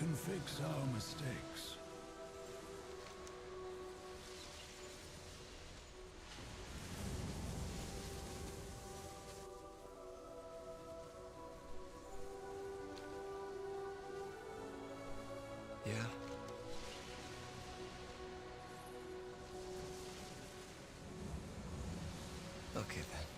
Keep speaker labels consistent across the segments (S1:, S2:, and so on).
S1: can fix our mistakes.
S2: Yeah? Okay then.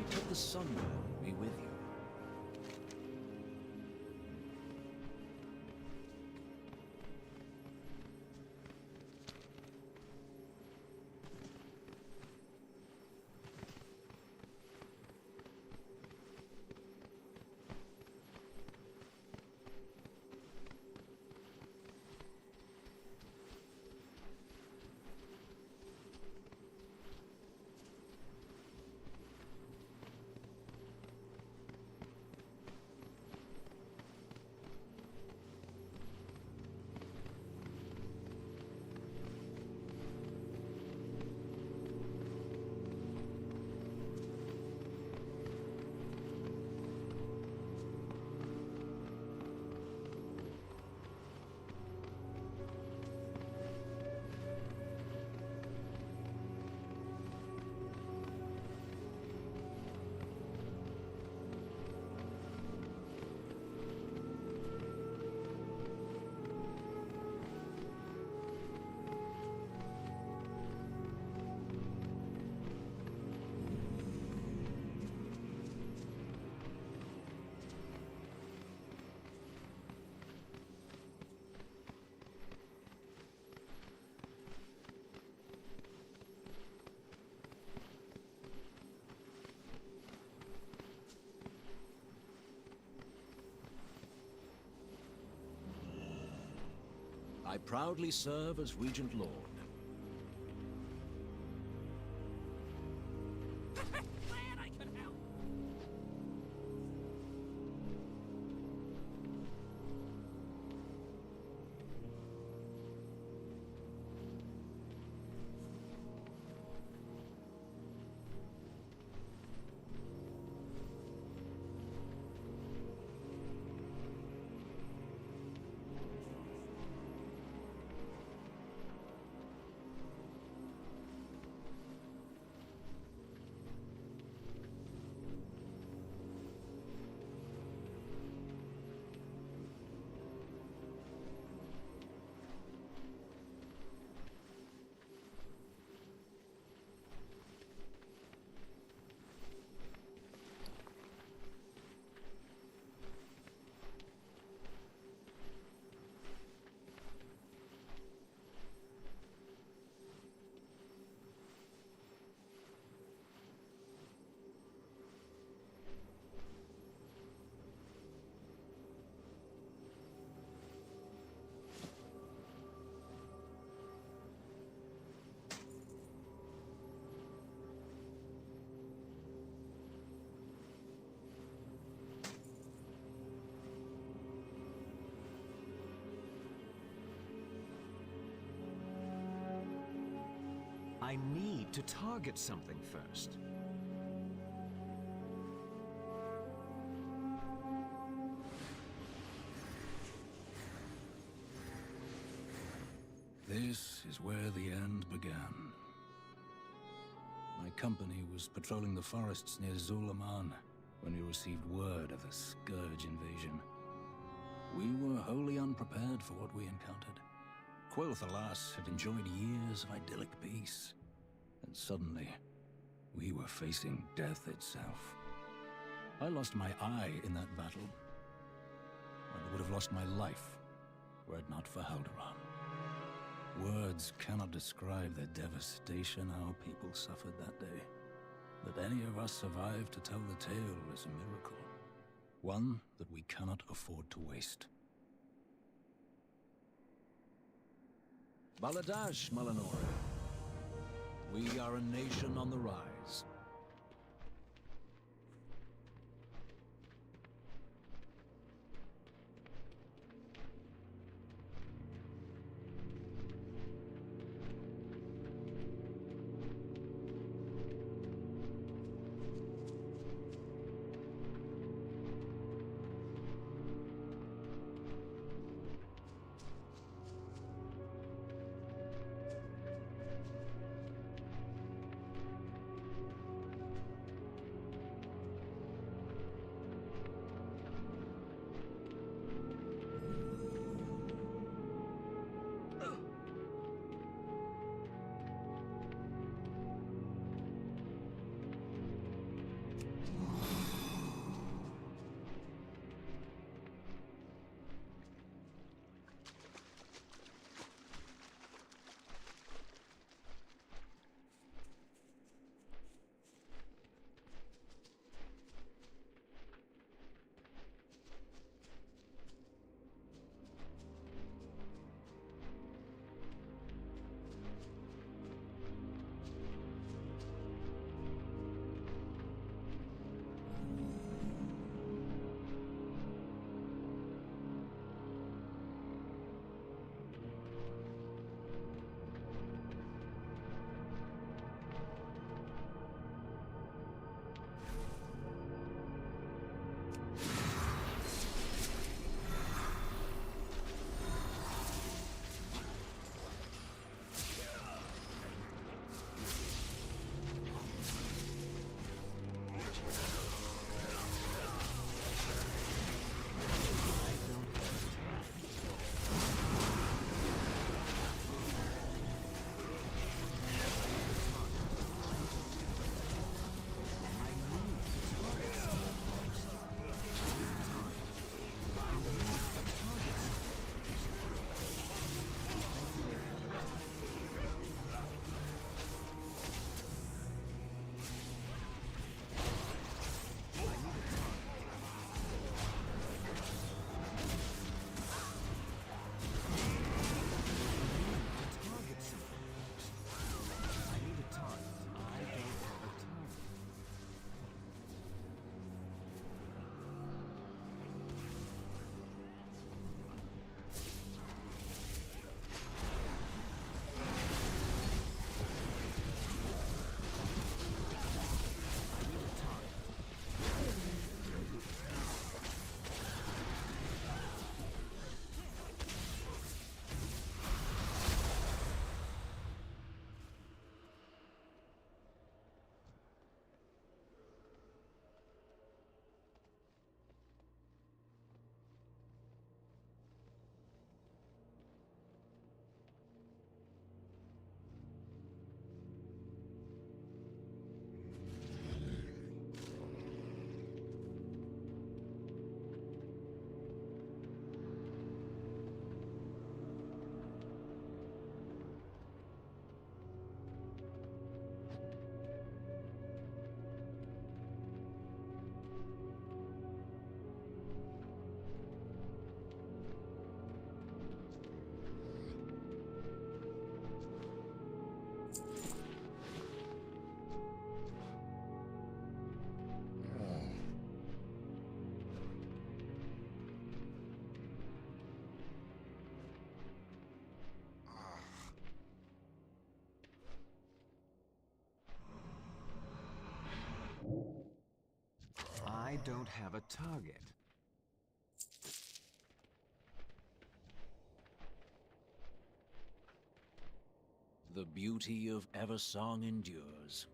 S2: light of the sunburn be with you. I proudly serve as Regent Lord.
S3: Glad I could help.
S4: I need to target something first.
S1: This is where the end began. My company was patrolling the forests near Zulaman when we received word of the Scourge invasion. We were wholly unprepared for what we encountered. Quoth, alas, had enjoyed years of idyllic peace. And suddenly, we were facing death itself. I lost my eye in that battle. I would have lost my life were it not for Haldoran. Words cannot describe the devastation our people suffered that day. That any of us survived to tell the tale is a miracle. One that we cannot afford to waste.
S2: Baladash, Malinore. We are a nation on the rise.
S4: I don't have a target.
S2: The beauty of Eversong endures.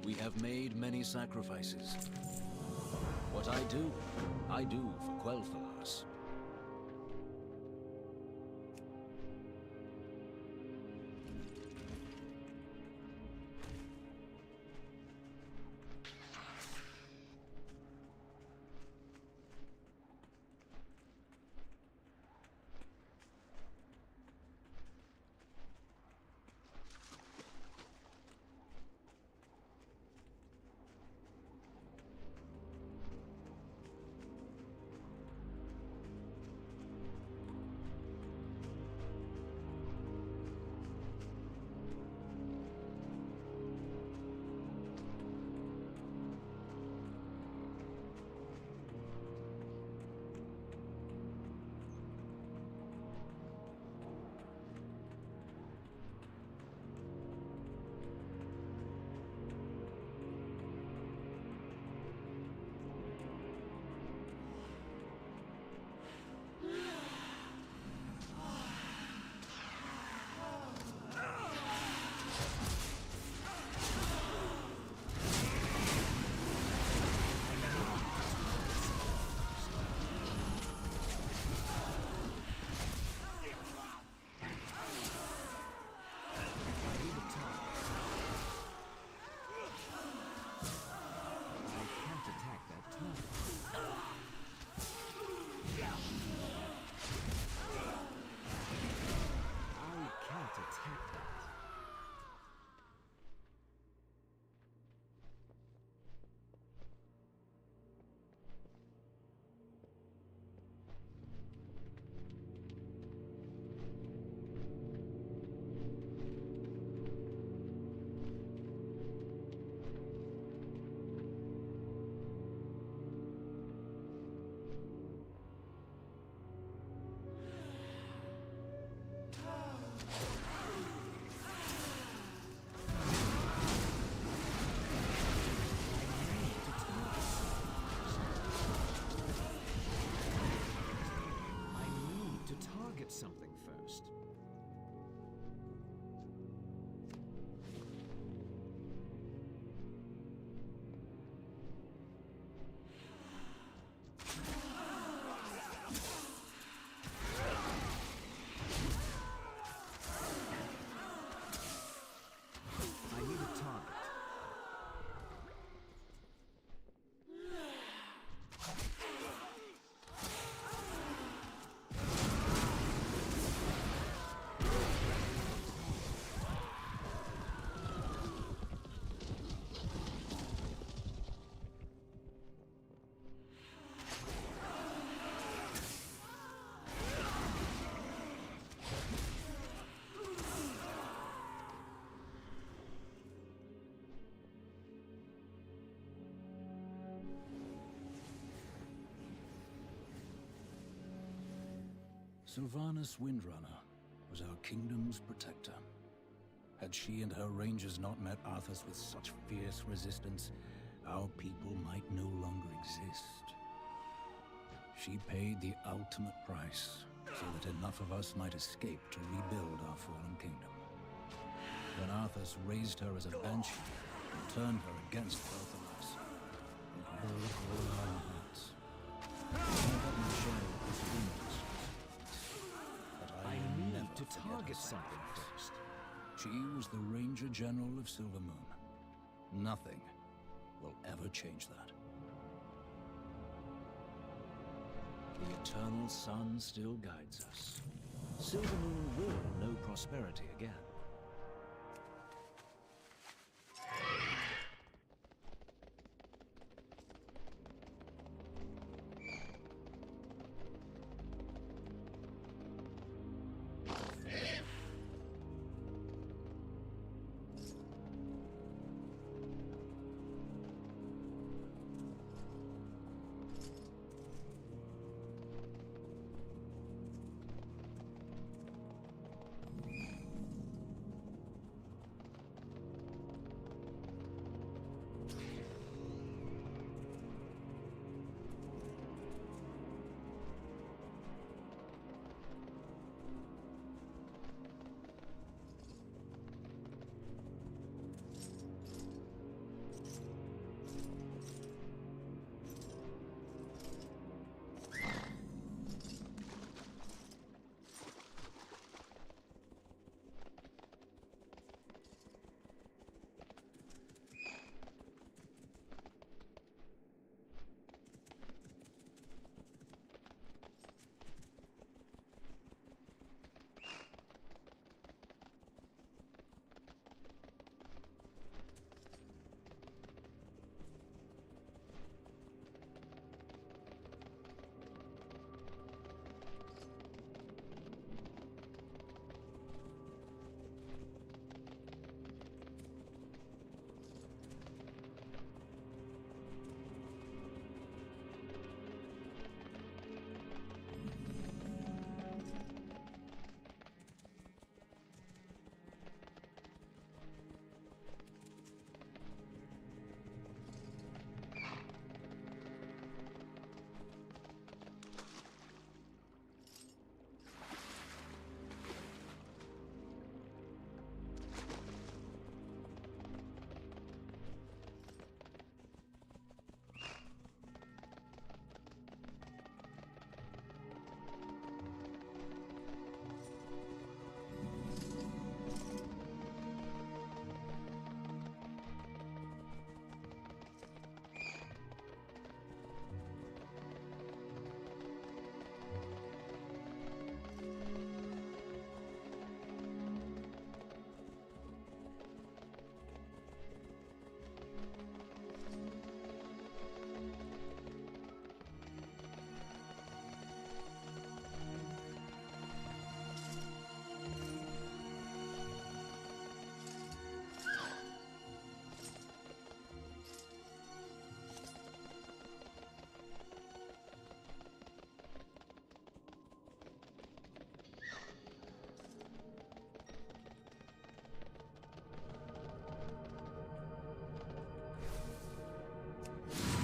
S2: We have made many sacrifices. What I do for Quel'Thalas.
S4: Something first. I need a target.
S1: Sylvanas Windrunner was our kingdom's protector. Had she and her rangers not met Arthas with such fierce resistance, our people might no longer exist. She paid the ultimate price, so that enough of us might escape to rebuild our fallen kingdom. When Arthas raised her as a banshee and turned her against Quel'Thalas, it broke all our hearts. I got my share of disagreements, but I will never
S4: to
S1: forget
S4: target
S1: her
S4: something
S1: sacrifice.
S4: first.
S1: She was the Ranger General of Silvermoon. Nothing will ever change that.
S2: The eternal sun still guides us. Silvermoon will know prosperity again.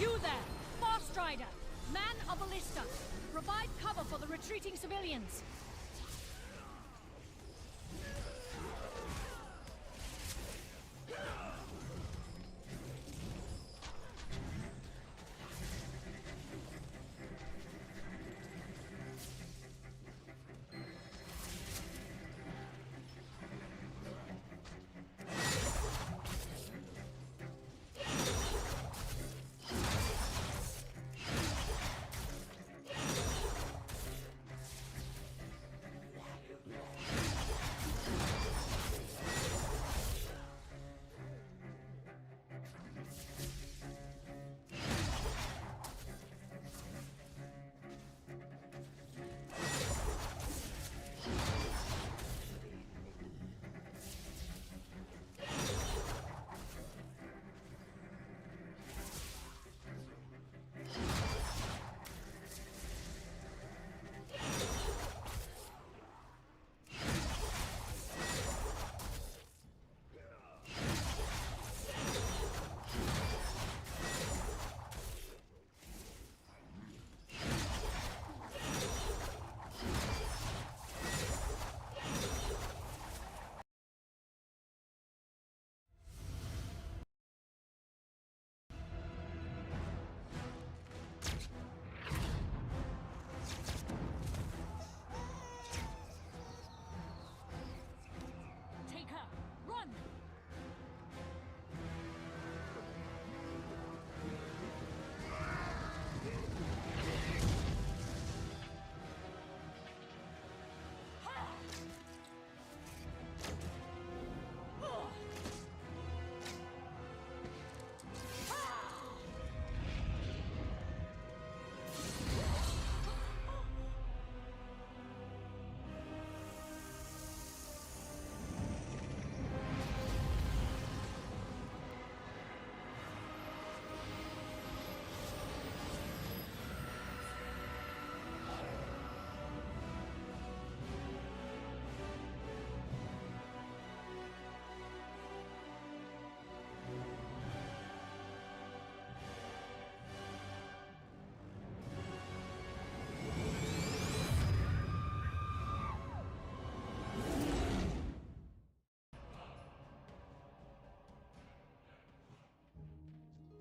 S3: You there! Fast Rider! Man of Ballista! Provide cover for the retreating civilians!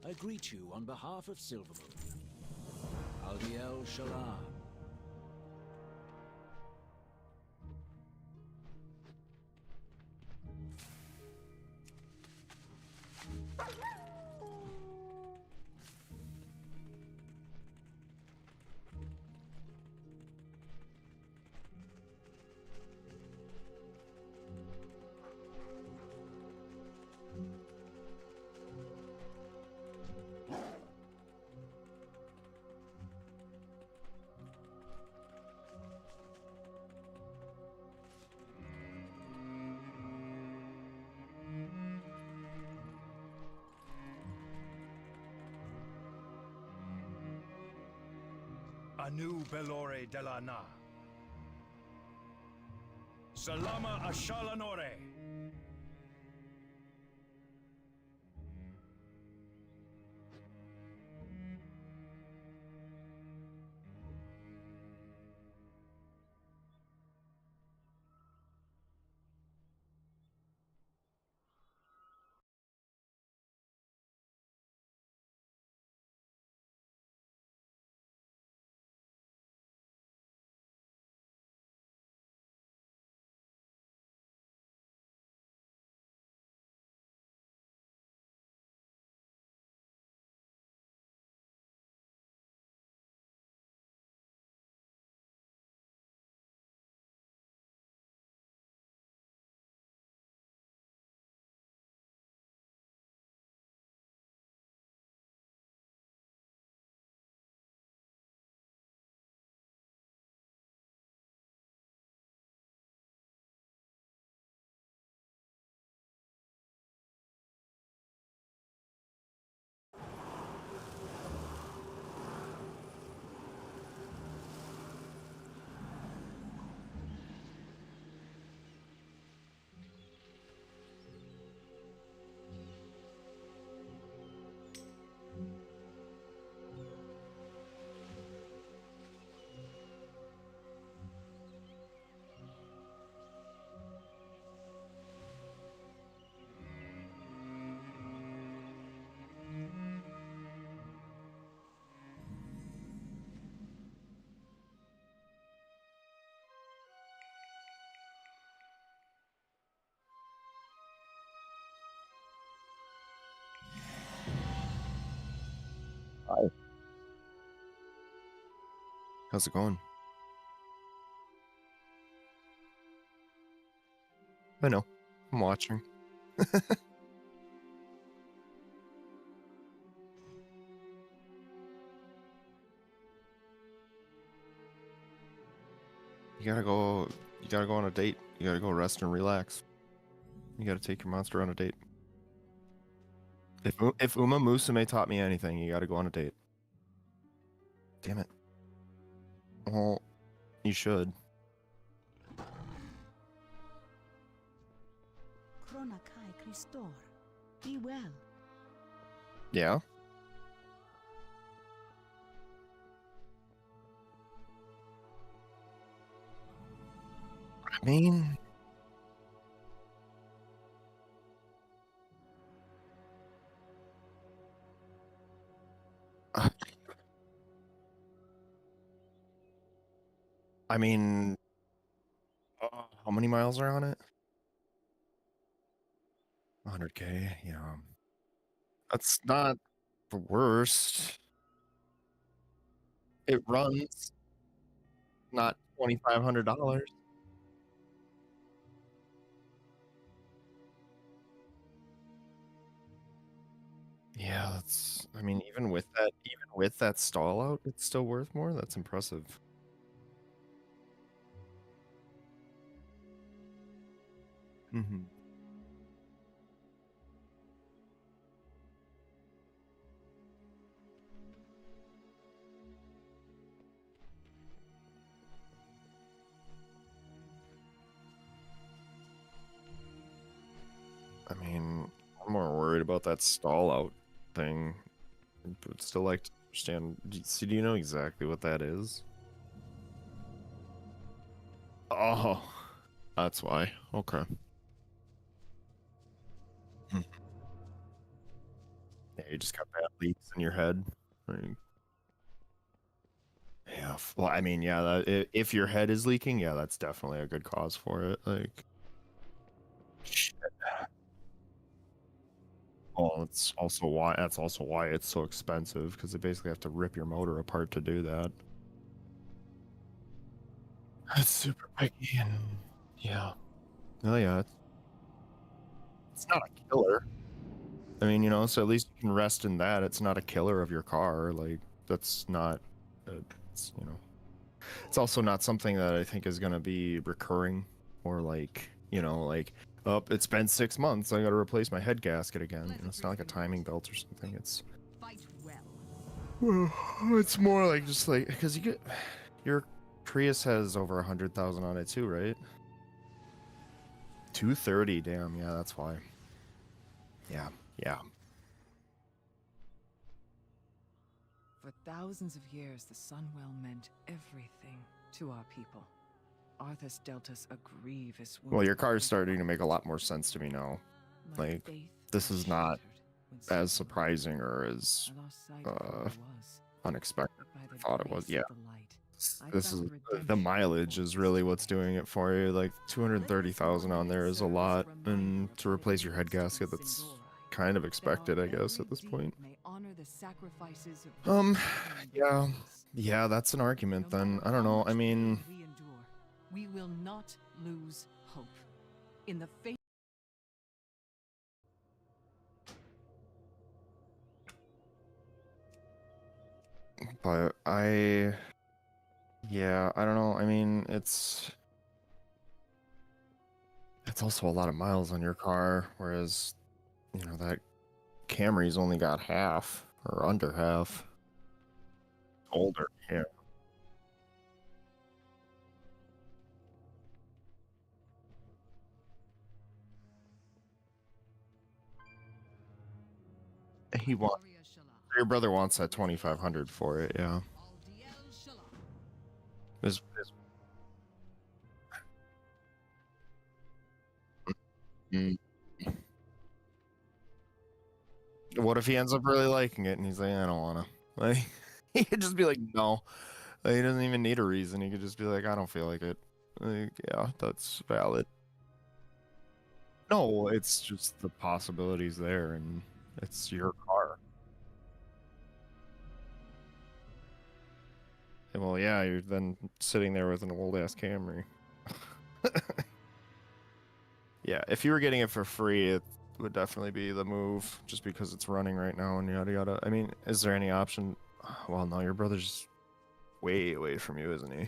S2: I greet you on behalf of Silvermoon. Aldiel Shalam.
S5: Anu Belore de la Na. Salama Ashalanore.
S6: Hi. How's it going? I know. I'm watching. You gotta go on a date. You gotta go rest and relax. You gotta take your monster on a date. If Uma Musume taught me anything, you gotta go on a date. Damn it. Well, you should.
S7: Chronakai Christor. Be well.
S6: Yeah? I mean... I mean... how many miles are on it? 100K, yeah. That's not the worst. It runs, not $2,500. Yeah, that's, I mean, even with that stall out, it's still worth more. That's impressive. Mm-hmm. I mean, I'm more worried about that stall out thing. I would still like to understand. Do you know exactly what that is? Oh, that's why. Okay. Hmm. Yeah, you just got bad leaks in your head. Like, yeah. Well, I mean, yeah. If your head is leaking, yeah, that's definitely a good cause for it. Like, shit. Well, it's also why it's so expensive, because they basically have to rip your motor apart to do that. That's super picky, and yeah. Oh yeah, it's not a killer. I mean, you know, so at least you can rest in that. It's not a killer of your car. Like, that's not, it's, you know, it's also not something that I think is going to be recurring, or like, you know, like, oh, it's been 6 months, I got to replace my head gasket again. You know, it's not like a timing belt or something. It's, it's more like just like, because you get, your Prius has over 100,000 on it too, right? 230, damn, yeah, that's why. Yeah.
S8: For thousands of years, the Sunwell meant everything to our people. Arthas dealt us a grievous wound.
S6: Well, your car's starting to make a lot more sense to me now. Like, this is not as surprising or as unexpected as I thought it was. Yeah. This is the mileage is really what's doing it for you. Like 230,000 on there is a lot, and to replace your head gasket, that's kind of expected, I guess, at this point. Yeah, that's an argument then. I don't know. I mean,
S8: we will not lose hope. In the face.
S6: but I don't know. I mean, it's also a lot of miles on your car, whereas, you know, that Camry's only got half or under half. Older, yeah. Your brother wants that 2,500 for it, yeah. Mm. What if he ends up really liking it and he's like, I don't want to? Like, he could just be like, no. Like, he doesn't even need a reason. He could just be like, I don't feel like it. Like, yeah, that's valid. No, it's just the possibilities there, and it's your car. Well, yeah, you're then sitting there with an old ass Camry. Yeah, if you were getting it for free, it would definitely be the move, just because it's running right now and yada yada. I mean, is there any option? Well, no, your brother's way away from you, isn't he?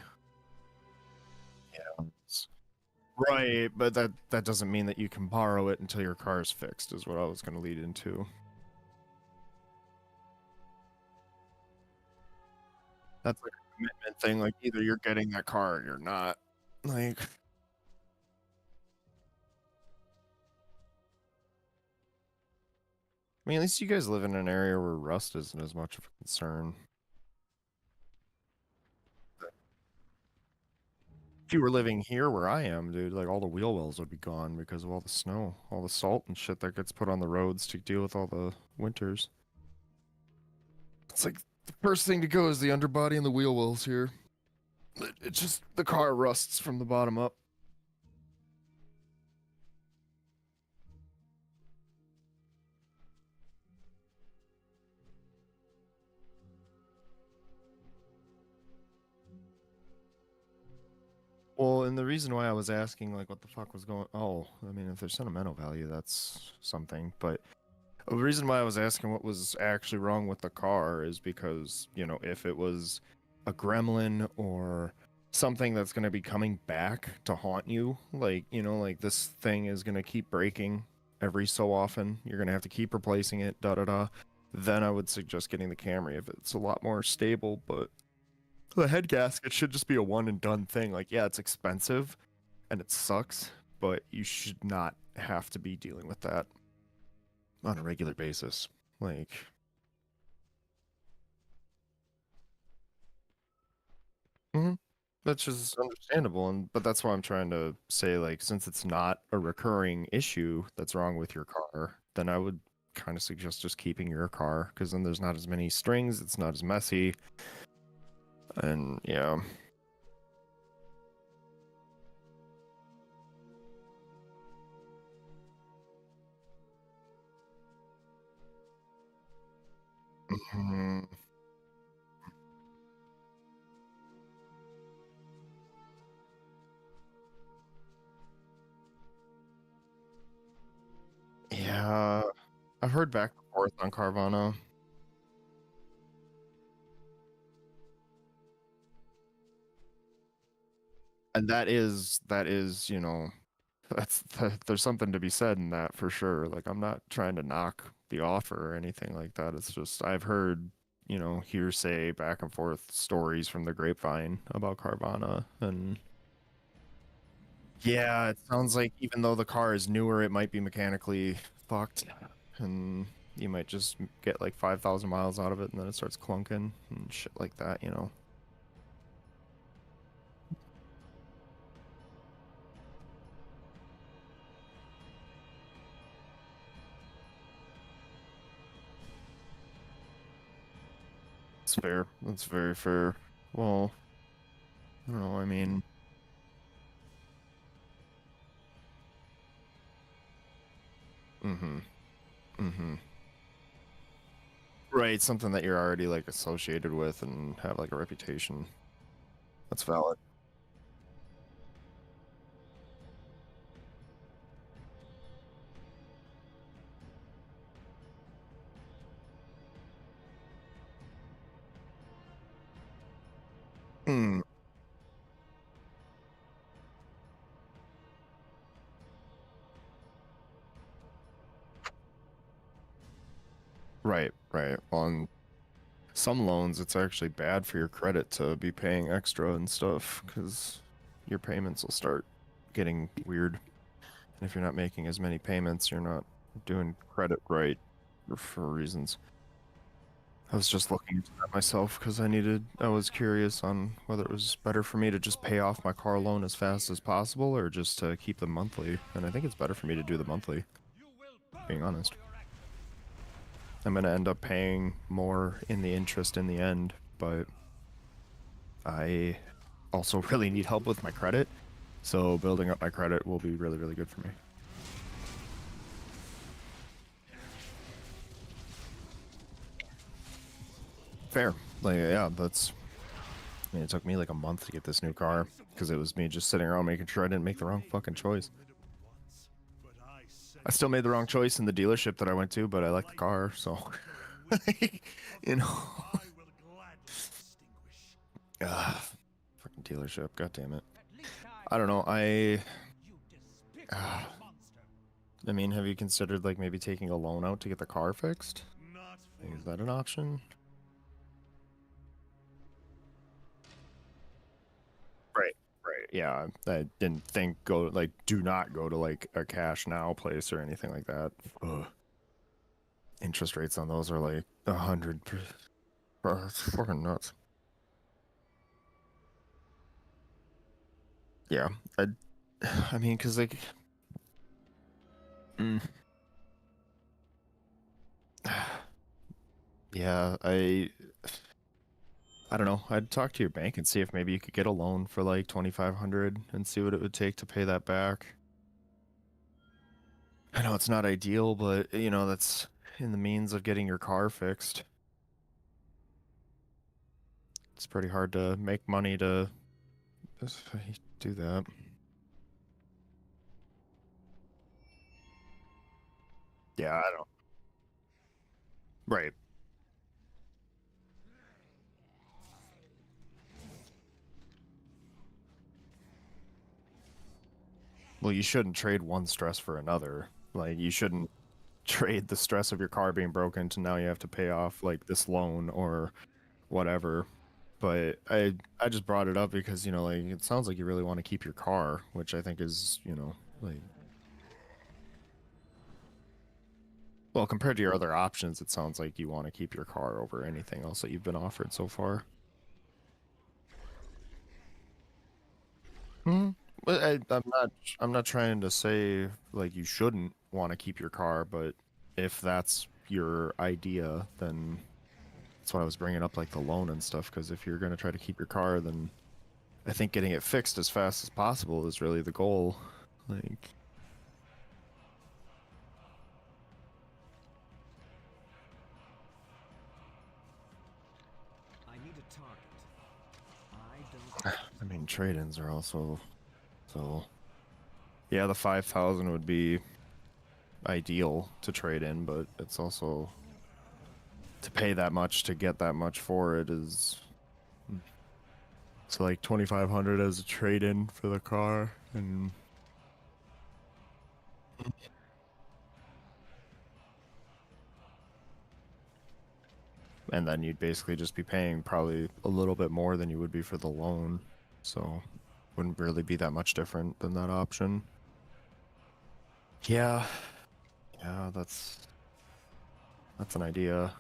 S6: Yeah. Right, but that doesn't mean that you can borrow it until your car's fixed, is what I was going to lead into. That's like a commitment thing. Like, either you're getting that car or you're not. Like, I mean, at least you guys live in an area where rust isn't as much of a concern. If you were living here where I am, dude, like, all the wheel wells would be gone because of all the snow, all the salt and shit that gets put on the roads to deal with all the winters. It's like the first thing to go is the underbody and the wheel wells here. It's just the car rusts from the bottom up. Well, and the reason why I was asking, like, what the fuck was going... Oh, I mean, if there's sentimental value, that's something. But the reason why I was asking what was actually wrong with the car is because, you know, if it was a gremlin or something that's going to be coming back to haunt you, like, you know, like, this thing is going to keep breaking every so often, you're going to have to keep replacing it, da-da-da, then I would suggest getting the Camry if it's a lot more stable. But the head gasket should just be a one and done thing. Like, yeah, it's expensive and it sucks, but you should not have to be dealing with that on a regular basis. Like, that's just understandable. But that's why I'm trying to say, like, since it's not a recurring issue that's wrong with your car, then I would kind of suggest just keeping your car, because then there's not as many strings, it's not as messy, and yeah. Mhm. Yeah, I've heard back and forth on Carvana. And that is, there's something to be said in that for sure. Like, I'm not trying to knock the offer or anything like that. It's just I've heard, hearsay back and forth stories from the grapevine about Carvana, and yeah, it sounds like even though the car is newer, it might be mechanically fucked, and you might just get like 5,000 miles out of it, and then it starts clunking and shit like that. It's fair. That's very fair. Well, I don't know. I mean, mm-hmm, mm-hmm. Right, something that you're already like associated with and have like a reputation. That's valid. Hmm. Right, right. On some loans, it's actually bad for your credit to be paying extra and stuff because your payments will start getting weird. And if you're not making as many payments, you're not doing credit right for reasons. I was just looking into that myself because I was curious on whether it was better for me to just pay off my car loan as fast as possible or just to keep the monthly. And I think it's better for me to do the monthly, being honest. I'm going to end up paying more in the interest in the end, but I also really need help with my credit. So building up my credit will be really, really good for me. Fair. Like, yeah, it took me like a month to get this new car because it was me just sitting around making sure I didn't make the wrong fucking choice. I still made the wrong choice in the dealership that I went to, but I like the car, so you know. Fucking dealership, god damn it. I don't know. I mean, have you considered like maybe taking a loan out to get the car fixed? Like, is that an option? Right, right. Yeah, I didn't think do not go to like a cash now place or anything like that. Ugh. Interest rates on those are like 100%. It's fucking nuts. Yeah, I mean, cause like, mm, yeah, I don't know. I'd talk to your bank and see if maybe you could get a loan for like 2,500 and see what it would take to pay that back. I know it's not ideal, but that's in the means of getting your car fixed. It's pretty hard to make money to do that. Yeah, I don't. Right. Well, you shouldn't trade one stress for another. Like, you shouldn't trade the stress of your car being broken to now you have to pay off like this loan or whatever. But I just brought it up because, like it sounds like you really want to keep your car, which I think is, like well, compared to your other options, it sounds like you want to keep your car over anything else that you've been offered so far. Hmm. But I'm not trying to say like you shouldn't want to keep your car, but if that's your idea, then that's why I was bringing up like the loan and stuff. Because if you're gonna try to keep your car, then I think getting it fixed as fast as possible is really the goal. Like,
S4: I need a target. I don't.
S6: I mean, trade-ins are also so. Yeah, the 5,000 would be ideal to trade in, but it's also to pay that much to get that much for it is. It's like 2,500 as a trade-in for the car, and then you'd basically just be paying probably a little bit more than you would be for the loan, so wouldn't really be that much different than that option. Yeah, that's an idea.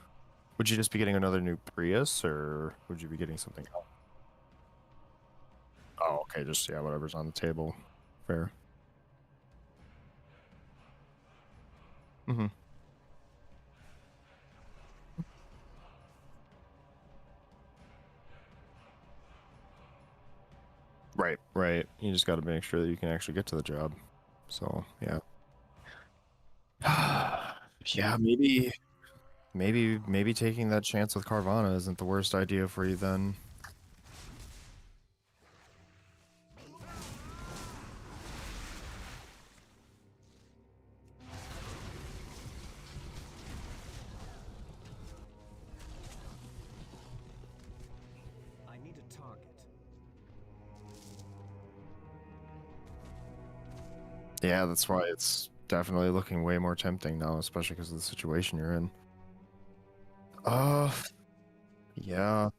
S6: Would you just be getting another new Prius, or would you be getting something else? Oh, okay, just yeah, whatever's on the table. Fair. Mm-hmm. Right, right. You just got to make sure that you can actually get to the job. So yeah. Yeah, maybe taking that chance with Carvana isn't the worst idea for you then.
S4: I need a target.
S6: Yeah, that's why it's definitely looking way more tempting now, especially because of the situation you're in. Uh, yeah.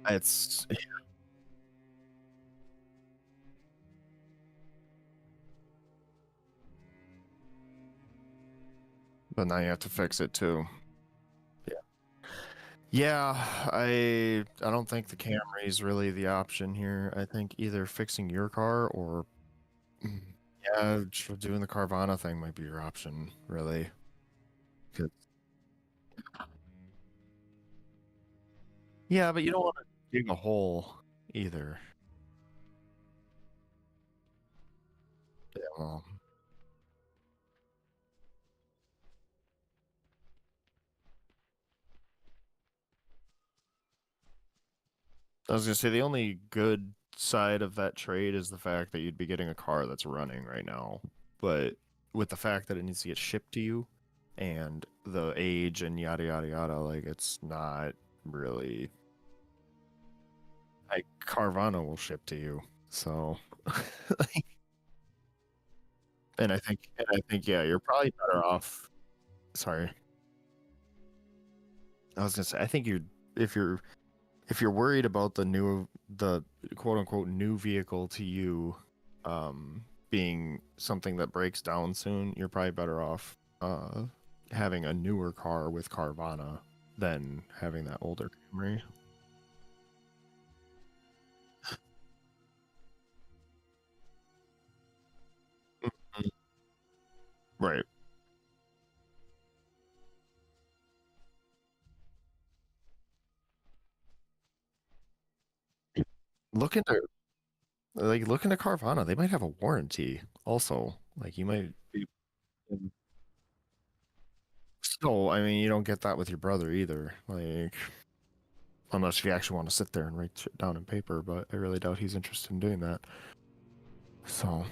S6: It's but now you have to fix it too. Yeah, I don't think the Camry is really the option here. I think either fixing your car or yeah, doing the Carvana thing might be your option, really. 'Cause- Yeah, but you don't want to dig a hole either. Yeah, well, I was gonna say the only good side of that trade is the fact that you'd be getting a car that's running right now. But with the fact that it needs to get shipped to you and the age and yada yada yada, like it's not really like Carvana will ship to you. So and I think yeah, you're probably better off. Sorry. I was gonna say I think you if you're if you're worried about the quote unquote new vehicle to you being something that breaks down soon, you're probably better off having a newer car with Carvana than having that older Camry. Mhm. Right. Look into look into Carvana. They might have a warranty also. Like you might be so I mean you don't get that with your brother either. Like unless if you actually want to sit there and write shit down in paper, but I really doubt he's interested in doing that. So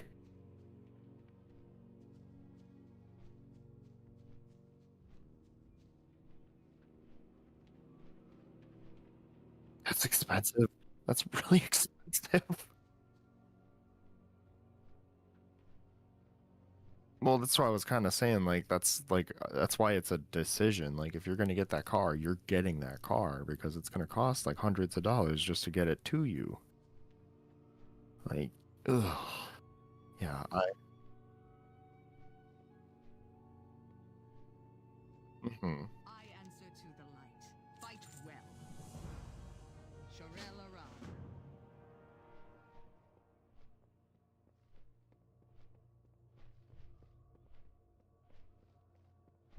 S6: that's expensive. That's really expensive. Well, that's why I was kind of saying that's why it's a decision. Like if you're going to get that car, you're getting that car because it's going to cost like hundreds of dollars just to get it to you. Like, ugh. Yeah, mhm.
S7: I answer to the light. Fight well.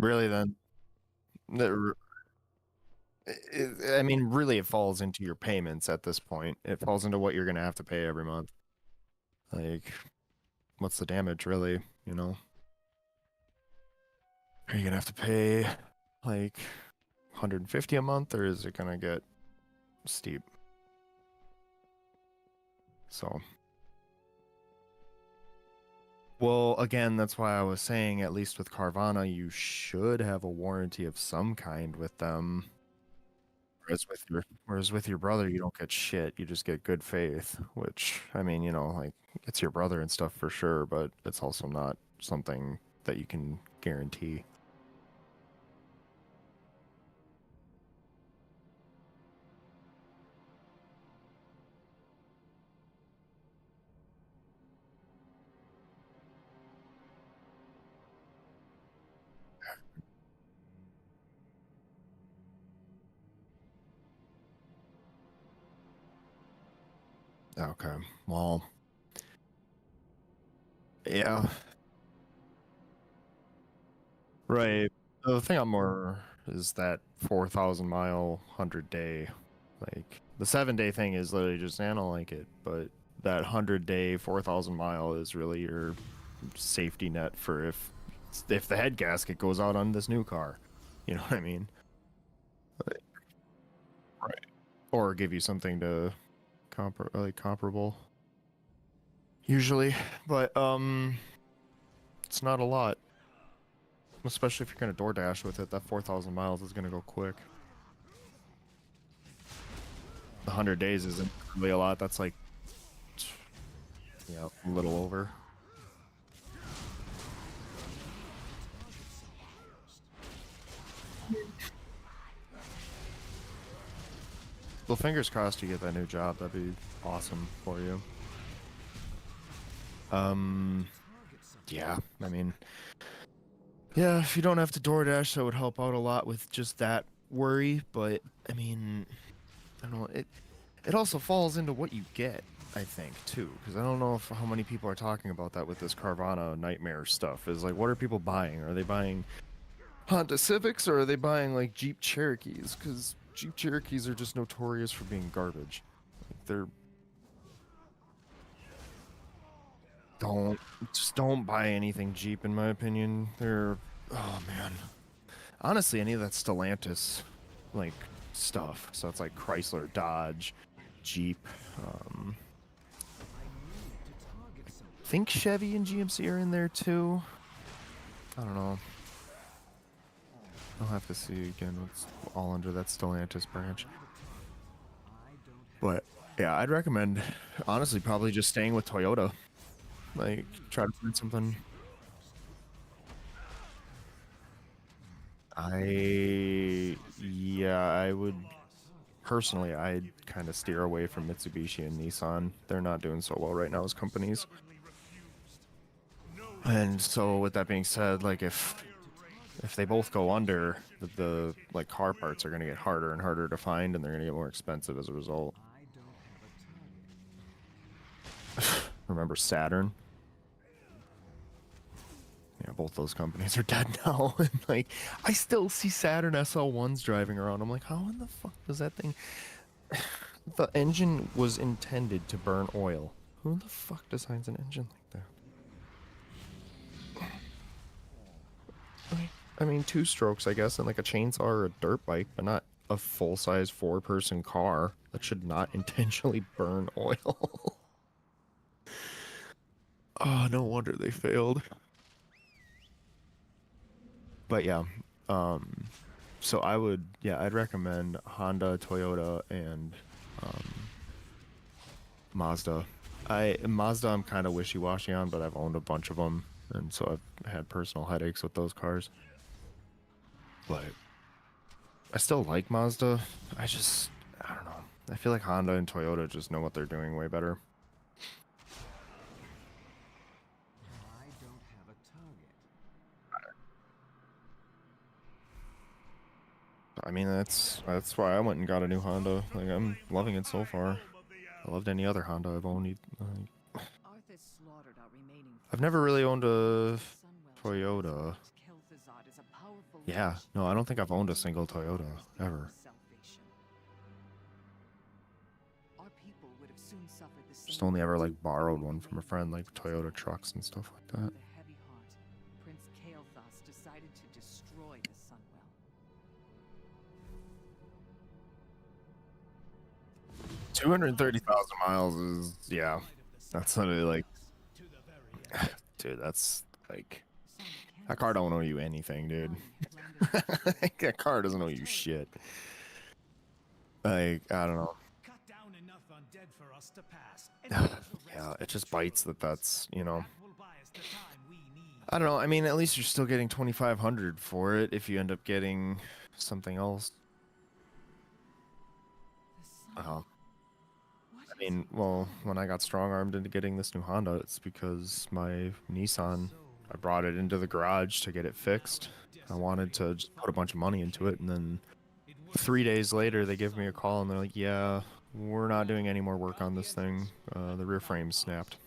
S6: Really, then, the- I mean, really, it falls into your payments at this point. It falls into what you're gonna have to pay every month. Like, what's the damage, really? You know, are you gonna have to pay like 150 a month, or is it gonna get steep? So, well, again, that's why I was saying, at least with Carvana, you should have a warranty of some kind with them. Whereas with your brother, you don't get shit. You just get good faith, which, I mean, you know, like, it's your brother and stuff for sure, but it's also not something that you can guarantee. Okay, well, yeah, right. The thing I'm more is that 4,000 mile, 100-day. Like, the 7-day thing is literally just, I don't like it, but that 100-day, 4,000 mile is really your safety net for if the head gasket goes out on this new car. You know what I mean? Right. Or give you something to comparable. Usually, but it's not a lot. Especially if you're gonna DoorDash with it, that 4,000 miles is gonna go quick. 100 days isn't really a lot. That's like, yeah, a little over. Well, fingers crossed you get that new job. That'd be awesome for you. Yeah, I mean, yeah, if you don't have to DoorDash, that would help out a lot with just that worry. But I mean, I don't know. It also falls into what you get, I think, too, because I don't know how many people are talking about that with this Carvana nightmare stuff. Is like, what are people buying? Are they buying Honda Civics, or are they buying like Jeep Cherokees? Because Jeep Cherokees are just notorious for being garbage. Like, don't buy anything Jeep, in my opinion. Oh man, honestly, any of that Stellantis like stuff. So it's like Chrysler, Dodge, Jeep. I think Chevy and GMC are in there too. I don't know. I'll have to see again what's all under that Stellantis branch. But yeah, I'd recommend, honestly, probably just staying with Toyota. Like, try to find something. I would personally, I'd kind of steer away from Mitsubishi and Nissan. They're not doing so well right now as companies. And so, with that being said, like, if they both go under, the like car parts are going to get harder and harder to find, and they're going to get more expensive as a result. Remember Saturn? Yeah, both those companies are dead now. And like, I still see Saturn SL1s driving around. I'm like, how in the fuck does that thing? The engine was intended to burn oil. Who the fuck designs an engine like that? I mean, 2 strokes, I guess, and like a chainsaw or a dirt bike, but not a full-size 4-person car that should not intentionally burn oil. Oh, no wonder they failed. But yeah, so I'd recommend Honda, Toyota, and Mazda. Mazda I'm kind of wishy-washy on, but I've owned a bunch of them, and so I've had personal headaches with those cars. But I still like Mazda. I don't know. I feel like Honda and Toyota just know what they're doing way better.
S4: I don't have a target.
S6: I mean, that's why I went and got a new Honda. Like, I'm loving it so far. I loved any other Honda I've owned.
S8: Arthas slaughtered our remaining
S6: I've never really owned a
S8: Sunwell
S6: Toyota.
S8: Kel'Thuzad is a powerful
S6: Yeah, no, I don't think I've owned a single Toyota ever.
S8: Salvation. Our people would have soon suffered the
S6: Just
S8: same
S6: only ever
S8: fate
S6: like borrowed one
S8: the
S6: from a
S8: way
S6: friend, like
S8: was
S6: Toyota
S8: born.
S6: trucks and stuff like that.
S8: With a heavy heart, Prince Kael'thas decided to destroy the Sunwell.
S6: 230,000 miles is, yeah, that's literally like, dude, that's like, that car don't owe you anything, dude. That car doesn't owe you shit. Like, I don't know.
S4: Cut down enough undead for us to pass.
S6: Yeah, it just bites that's, you know.
S4: That will buy us the time we need.
S6: I don't know. I mean, at least you're still getting 2,500 for it if you end up getting something else. I mean, well, when I got strong-armed into getting this new Honda, it's because my Nissan, I brought it into the garage to get it fixed. I wanted to just put a bunch of money into it, and then 3 days later, they give me a call, and they're like, yeah, we're not doing any more work on this thing. The rear frame snapped.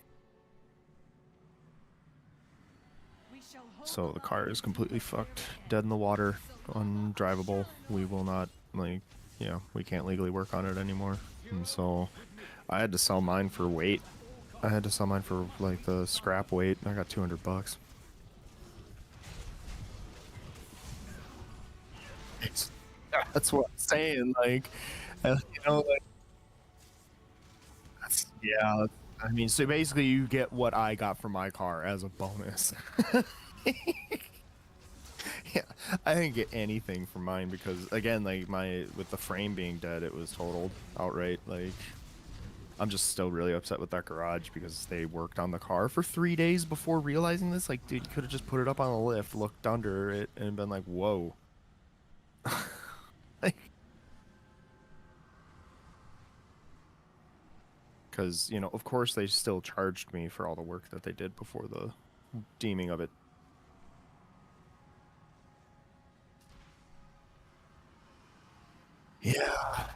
S6: So the car is completely fucked, dead in the water, undrivable. We will not, like, yeah, we can't legally work on it anymore. And so I had to sell mine for weight. I had to sell mine for, like, the scrap weight. I got $200. That's what I'm saying, like, you know, like, yeah, I mean, so basically you get what I got from my car as a bonus. Yeah, I didn't get anything from mine because, again, like, with the frame being dead, it was totaled outright. Like, I'm just still really upset with that garage because they worked on the car for 3 days before realizing this. Like, dude, you could have just put it up on a lift, looked under it, and been like, whoa. Like, because, you know, of course they still charged me for all the work that they did before the deeming of it. Yeah.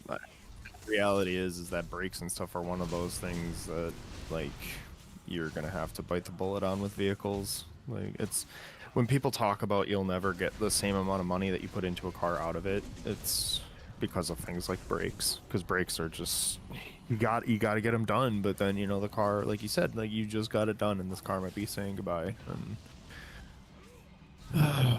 S6: But reality is that brakes and stuff are one of those things that, like, you're gonna have to bite the bullet on with vehicles. Like, it's when people talk about you'll never get the same amount of money that you put into a car out of it, it's because of things like brakes. Because brakes are just, you got to get them done, but then, you know, the car, like you said, like, you just got it done, and this car might be saying goodbye. And yeah.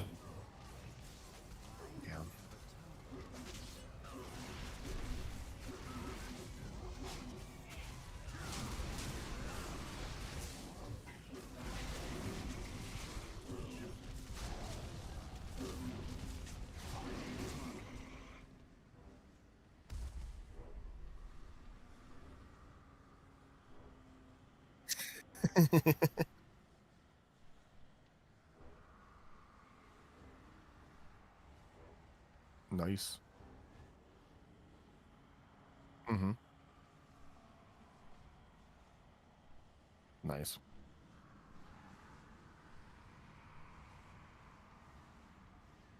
S6: Nice. Mm-hmm. Nice.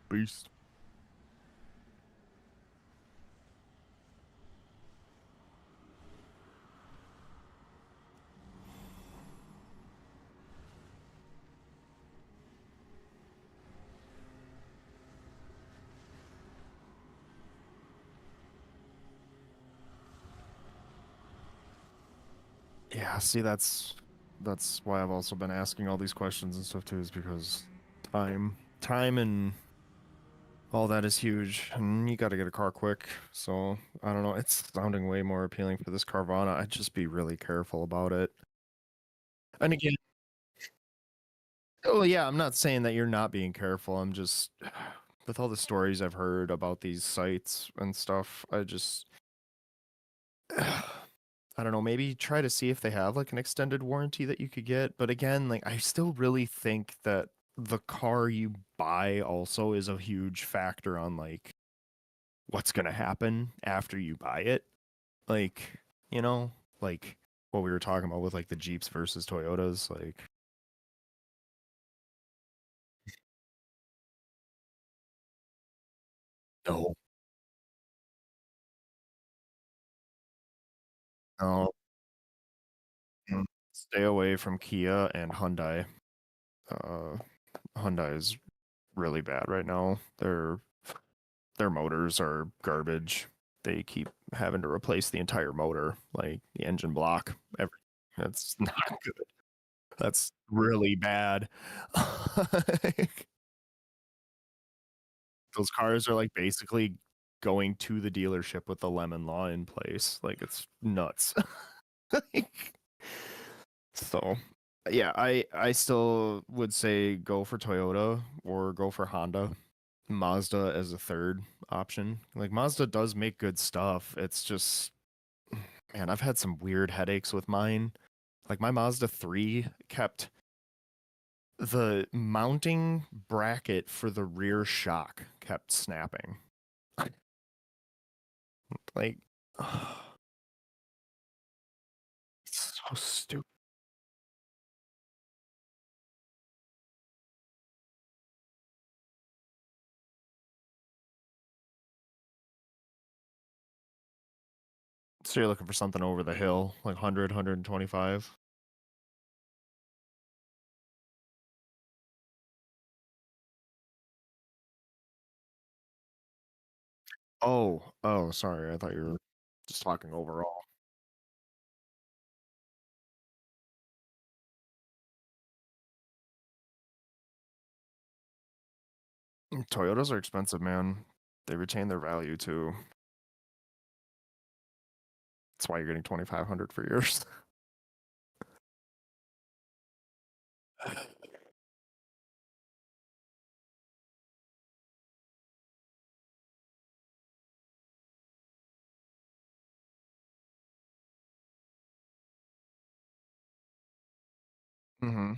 S6: Beast. Yeah, see, that's why I've also been asking all these questions and stuff too, is because time and all that is huge, and you got to get a car quick. So I don't know, it's sounding way more appealing for this Carvana. I'd just be really careful about it. And again, oh yeah, I'm not saying that you're not being careful. I'm just, with all the stories I've heard about these sites and stuff, I just I don't know, maybe try to see if they have like an extended warranty that you could get. But again, like, I still really think that the car you buy also is a huge factor on, like, what's going to happen after you buy it. Like, you know, like what we were talking about with like the Jeeps versus Toyotas, like, no, no. Stay away from Kia and Hyundai. Hyundai is really bad right now. Their motors are garbage. They keep having to replace the entire motor, like the engine block. That's not good. That's really bad. Like, those cars are like basically going to the dealership with the lemon law in place. Like it's nuts. Like, so yeah, I still would say go for Toyota or go for Honda. Mazda as a third option. Like Mazda does make good stuff. It's just man, I've had some weird headaches with mine. Like my Mazda 3 kept the mounting bracket for the rear shock kept snapping. Like it's so stupid. So you're looking for something over the hill, like 100, 125? Oh, sorry. I thought you were just talking overall. Toyotas are expensive, man. They retain their value too. That's why you're getting 2,500 for yours. hmm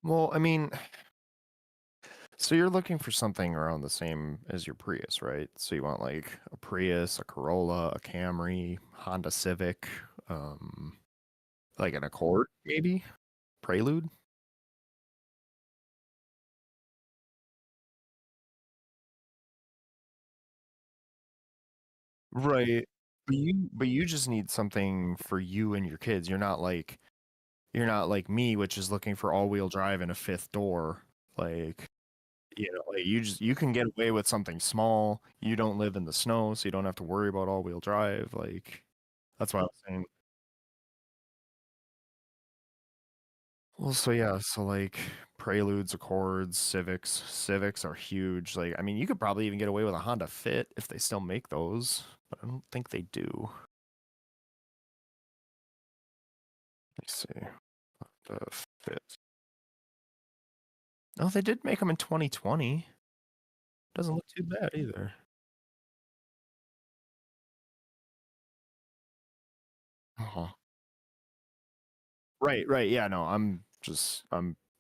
S6: Well, I mean, so you're looking for something around the same as your Prius, right? So you want like a Prius, a Corolla, a Camry, Honda Civic, um, like an Accord, maybe? Prelude? Right. But you just need something for you and your kids. You're not like me, which is looking for all-wheel drive and a fifth door. Like, like you can get away with something small. You don't live in the snow, so you don't have to worry about all-wheel drive. Like, that's why I was saying. Well, so yeah, so like Preludes, Accords, Civics are huge. Like, I mean, you could probably even get away with a Honda Fit if they still make those, but I don't think they do. Let me see. The Fit. Oh, they did make them in 2020. Doesn't look too bad either. Uh-huh. Right, right. Yeah, no, I'm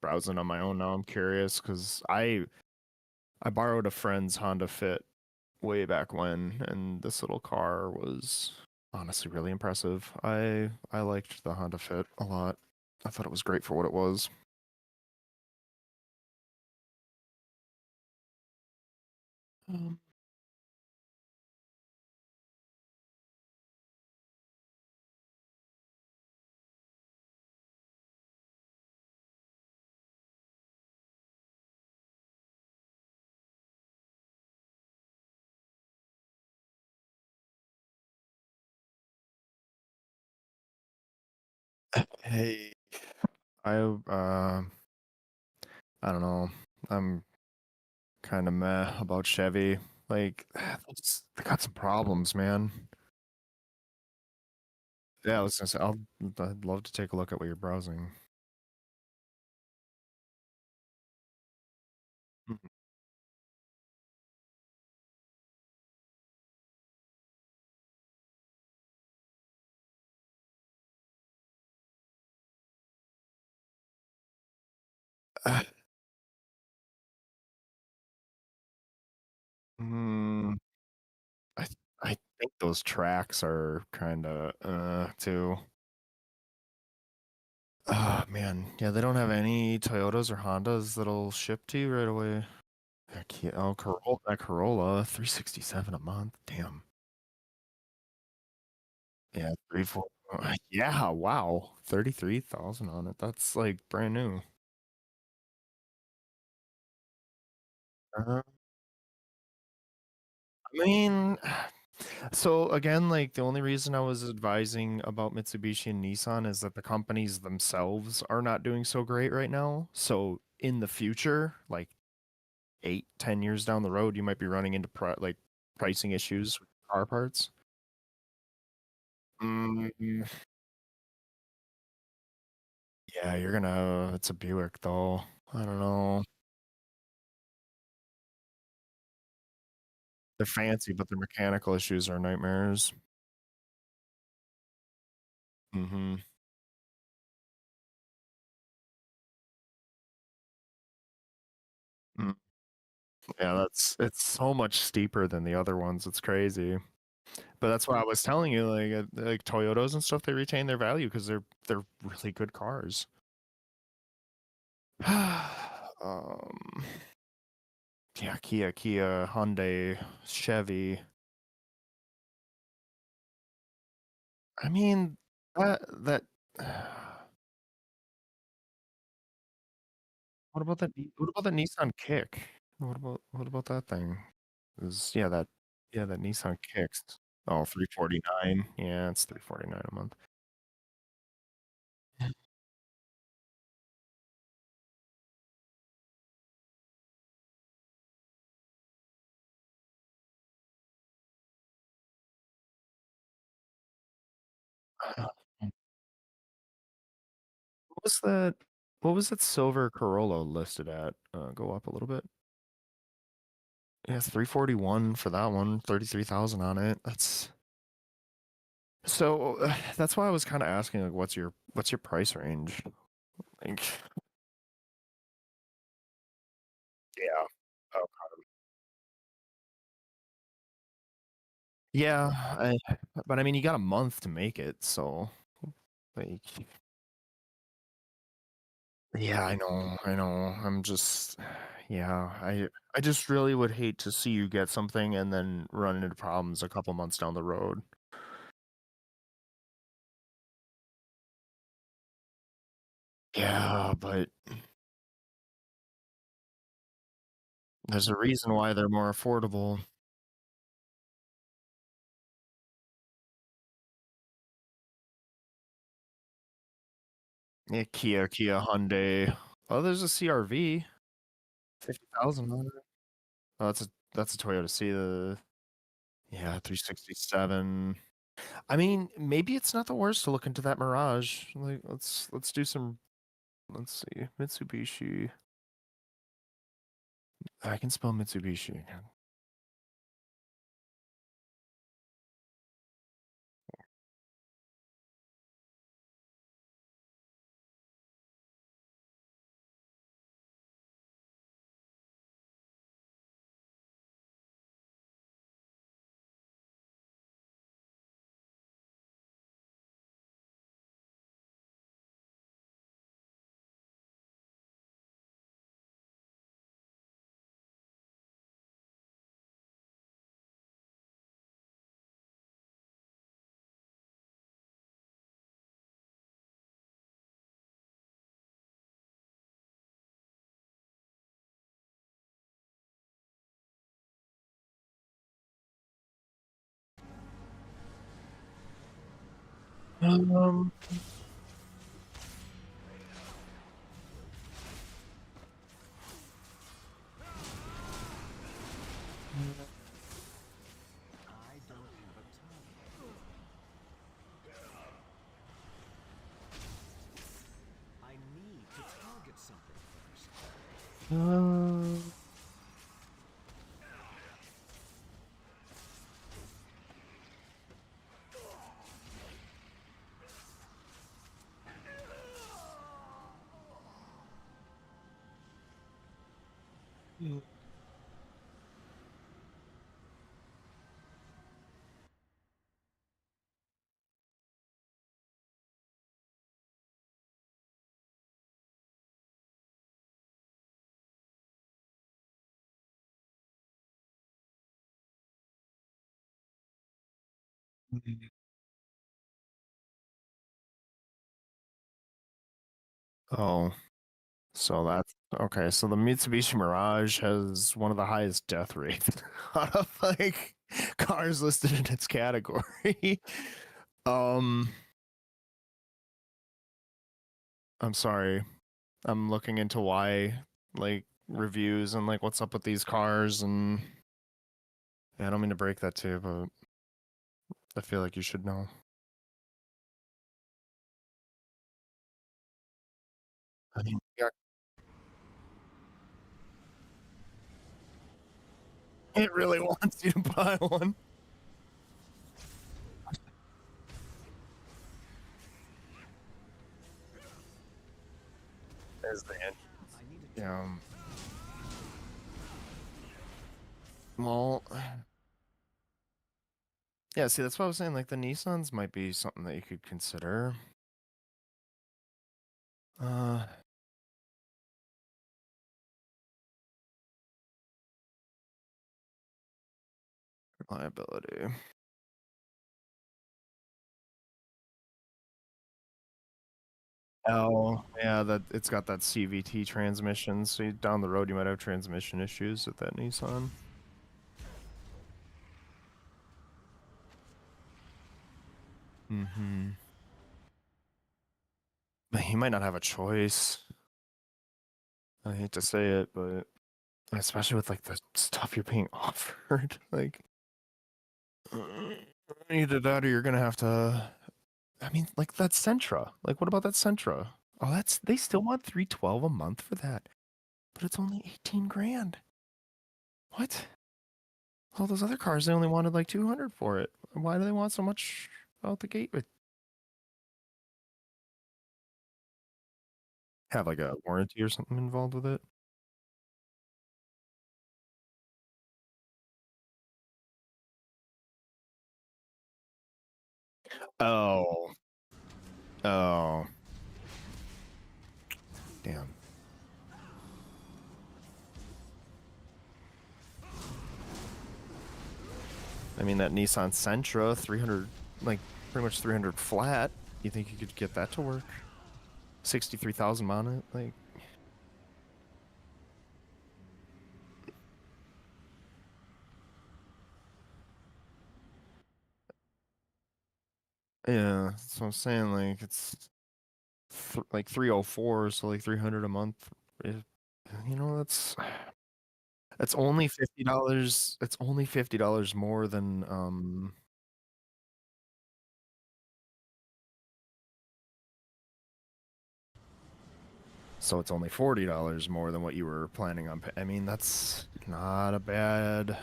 S6: browsing on my own now. I'm curious because I borrowed a friend's Honda Fit way back when, and this little car was honestly really impressive. I liked the Honda Fit a lot. I thought it was great for what it was. Um, hey, I I don't know. I'm kind of meh about Chevy. Like, they got some problems, man. Yeah, I was gonna say I'd love to take a look at what you're browsing. Hmm. I I think those tracks are kind of too. Oh man, yeah, they don't have any Toyotas or Hondas that'll ship to you right away. Oh, Corolla, that Corolla, 367 a month. Damn. Yeah, three, four. Yeah, wow, 33,000 on it. That's like brand new. Uh, I mean, so again, like the only reason I was advising about Mitsubishi and Nissan is that the companies themselves are not doing so great right now. So in the future, like 8, 10 years down the road, you might be running into like pricing issues with car parts. Mm, yeah, you're gonna. It's a Buick though. I don't know. They're fancy, but their mechanical issues are nightmares. Mm-hmm. Mm. Yeah, it's so much steeper than the other ones. It's crazy. But that's why I was telling you, like Toyotas and stuff, they retain their value because they're really good cars. um, yeah, Kia, Hyundai, Chevy. I mean, that. What about that? What about the Nissan Kick? What about that thing? Is yeah, that Nissan Kicks. Oh, 349. Yeah, it's 349 a month. What was that? What was that silver Corolla listed at? Go up a little bit. Yeah, 341 for that one, 33,000 on it. So that's why I was kind of asking, like, what's your price range? Like, yeah. Oh, yeah, but I mean, you got a month to make it, so like, yeah, I know. I'm just, yeah, I just really would hate to see you get something and then run into problems a couple months down the road. Yeah, but there's a reason why they're more affordable. Yeah, Kia, Hyundai. Oh, there's a CRV, 50,000 on it. Oh, that's a Toyota C. Yeah, 367. I mean, maybe it's not the worst to look into that Mirage. Like, let's do some. Let's see, Mitsubishi. I can spell Mitsubishi. Um,
S4: I don't have a target. I need to target something first.
S6: uh, Oh, so that's okay. So the Mitsubishi Mirage has one of the highest death rates out of like cars listed in its category. um, I'm sorry. I'm looking into why, like reviews and like what's up with these cars, and yeah, I don't mean to break that to you, but I feel like you should know. I mean, yeah, it really wants you to buy one. There's the end. Yeah. Well, yeah. See, that's what I was saying. Like the Nissans might be something that you could consider. Uh, Reliability. Oh, yeah, that it's got that CVT transmission. So down the road, you might have transmission issues with that Nissan. Mm-hmm. But he might not have a choice. I hate to say it, but especially with like the stuff you're being offered, like either that or you're gonna have to. I mean, like that Sentra. Like, what about that Sentra? Oh, they still want 312 a month for that, but it's only 18 grand. What? All those other cars, they only wanted like 200 for it. Why do they want so much out the gate? With have like a warranty or something involved with it? Oh, oh, damn. I mean, that Nissan Sentra, 300, like pretty much 300 flat. You think you could get that to work? 63,000 on it, like. Yeah, that's what I'm saying. Like it's like 304, so like 300 a month. If, that's only $50. It's only $50 more than so it's only $40 more than what you were planning on I mean, that's not a bad.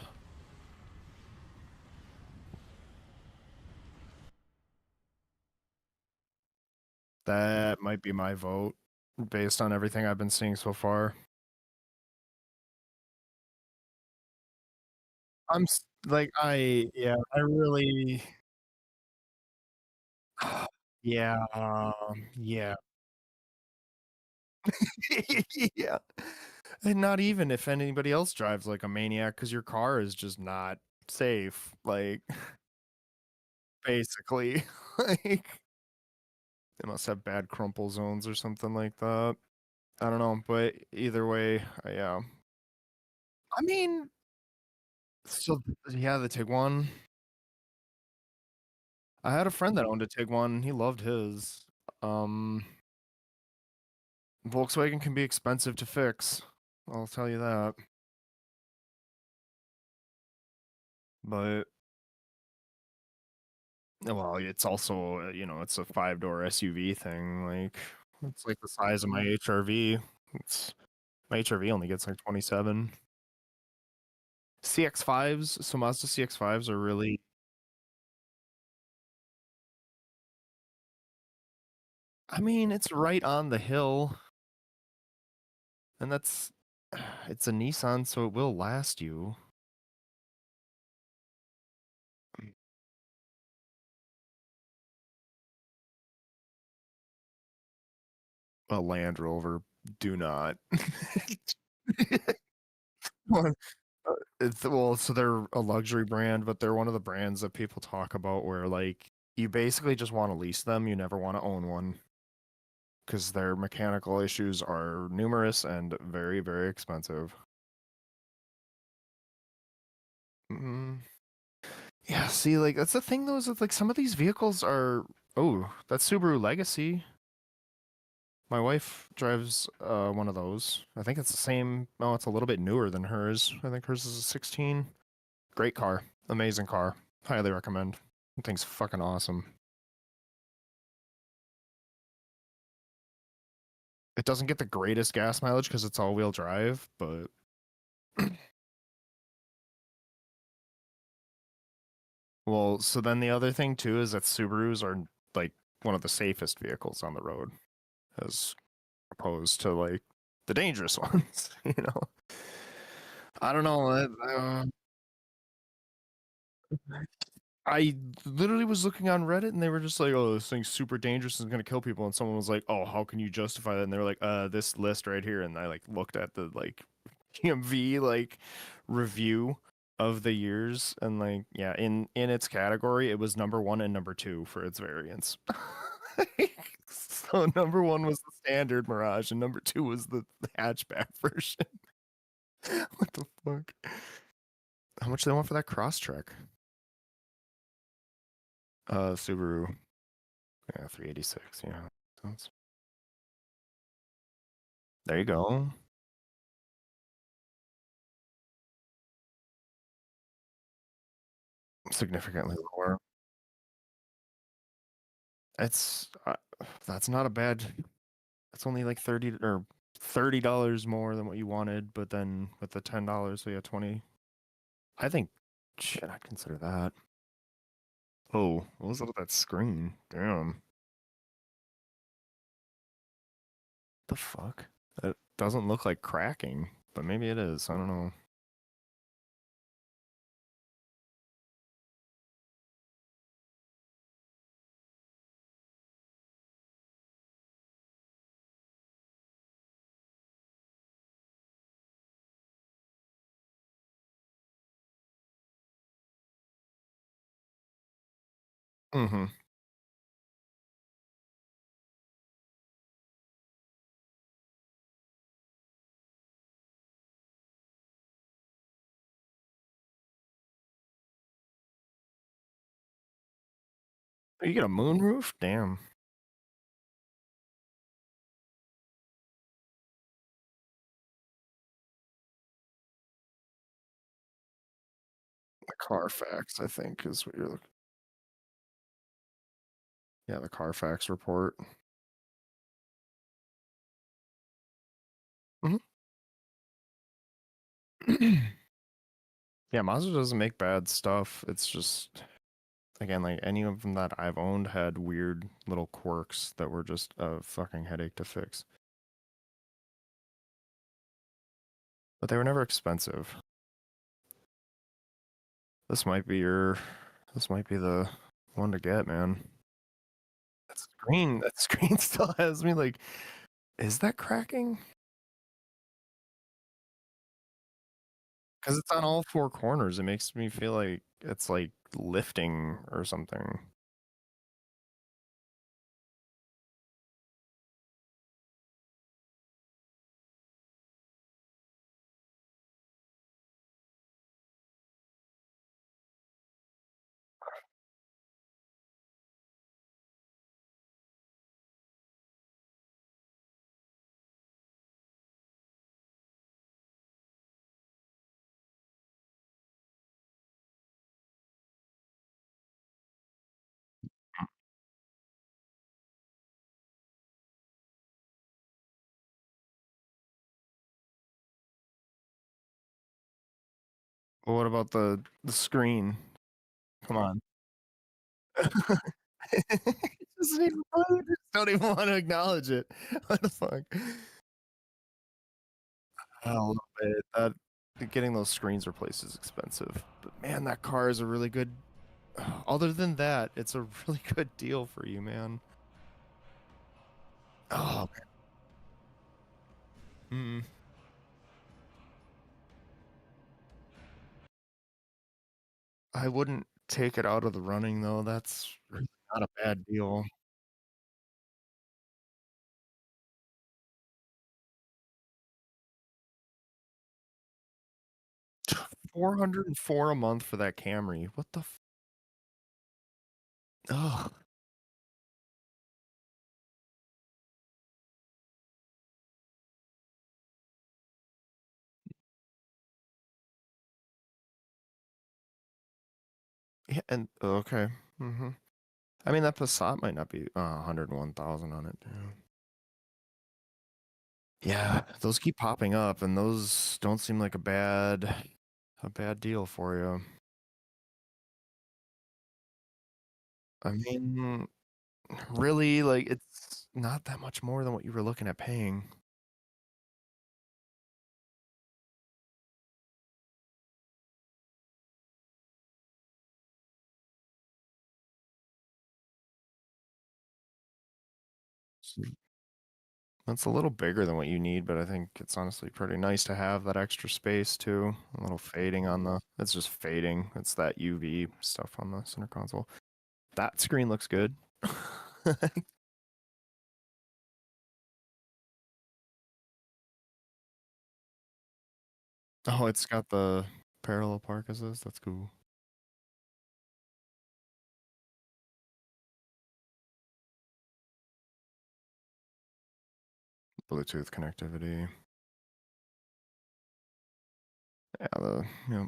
S6: That might be my vote based on everything I've been seeing so far. Like yeah, I really yeah, yeah. Yeah. And not even if anybody else drives like a maniac because your car is just not safe. Like, basically, like, they must have bad crumple zones or something like that. I don't know, but either way, yeah. I mean, so yeah, the Tiguan. I had a friend that owned a Tiguan. He loved his. Um, Volkswagen can be expensive to fix. I'll tell you that. But well, it's also, it's a 5-door SUV thing. Like, it's like the size of my HRV. It's my HRV only gets like 27. CX5s, so Mazda CX5s are really. I mean, it's right on the hill, and it's a Nissan, so it will last you. A Land Rover, do not. Well, so they're a luxury brand, but they're one of the brands that people talk about where like you basically just want to lease them, you never want to own one because their mechanical issues are numerous and very, very expensive. Mm. Yeah, see, like that's the thing though, is that like some of these vehicles are. Oh, that's Subaru Legacy. My wife drives one of those. I think it's the same. Oh, it's a little bit newer than hers. I think hers is a 16. Great car. Amazing car. Highly recommend. The thing's fucking awesome. It doesn't get the greatest gas mileage because it's all-wheel drive, but well, so then the other thing too is that Subarus are like one of the safest vehicles on the road, as opposed to like the dangerous ones, you know. I don't know. I literally was looking on Reddit and they were just like, "Oh, this thing's super dangerous and it's gonna kill people." And someone was like, "Oh, how can you justify that?" And they were like, this list right here." And I like looked at the like TMV like review of the years, and like, yeah, in its category, it was number one and number two for its variants. So number one was the standard Mirage, and number two was the hatchback version. What the fuck? How much do they want for that Crosstrek? Subaru. Yeah, 386. Yeah. Sounds... There you go. Significantly lower. It's that's not a bad. It's only like 30 or $30 more than what you wanted, but then with the $10, so yeah, 20. I think shit, I'd consider that. Oh, what was up with that screen? Damn. The fuck? It doesn't look like cracking, but maybe it is. I don't know. Mm-hmm. You get a moonroof? Damn. The Carfax, I think, is what you're looking. Yeah, the Carfax report. Mm-hmm. Yeah, Mazda doesn't make bad stuff. It's just, again, like any of them that I've owned had weird little quirks that were just a fucking headache to fix. But they were never expensive. This might be your, this might be the one to get, man. That screen still has me like, is that cracking? Because it's on all four corners. It makes me feel like it's like lifting or something. But what about the screen? Come on. Doesn't even don't even want to acknowledge it. What the fuck? A little bit. Getting those screens replaced is expensive, but man, that car is a really good. Other than that, it's a really good deal for you, man. Oh, man. I wouldn't take it out of the running though. That's really not a bad deal. 404 a month for that Camry. What the ugh. Yeah, and okay. I mean, that Passat might not be 101,000 on it. Yeah, those keep popping up, and those don't seem like a bad deal for you. I mean, really, like it's not that much more than what you were looking at paying. So that's a little bigger than what you need, but I think it's honestly pretty nice to have that extra space too. A little fading on the, it's just fading. It's that UV stuff on the center console. That screen looks good. Oh, it's got the parallel park assist. That's cool. Bluetooth connectivity. Yeah, yep.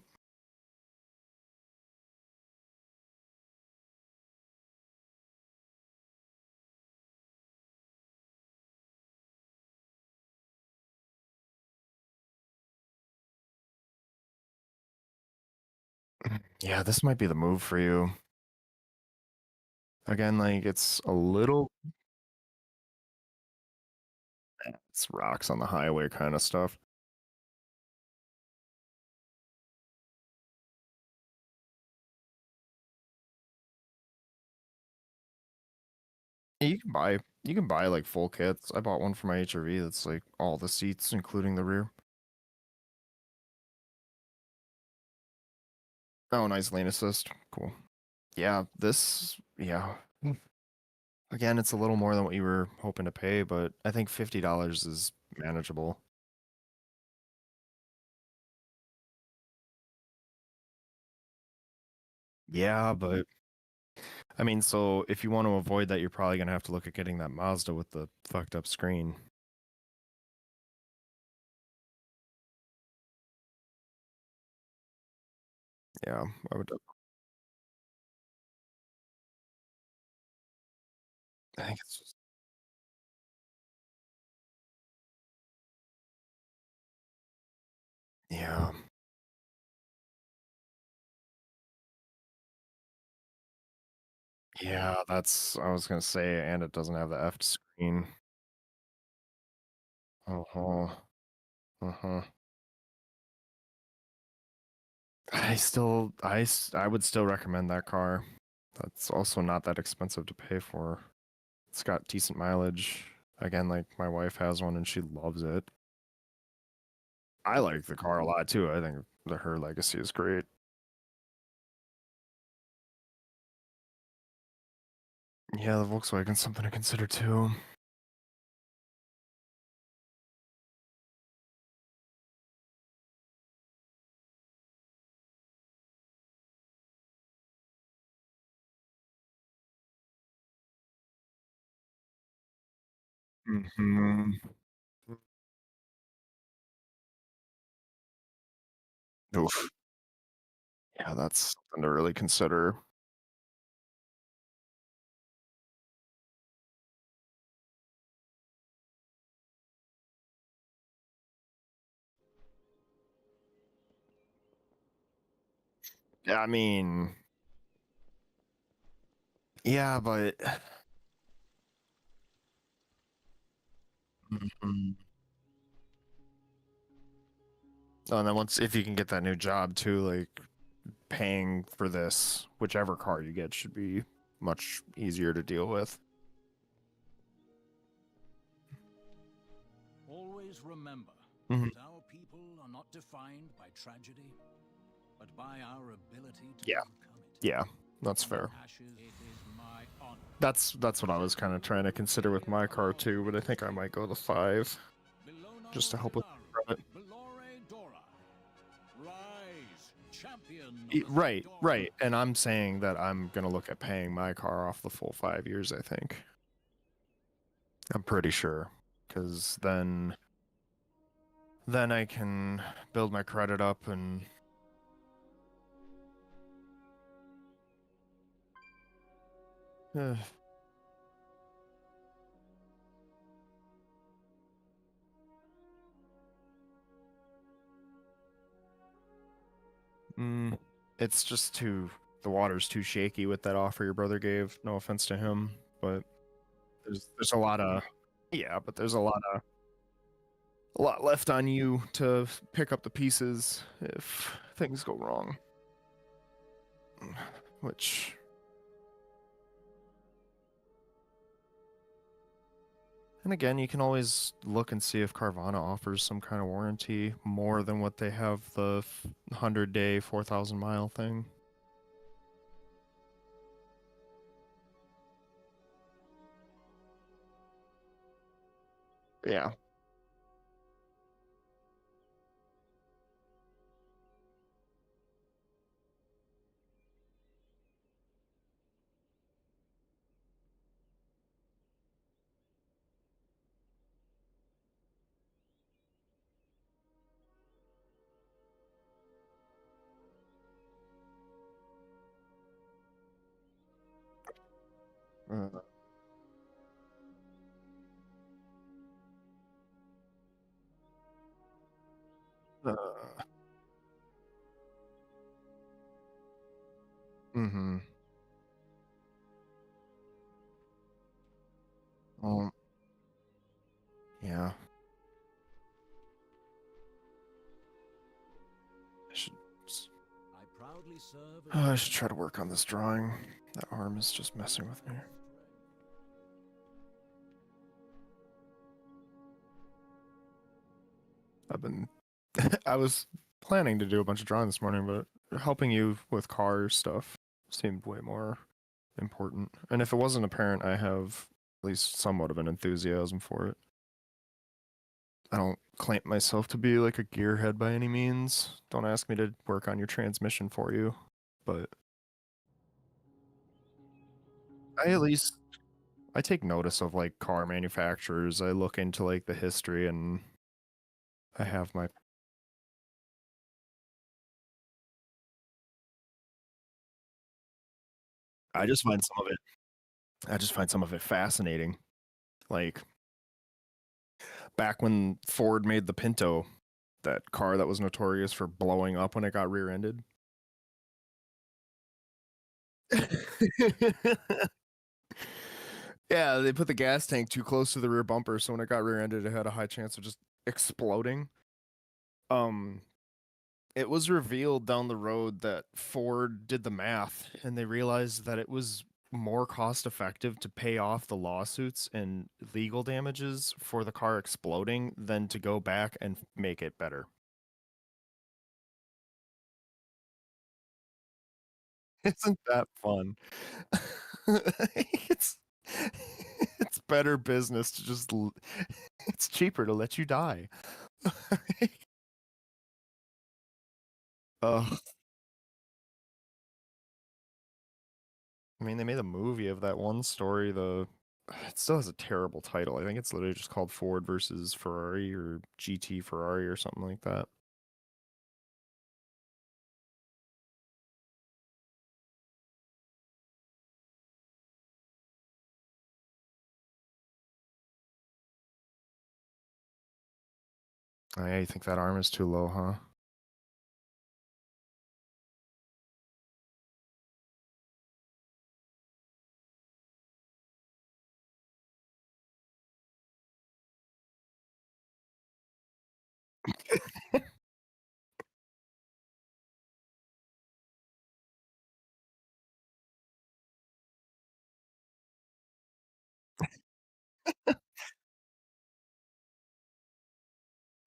S6: Yeah, this might be the move for you. Again, like it's a little, it's rocks on the highway kind of stuff. Yeah, you can buy like full kits. I bought one for my HRV that's like all the seats, including the rear. Oh, nice lane assist. Cool. Yeah, yeah. Again, it's a little more than what you were hoping to pay, but I think $50 is manageable. Yeah, but I mean, so if you want to avoid that, you're probably gonna have to look at getting that Mazda with the fucked up screen. Yeah, I would. I think it's just. Yeah, yeah. That's. I was gonna say, and it doesn't have the F screen. Uh huh. Uh huh. I would still recommend that car. That's also not that expensive to pay for. It's got decent mileage. Again, like my wife has one and she loves it. I like the car a lot too. I think her legacy is great. Yeah, the Volkswagen's something to consider too. Hmm. Oof. Yeah, that's something to really consider. Yeah, I mean, yeah, but Mhm. Oh, and then once if you can get that new job too, like paying for this, whichever car you get should be much easier to deal with.
S1: Always remember
S6: Mhm.
S1: that our people are not defined by tragedy, but by our ability to
S6: Yeah.
S1: overcome it.
S6: Yeah, that's
S1: From the
S6: fair.
S1: ashes, it is my honor.
S6: That's what I was kind of trying to consider with my car too, but I think I might go to 5 just to help with credit.
S1: Rise, champion of the
S6: Right,
S1: Dawn.
S6: right. And I'm saying that I'm gonna look at paying my car off the full 5 years, I think. I'm pretty sure. Because then I can build my credit up and it's just the water's too shaky with that offer your brother gave. No offense to him, but there's a lot of but there's a lot left on you to pick up the pieces if things go wrong. Which and again, you can always look and see if Carvana offers some kind of warranty more than what they have the 100-day, 4,000-mile thing. Yeah. Uh, uh, mm-hmm. Um, yeah. I should,
S2: I proudly serve
S6: I should try to work on this drawing. That arm is just messing with me. I was planning to do a bunch of drawing this morning, but helping you with car stuff seemed way more important. And if it wasn't apparent, I have at least somewhat of an enthusiasm for it. I don't claim myself to be like a gearhead by any means. Don't ask me to work on your transmission for you, but I take notice of like car manufacturers. I look into like the history and I have my I just find some of it fascinating. Like back when Ford made the Pinto, that car that was notorious for blowing up when it got rear-ended. Yeah, they put the gas tank too close to the rear bumper, so when it got rear-ended, it had a high chance of just exploding. Um, it was revealed down the road that Ford did the math, and they realized that it was more cost-effective to pay off the lawsuits and legal damages for the car exploding than to go back and make it better. Isn't that fun? it's it's better business to just it's cheaper to let you die. Ugh. I mean, they made a movie of that one story. It still has a terrible title. I think it's literally just called Ford versus Ferrari or GT Ferrari or something like that. Oh, yeah, you think that arm is too low, huh?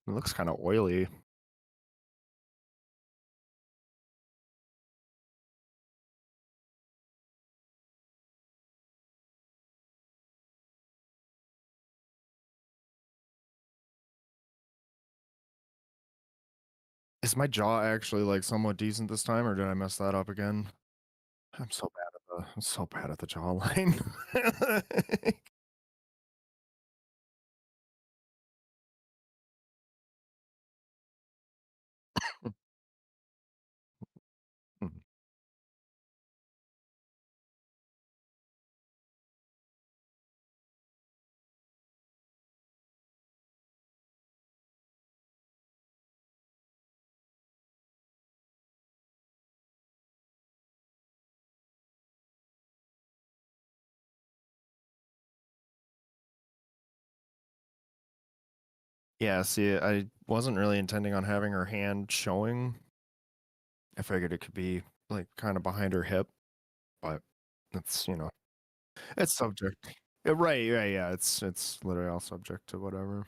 S6: It looks kind of oily. Is my jaw actually like somewhat decent this time, or did I mess that up again? I'm so bad at the jawline. Yeah, see, I wasn't really intending on having her hand showing. I figured it could be like kind of behind her hip, but it's, it's subject. Right, yeah, it's literally all subject to whatever.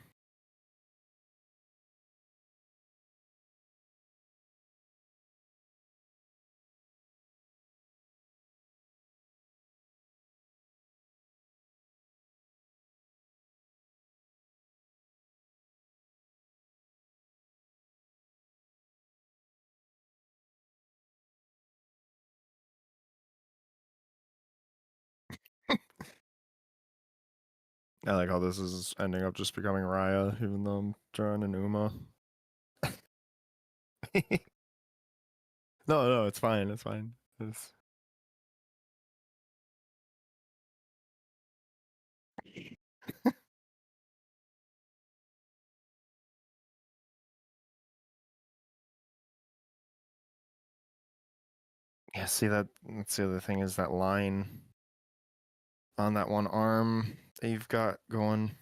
S6: I like how this is ending up just becoming Raya, even though I'm drawing an Uma. No, it's fine. It's fine. Yeah, see that's the other thing is that line on that one arm that you've got going.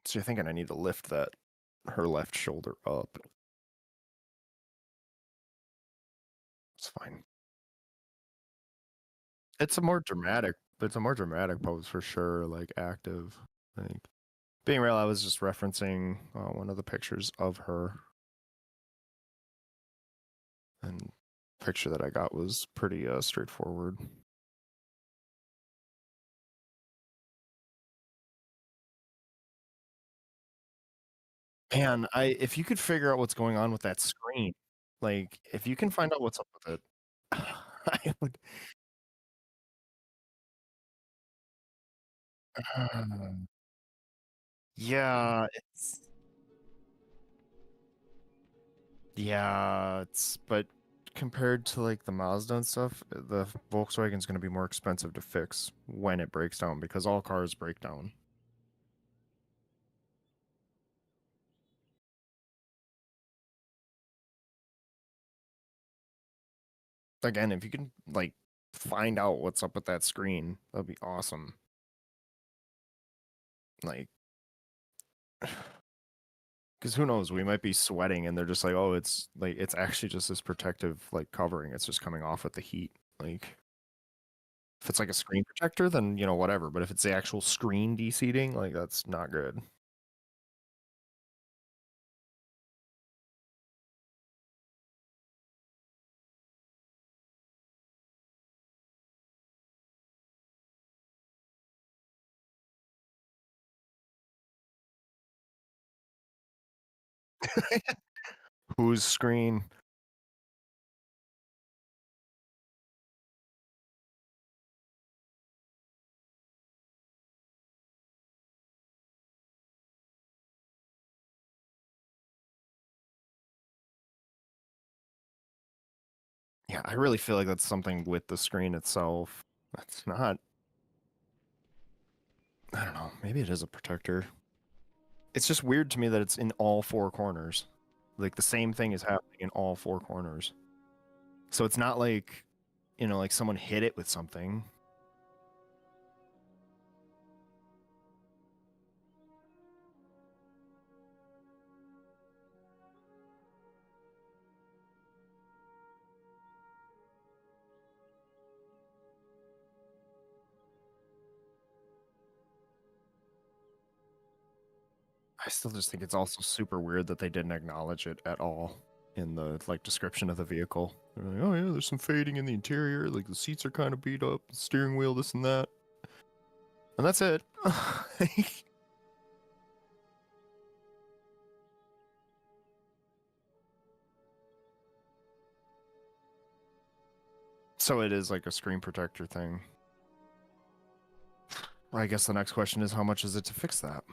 S6: So you're thinking I need to lift her left shoulder up. It's fine. It's a more dramatic pose for sure, like active. Like being real, I was just referencing one of the pictures of her. And the picture that I got was pretty straightforward. Man, if you could figure out what's going on with that screen, like if you can find out what's up with it, I would. Yeah, but compared to like the Mazda and stuff, the Volkswagen's going to be more expensive to fix when it breaks down because all cars break down. Again, if you can like find out what's up with that screen, that'd be awesome. Like, because who knows, we might be sweating and they're just like, oh, it's actually just this protective like covering. It's just coming off with the heat. Like, if it's like a screen protector, then whatever. But if it's the actual screen de-seating, like that's not good. Whose screen? Yeah, I really feel like that's something with the screen itself. That's not. I don't know. Maybe it is a protector. It's just weird to me that it's in all four corners. Like the same thing is happening in all four corners. So it's not like, like someone hit it with something. I still just think it's also super weird that they didn't acknowledge it at all in the like description of the vehicle. They're like, oh yeah, there's some fading in the interior, like the seats are kind of beat up, the steering wheel, this and that. And that's it. So it is like a screen protector thing. I guess the next question is how much is it to fix that?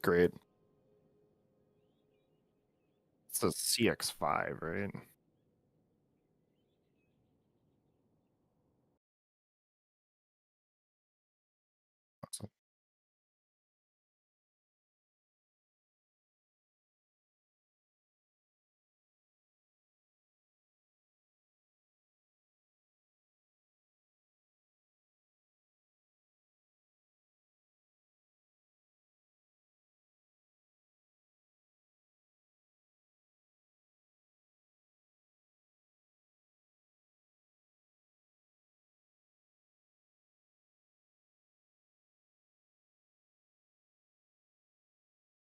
S6: Great. It's a CX-5, right? Awesome.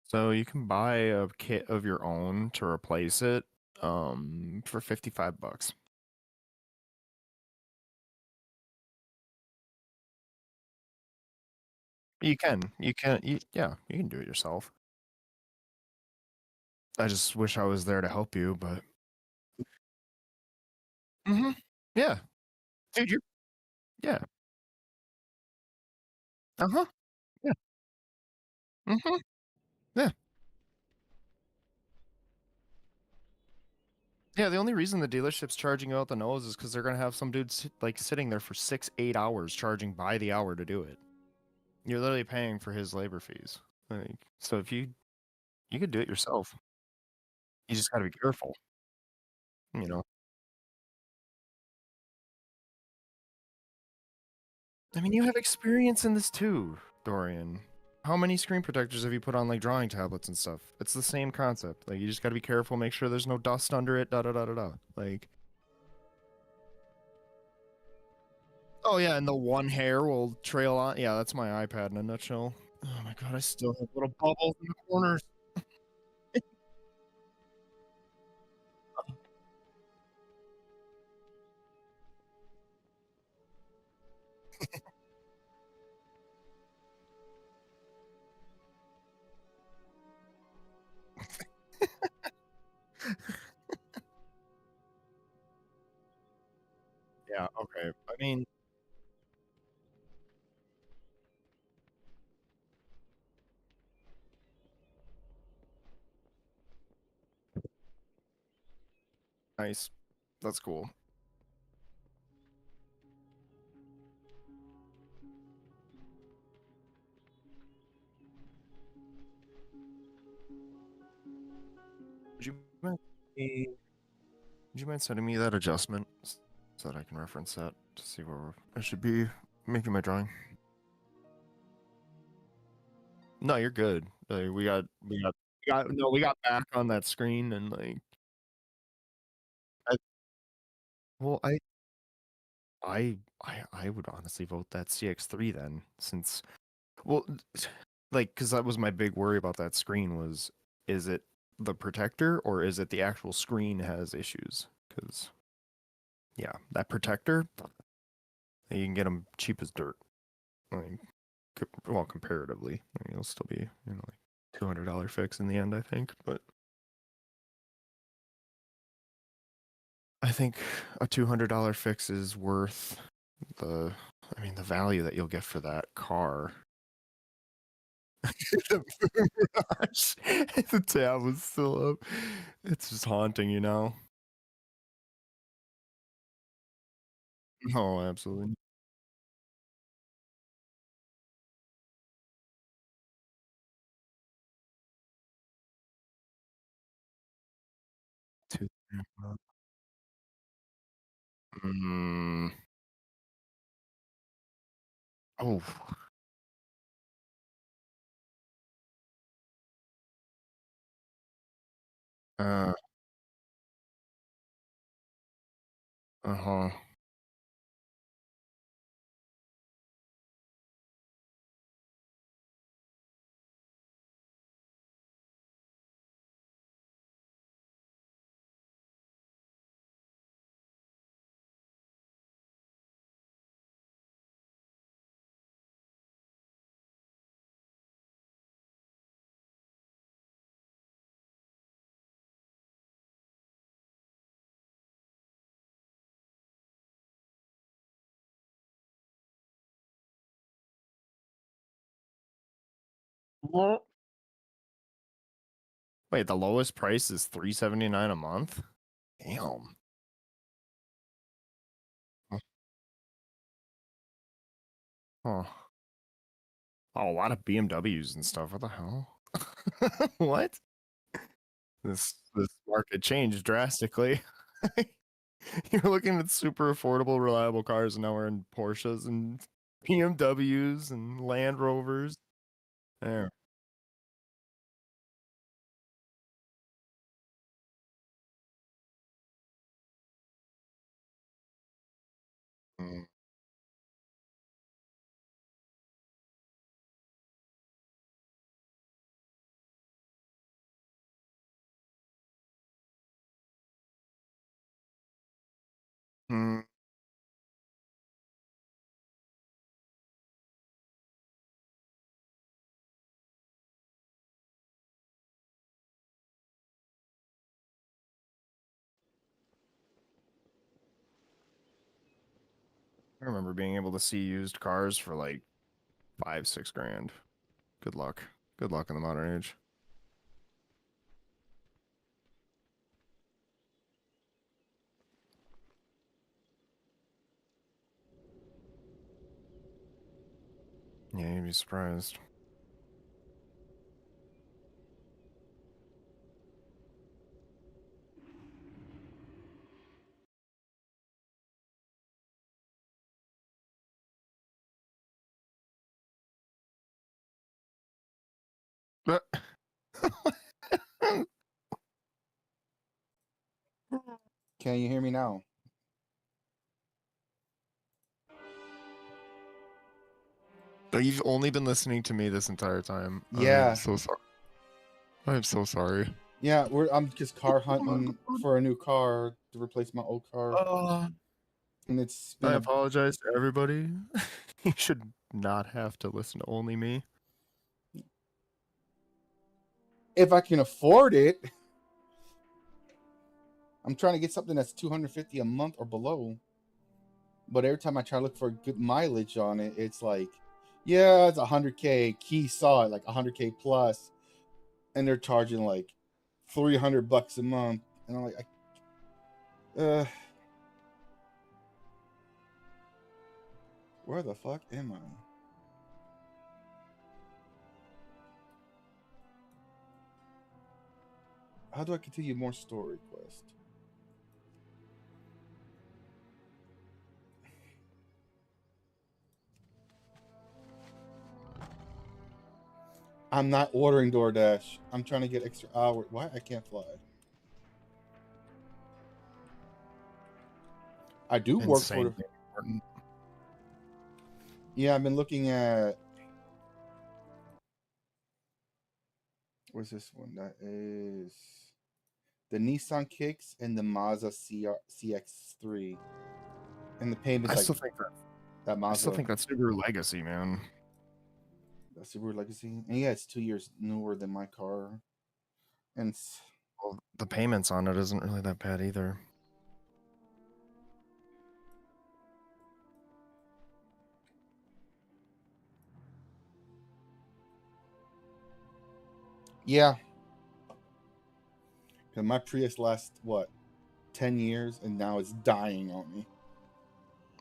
S6: So you can buy a kit of your own to replace it for $55. Yeah, you can do it yourself. I just wish I was there to help you, but yeah, dude, yeah, uh-huh, yeah, mhm, yeah. Yeah, the only reason the dealership's charging you out the nose is because they're gonna have some dude sitting there for 6, 8 hours charging by the hour to do it. You're literally paying for his labor fees. Like, so if you could do it yourself. You just gotta be careful, you know? I mean, you have experience in this too, Dorian. How many screen protectors have you put on like drawing tablets and stuff? It's the same concept. Like you just gotta be careful, make sure there's no dust under it, da da da da da. Like, oh yeah, and the one hair will trail on. Yeah, that's my iPad in a nutshell. Oh my god, I still have little bubbles in the corners. Yeah, okay. I mean, nice. That's cool. Would you mind, would you mind sending me that adjustment so that I can reference that to see where I should be making my drawing? No, you're good. Like, we got back on that screen and like, I, well, I would honestly vote that CX-3 then, since, well, like, because that was my big worry about that screen was, is it the protector or is it the actual screen has issues? Because, yeah, that protector, you can get them cheap as dirt. Like, well, comparatively, I mean, it'll still be, like $200 fix in the end, I think, but I think a $200 fix is worth the, I mean, the value that you'll get for that car. The Mirage, the tab was still up. It's just haunting, you know? Oh, absolutely. Two, mm, oh, uh, uh-huh. Wait, the lowest price is $379 a month? Damn. Huh. Oh, a lot of BMWs and stuff. What the hell? What? This market changed drastically. You're looking at super affordable, reliable cars, and now we're in Porsches and BMWs and Land Rovers. There. Mm. Mm. I remember being able to see used cars for like 5, 6 grand. Good luck. Good luck in the modern age. Yeah, you'd be surprised. But
S9: Can you hear me now?
S6: you've only been listening to me this entire time.
S9: Yeah.
S6: I'm so sorry. I'm so sorry.
S9: Yeah, I'm just car hunting for a new car to replace my old car. And it's
S6: I
S9: been
S6: apologize to everybody. You should not have to listen to only me.
S9: if I can afford it. I'm trying to get something that's $250 a month or below. But every time I try to look for good mileage on it, it's like, yeah, it's 100K. Key saw it like 100K plus, and they're charging like $300 a month, and I'm like, where the fuck am I? How do I continue more story quest? I'm not ordering DoorDash. I'm trying to get extra hours. Why I can't fly? I do work for. Yeah, I've been looking at. What's this one? That is the Nissan Kicks and the Mazda CX-3, and the payments
S6: I
S9: like
S6: still think
S9: that Mazda.
S6: I still think that's Subaru Legacy, man.
S9: That Subaru Legacy, and yeah, it's 2 years newer than my car, and
S6: well, the payments on it isn't really that bad either.
S9: Yeah, because my Prius lasts what 10 years, and now it's dying on me.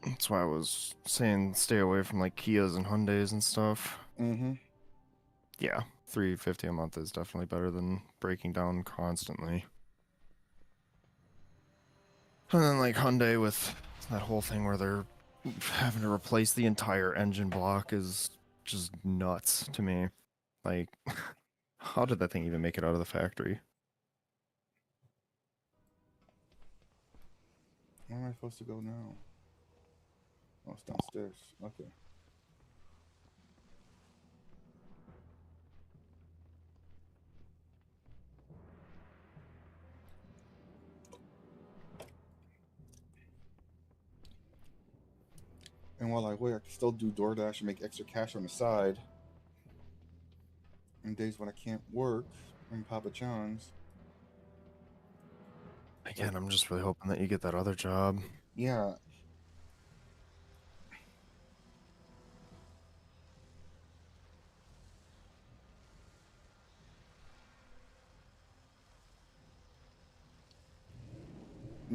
S6: That's why I was saying stay away from like Kias and Hyundais and stuff.
S9: Mm-hmm.
S6: Yeah, $350 a month is definitely better than breaking down constantly. And then like Hyundai with that whole thing where they're having to replace the entire engine block is just nuts to me. Like, how did that thing even make it out of the factory?
S9: Where am I supposed to go now? Oh, it's downstairs. Okay. And while I wait, I can still do DoorDash and make extra cash on the side. On days when I can't work in Papa John's.
S6: Again, I'm just really hoping that you get that other job.
S9: Yeah.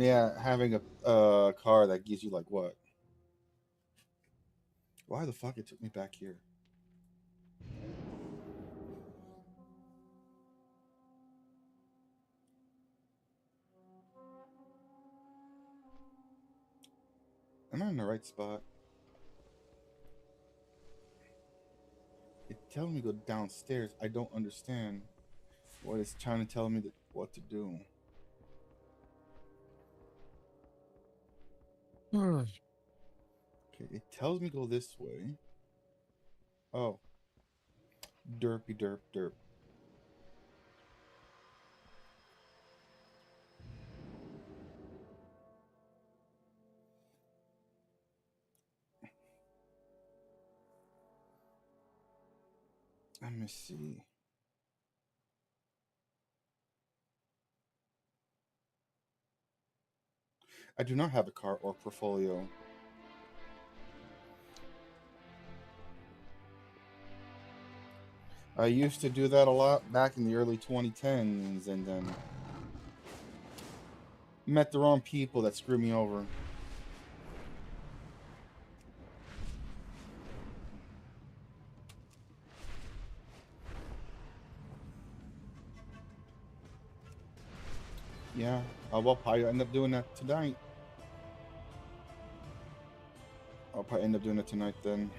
S9: Yeah, having a car that gives you like what? Why the fuck it took me back here? Am I in the right spot? It tells me to go downstairs. I don't understand what it's trying to tell me what to do. Okay, it tells me go this way. Oh. Derpy derp derp. Let me see. I do not have a car or portfolio. I used to do that a lot back in the early 2010s, and then met the wrong people that screwed me over. Yeah, I'll probably end up doing that tonight. I'll probably end up doing it tonight then.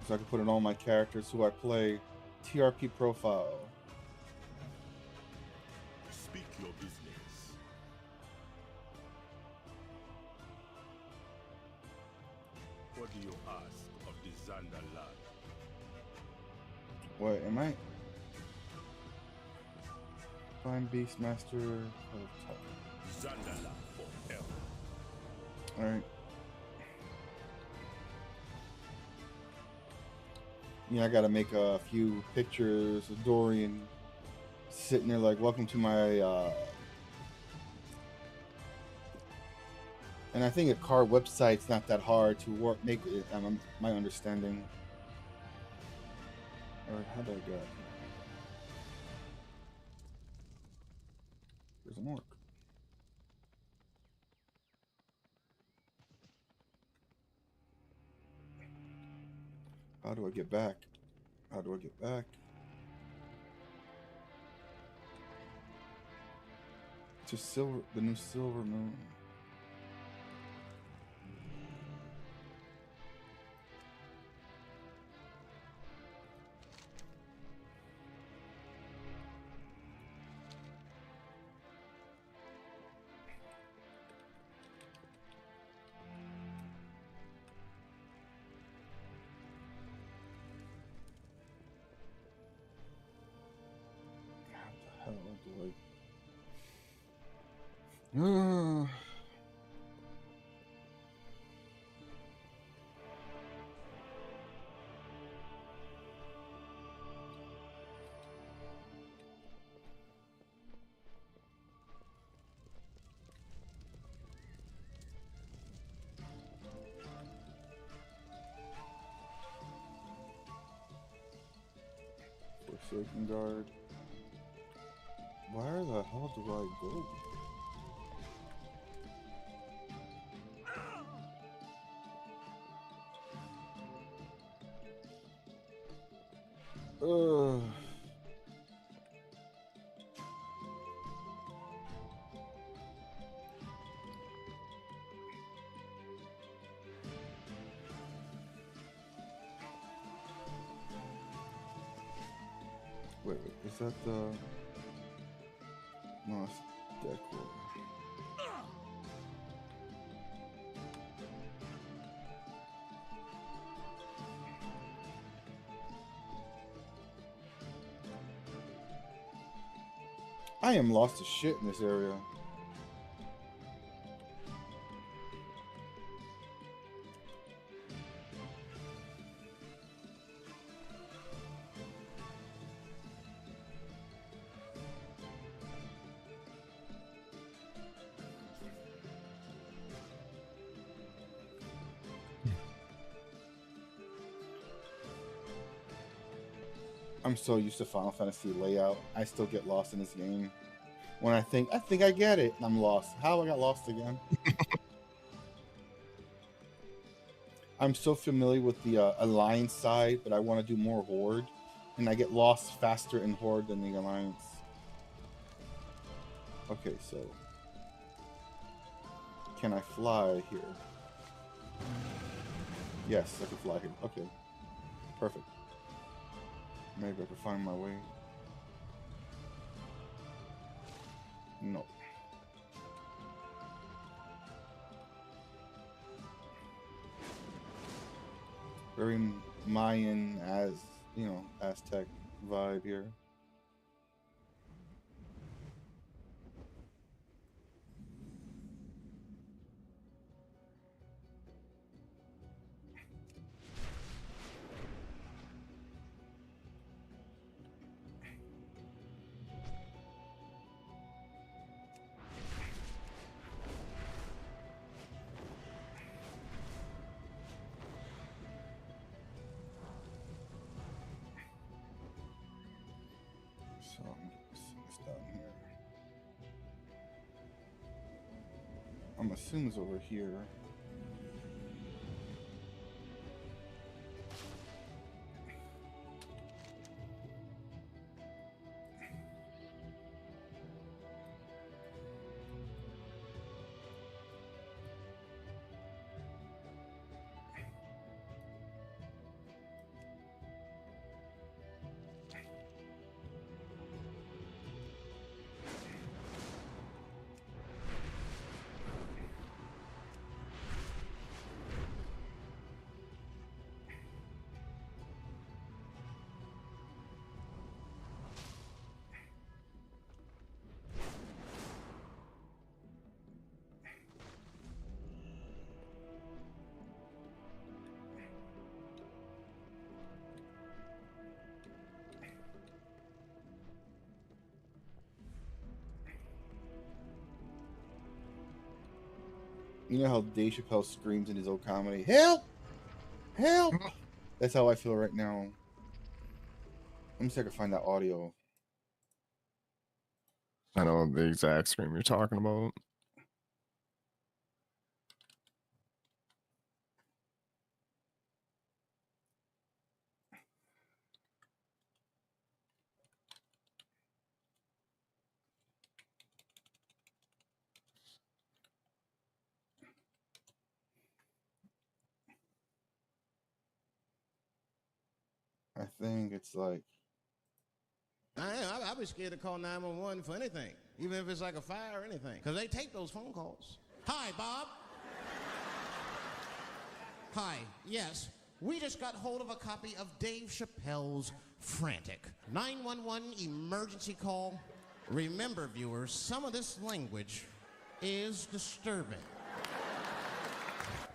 S9: So I can put in all my characters who I play. TRP profile.
S5: Speak your business. What do you ask of the Xander lad?
S9: What am I? Find Beastmaster.
S5: Xander lad for help.
S9: Alright. Yeah, I gotta make a few pictures of Dorian sitting there like, welcome to my, and I think a car website's not that hard to make it, my understanding. Alright, how do I go? Doesn't work. How do I get back? How do I get back? To the new Silver Moon. How the hell do I... Forsaken Guard. Where the hell do I go? Wait, is that the... No, it's decor. I am lost as shit in this area. I'm so used to Final Fantasy layout. I still get lost in this game. When I think I get it, and I'm lost. How I got lost again? I'm so familiar with the Alliance side, but I want to do more Horde, and I get lost faster in Horde than the Alliance. Okay, so can I fly here? Yes, I can fly here. Okay, perfect. Maybe I can find my way. No. Very Mayan, as you know, Aztec vibe here. So I'm gonna get this down here. I'm assuming it's over here. You know how Dave Chappelle screams in his old comedy, "Help! Help!" That's how I feel right now. Let me see if I can find that audio.
S6: I know the exact scream you're talking about.
S9: I think it's like,
S10: I'd be scared to call 911 for anything, even if it's like a fire or anything, because they take those phone calls. Hi, Bob. Hi, yes. We just got hold of a copy of Dave Chappelle's Frantic. 911 emergency call. Remember, viewers, some of this language is disturbing.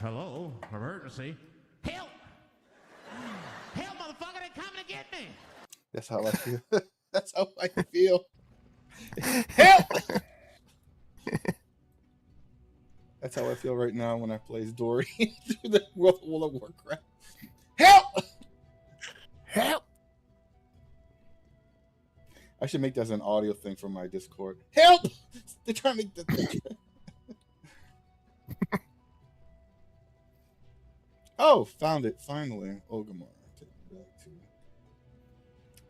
S10: Hello, emergency. Help! Help, motherfucker, they're coming to get me!
S9: that's how I feel. That's how I feel. Help! That's how I feel right now when I play as Dorian through the World of Warcraft. Help!
S6: Help!
S9: I should make that as an audio thing for my Discord. Help! They're trying to make the. Oh, found it finally. Ogamar. Take me back to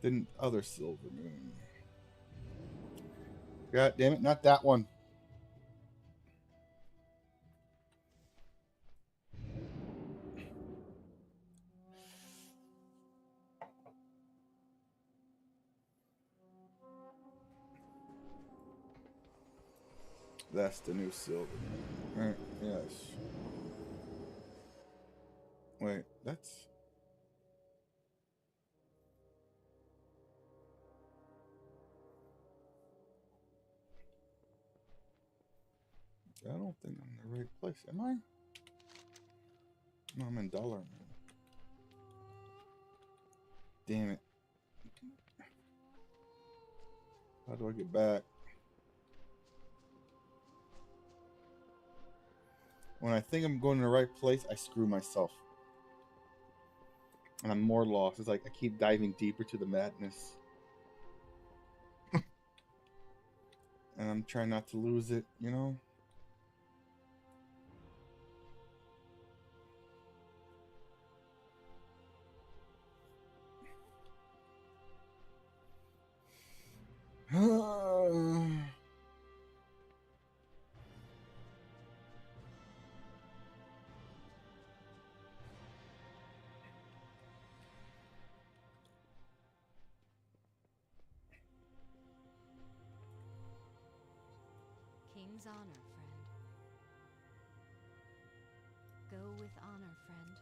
S9: the other silver moon. God damn it, not that one. That's the new silver moon. Right, yes. Wait, that's. I don't think I'm in the right place. Am I? No, I'm in Dollar Moon. Damn it. How do I get back? When I think I'm going to the right place, I screw myself. And I'm more lost. It's like I keep diving deeper to the madness. And I'm trying not to lose it, you know?
S3: King's honor, friend. Go with honor, friend.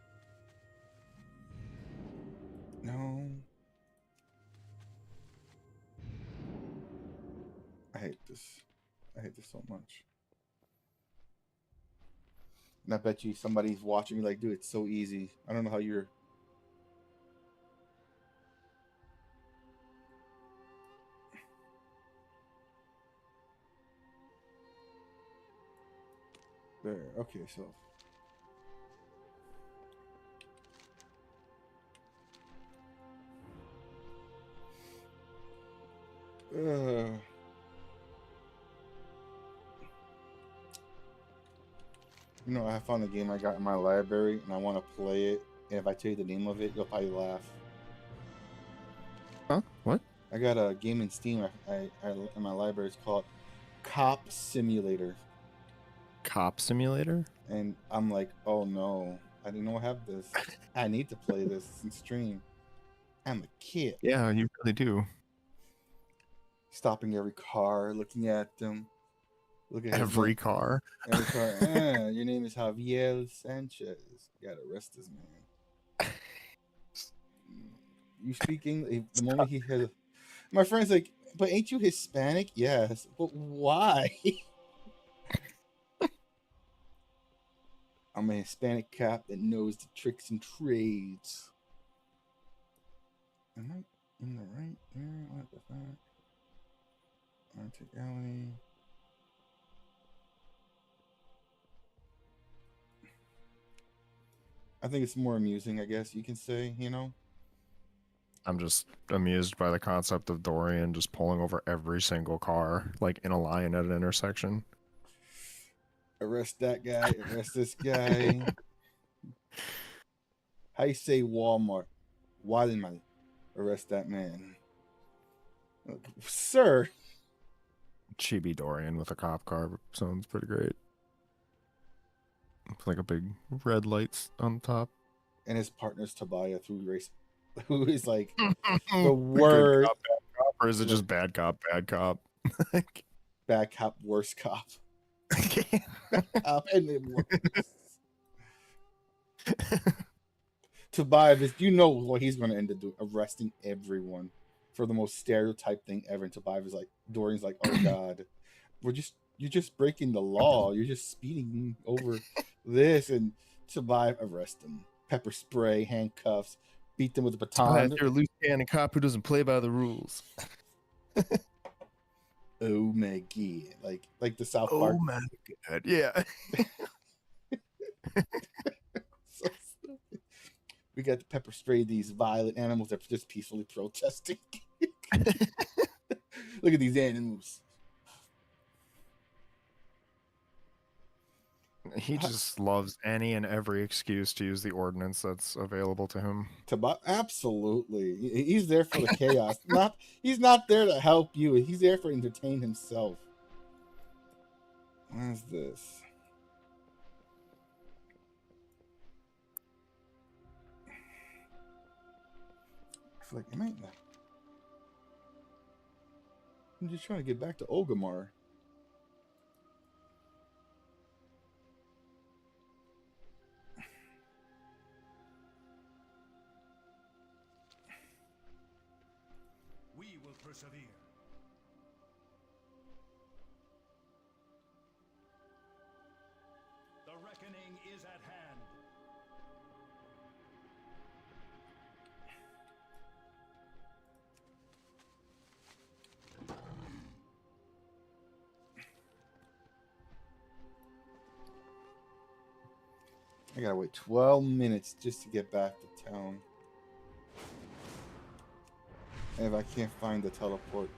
S9: No. I hate this. I hate this so much. And I bet you somebody's watching me like, dude, it's so easy. I don't know how you're... There. Okay, so... You know, I found a game I got in my library, and I want to play it. And if I tell you the name of it, you'll probably laugh.
S6: Huh? What?
S9: I got a game in Steam in my library. It's called Cop Simulator.
S6: Cop Simulator?
S9: And I'm like, oh no, I didn't know I have this. I need to play this and stream. I'm a kid.
S6: Yeah, you really do.
S9: Stopping every car, looking at them. Look at
S6: every car.
S9: Every car. Your name is Javier Sanchez. You gotta arrest this man. You speak English. The moment he has, my friend's like, but ain't you Hispanic? Yes, but why? I'm a Hispanic cop that knows the tricks and trades. Am I in the right area? What the fuck? Arctic Alley. I think it's more amusing, I guess you can say, you know?
S6: I'm just amused by the concept of Dorian just pulling over every single car, like in a line at an intersection.
S9: Arrest that guy, arrest this guy. How you say Walmart? Walmart. Arrest that man. Sir.
S6: Chibi Dorian with a cop car sounds pretty great. It's like a big red lights on top.
S9: And his partner's Tobiah through race, who is like the worst.
S6: Cop, bad cop, or is it just bad cop, bad cop?
S9: Bad cop, worst cop. And it works. Tobias, you know what he's going to end up doing? Arresting everyone for the most stereotype thing ever. And Tobias is like, Dorian's like, oh God, you're just breaking the law. You're just speeding over this. And Tobias, arrest him. Pepper spray, handcuffs, beat them with a baton.
S6: You're a loose cannon cop who doesn't play by the rules.
S9: Oh my God. Like the South Park.
S6: Oh my God, yeah.
S9: So stupid. We got to pepper spray these violent animals that are just peacefully protesting. Look at these animals.
S6: He just loves any and every excuse to use the ordinance that's available to him.
S9: Absolutely. He's there for the chaos. He's not there to help you. He's there for entertain himself. What is this? I feel like I might not. I'm just trying to get back to Ogamar.
S5: We will persevere. The reckoning is at hand.
S9: I gotta wait 12 minutes just to get back to town. And if I can't find the teleport.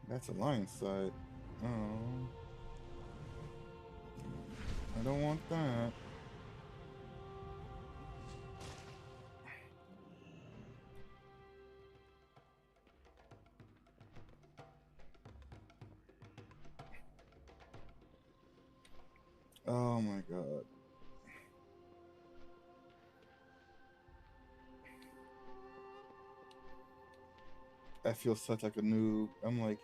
S9: That's a lion side. Oh. I don't want that. Oh my god. I feel such like a noob. I'm like,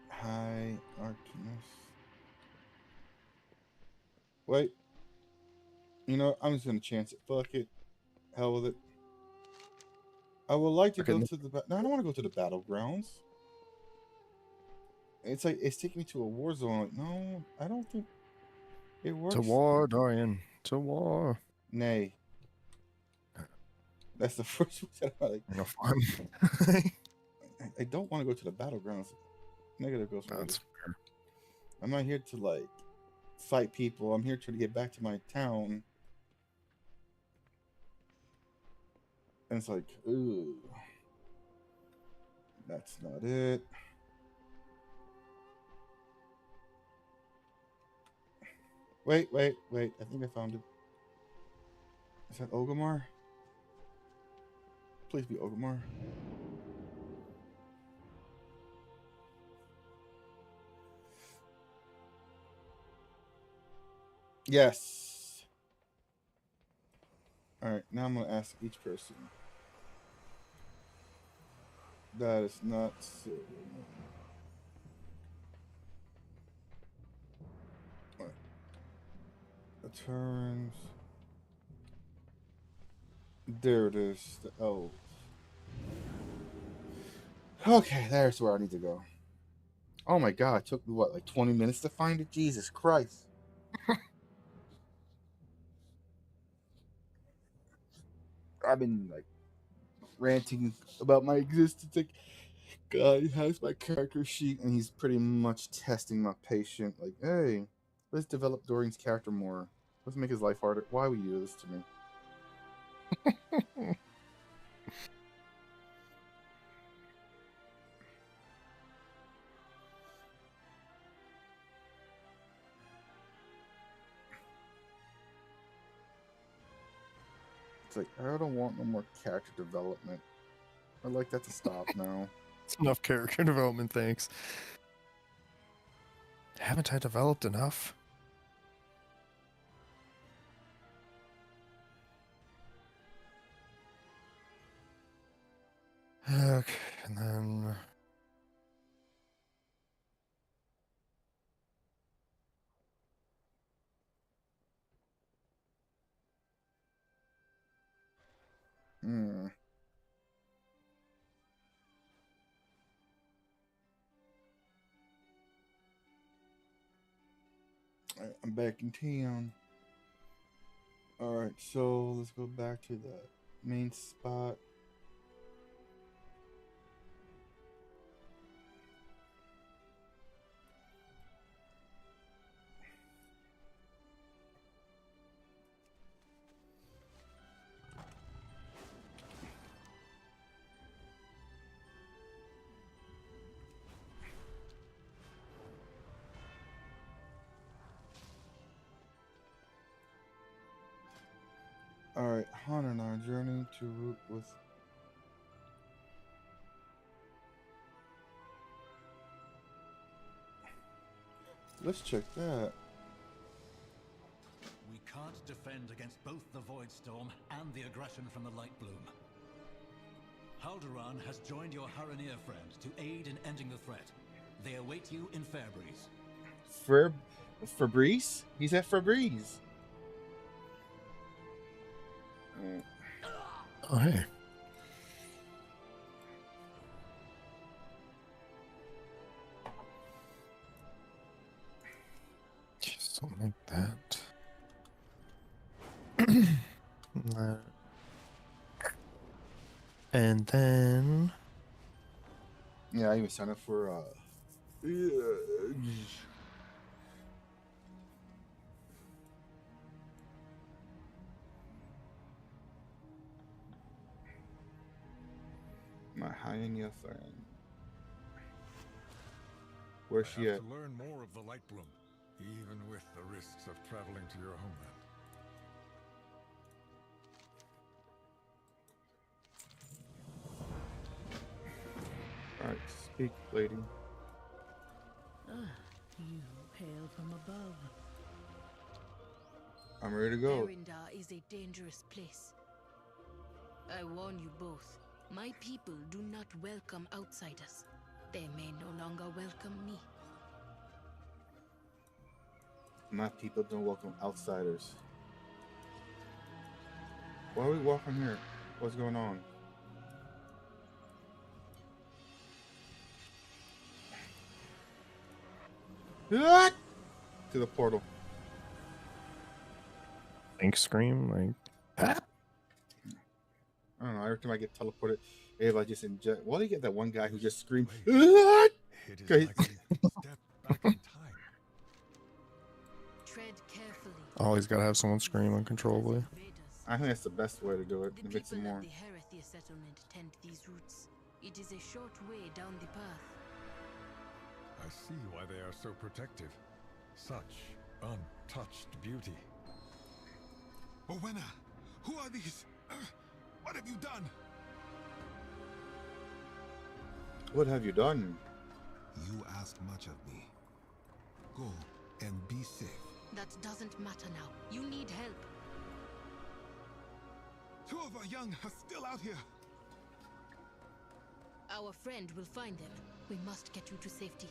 S9: High Arcanus. Wait. You know, I'm just gonna chance it. Fuck it. Hell with it. I would like to go to the. No, I don't want to go to the battlegrounds. It's like it's taking me to a war zone. Like, no, I don't think it works.
S6: To war, Dorian. To war.
S9: Nay. That's the first one that I'm like.
S6: Fun.
S9: I don't want to go to the battlegrounds. Negative goes.
S6: That's fair.
S9: I'm not here to like fight people. I'm here to get back to my town. And it's like, ooh, that's not it. Wait. I think I found it. Is that Ogomar? Please be Ogomar. Yes. Alright, now I'm going to ask each person. That is not silver. Right. Deterrence. There it is. The elves. Okay, there's where I need to go. Oh my god, it took me what, like 20 minutes to find it? Jesus Christ. I've been like ranting about my existence. Like, God, he has my character sheet and he's pretty much testing my patience. Like, hey, let's develop Dorian's character more. Let's make his life harder. Why would you do this to me? It's like, I don't want no more character development. I'd like that to stop now.
S6: It's enough character development, thanks. Haven't I developed enough? Okay, and then... Alright, I'm back in town. Alright, so let's go back to the main spot. Alright, Han and I journey to route with... Let's check that.
S2: We can't defend against both the Void Storm and the aggression from the Light Bloom. Haldoran has joined your Haranir friend to aid in ending the threat. They await you in Fairbreeze.
S9: Fabrice? He's at Fabrice.
S6: Oh, hey. Something like that. And then...
S9: Yeah, I even signed up for my Hyena friend. Where's she
S5: I
S9: at?
S5: have to learn more of the Light Bloom, even with the risks of traveling to your homeland.
S9: Alright, speak, lady.
S7: Ah, you hail from above.
S9: I'm ready to go.
S3: Erindar is a dangerous place. I warn you both. My people do not welcome outsiders. They may no longer welcome me.
S9: My people don't welcome outsiders. Why are we walking here? What's going on? What? To the portal.
S6: Think scream like.
S9: I don't know. Every time I get teleported, if I just inject. Why do you get that one guy who just screamed? What?
S5: It is
S9: Okay.
S5: like a step back in time.
S3: Tread carefully.
S6: Always gotta have someone scream uncontrollably.
S9: I think that's the best way to do it.
S3: The
S9: It makes it
S3: people
S9: more.
S3: of the Herethia settlement tend these routes. It is a short way down the path.
S5: I see why they are so protective. Such untouched beauty. Owena, who are these? What have you done?
S9: What have you done?
S5: You ask much of me. Go and be safe.
S3: That doesn't matter now. You need help.
S5: Two of our young are still out here.
S3: Our friend will find them. We must get you to safety.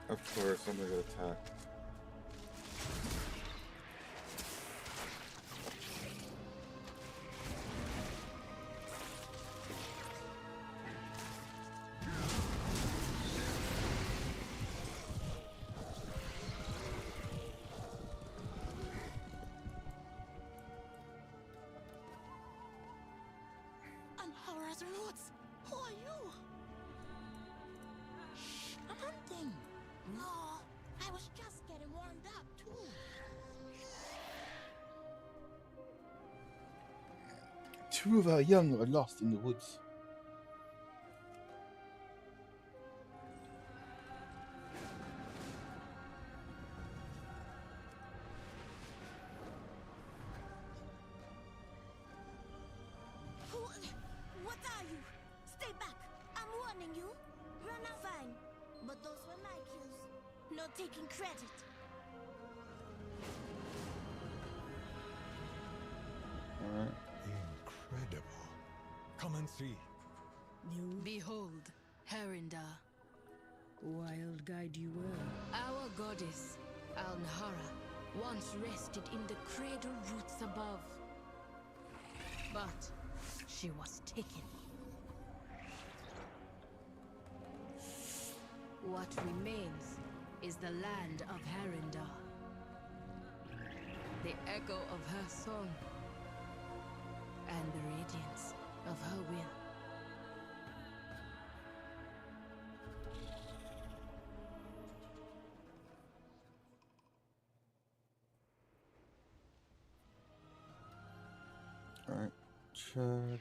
S9: Of course, I'm gonna attack.
S7: Anhara's roots! Who are you? I'm hunting. No, I was just getting warmed up too.
S9: Two of our young are lost in the woods.
S7: What are you? Stay back. I'm warning you. Run out. Fine. But those were my kills. No taking credit.
S9: Alright.
S5: Incredible. Come and see.
S3: You behold, Herindar.
S7: Wild guide you were.
S3: Our goddess, Alnahara, once rested in the cradle roots above. But she was taken. What remains is the land of Herindar. The echo of her song. And the radiance of her will.
S9: Alright. Check.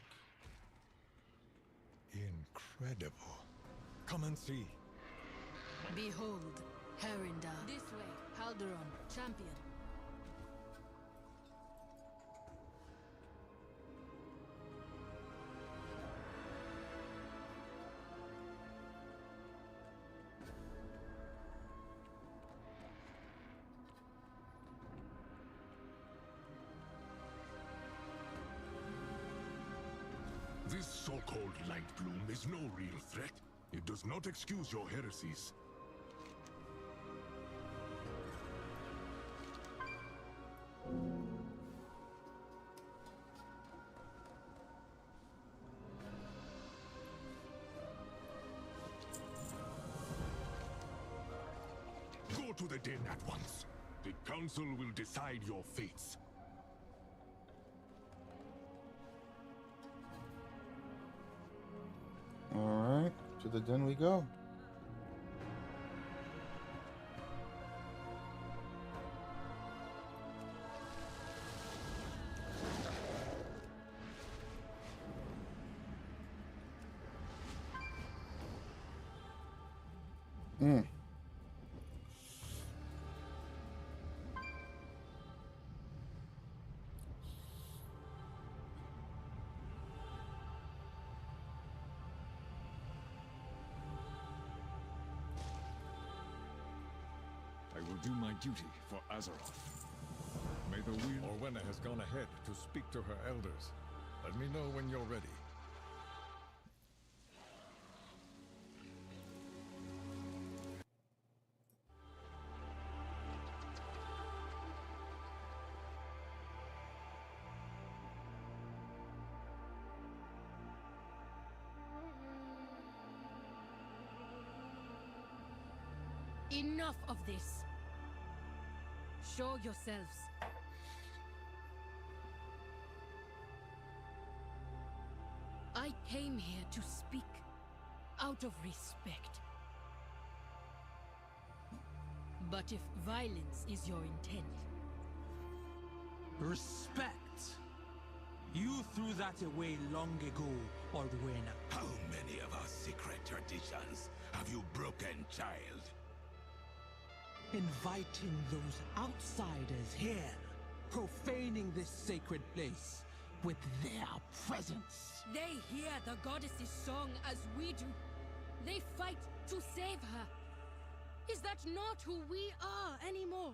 S5: Incredible. Come and see.
S3: Behold, Herindar. This way, Halderon, champion.
S5: This so-called Light Bloom is no real threat. It does not excuse your heresies. Go to the den at once. The council will decide your fates.
S9: Alright, to the den we go. Mm.
S5: I will do my duty for Azeroth. May the wheel... Orwenna has gone ahead to speak to her elders. Let me know when you're ready.
S3: Enough of this. Show yourselves. I came here to speak out of respect. But if violence is your intent...
S11: Respect? You threw that away long ago, Orwenna.
S12: How many of our secret traditions have you broken, child?
S11: Inviting those outsiders here, profaning this sacred place with their presence.
S3: They hear the goddess's song as we do. They fight to save her. Is that not who we are anymore?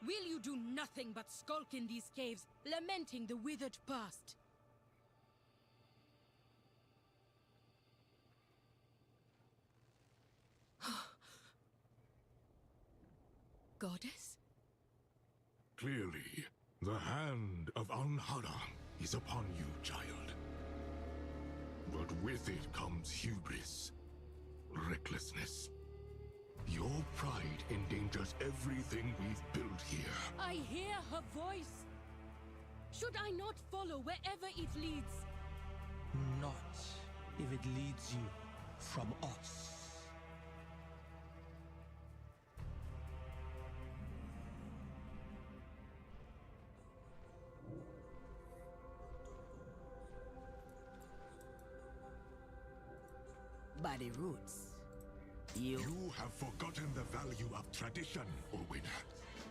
S3: Will you do nothing but skulk in these caves, lamenting the withered past? Goddess?
S5: Clearly, the hand of Anhara is upon you, child. But with it comes hubris, recklessness. Your pride endangers everything we've built here.
S3: I hear her voice. Should I not follow wherever it leads?
S11: Not if it leads you from us.
S12: By the roots. You have forgotten the value of tradition, Orwenna.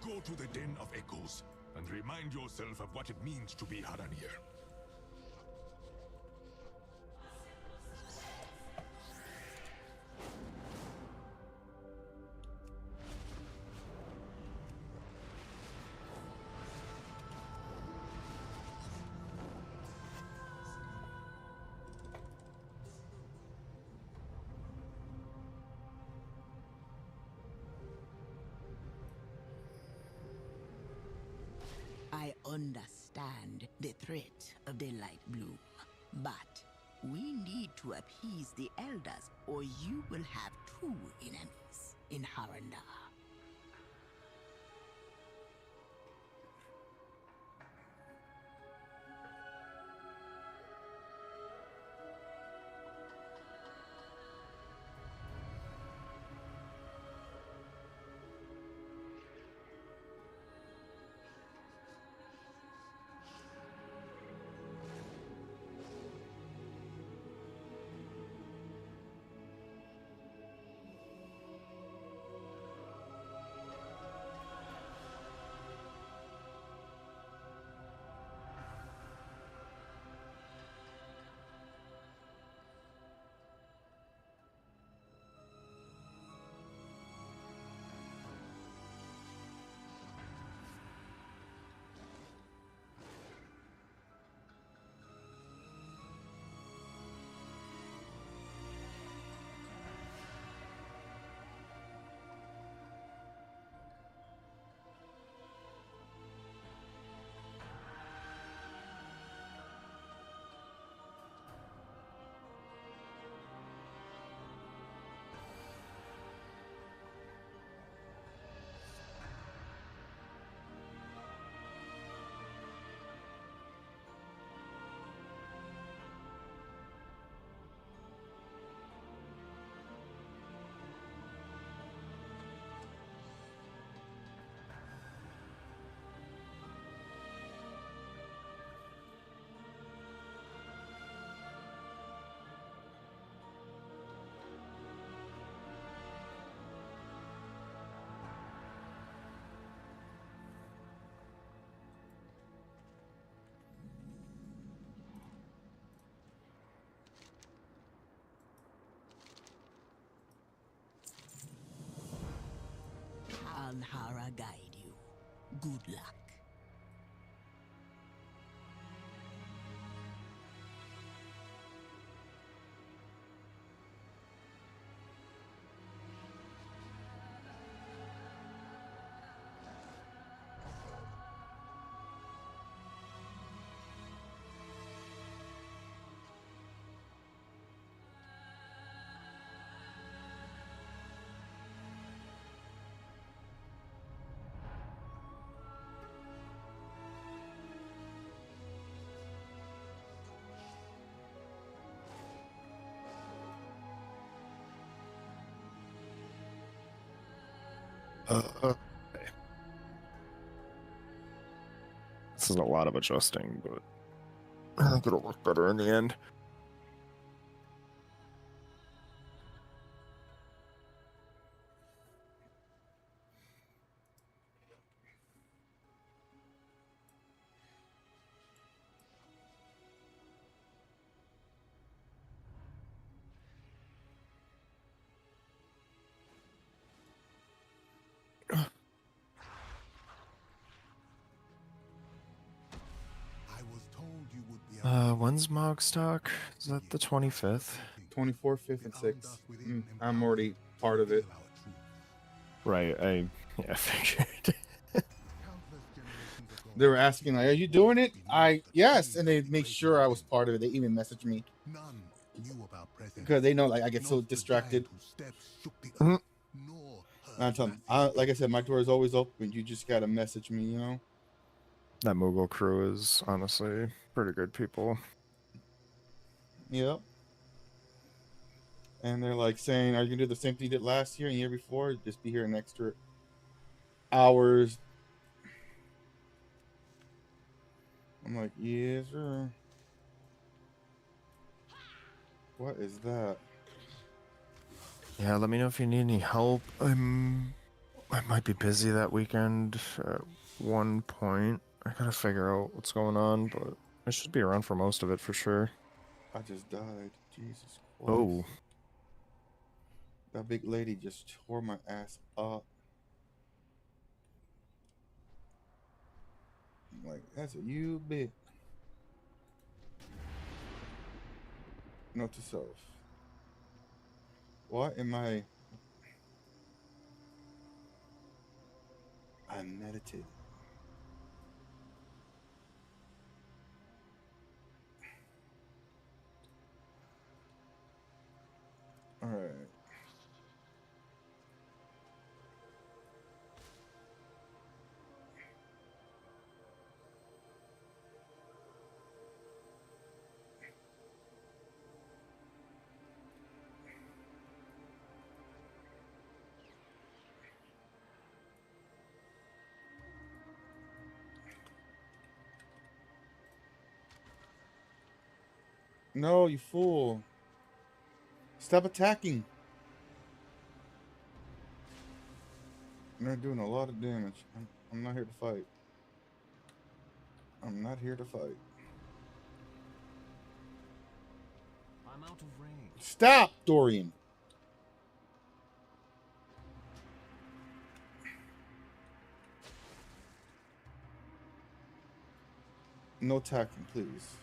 S12: Go to the Den of Echoes and remind yourself of what it means to be Haranir. I understand the threat of the light bloom, but we need to appease the elders, or you will have true enemies in Haranda. Alhara guide you. Good luck.
S6: Okay. This is a lot of adjusting, but I think it'll look better in the end. When's Mogstock? Is that the 25th?
S9: 24th, 5th, and 6th. I'm already part of it.
S6: Right, I figured.
S9: They were asking, like, are you doing it? Yes, and they make sure I was part of it. They even messaged me. Because they know, like, I get so distracted. And I tell them, like I said, my door is always open. You just gotta message me, you know?
S6: That Moogle crew is honestly pretty good people.
S9: Yep. And they're like saying, are you gonna do the same thing you did last year and year before? Just be here an extra hours. I'm like, yes, sir. What is that?
S6: Yeah, let me know if you need any help. I might be busy that weekend at one point. I gotta figure out what's going on, but I should be around for most of it for sure.
S9: I just died. Jesus Christ.
S6: Oh.
S9: That big lady just tore my ass up. I'm like, that's a you bit. Note to self. What am I meditate. All right. No, you fool. Stop attacking. They're doing a lot of damage. I'm not here to fight. I'm not here to fight.
S4: I'm out of range.
S9: Stop, Dorian. No attacking, please.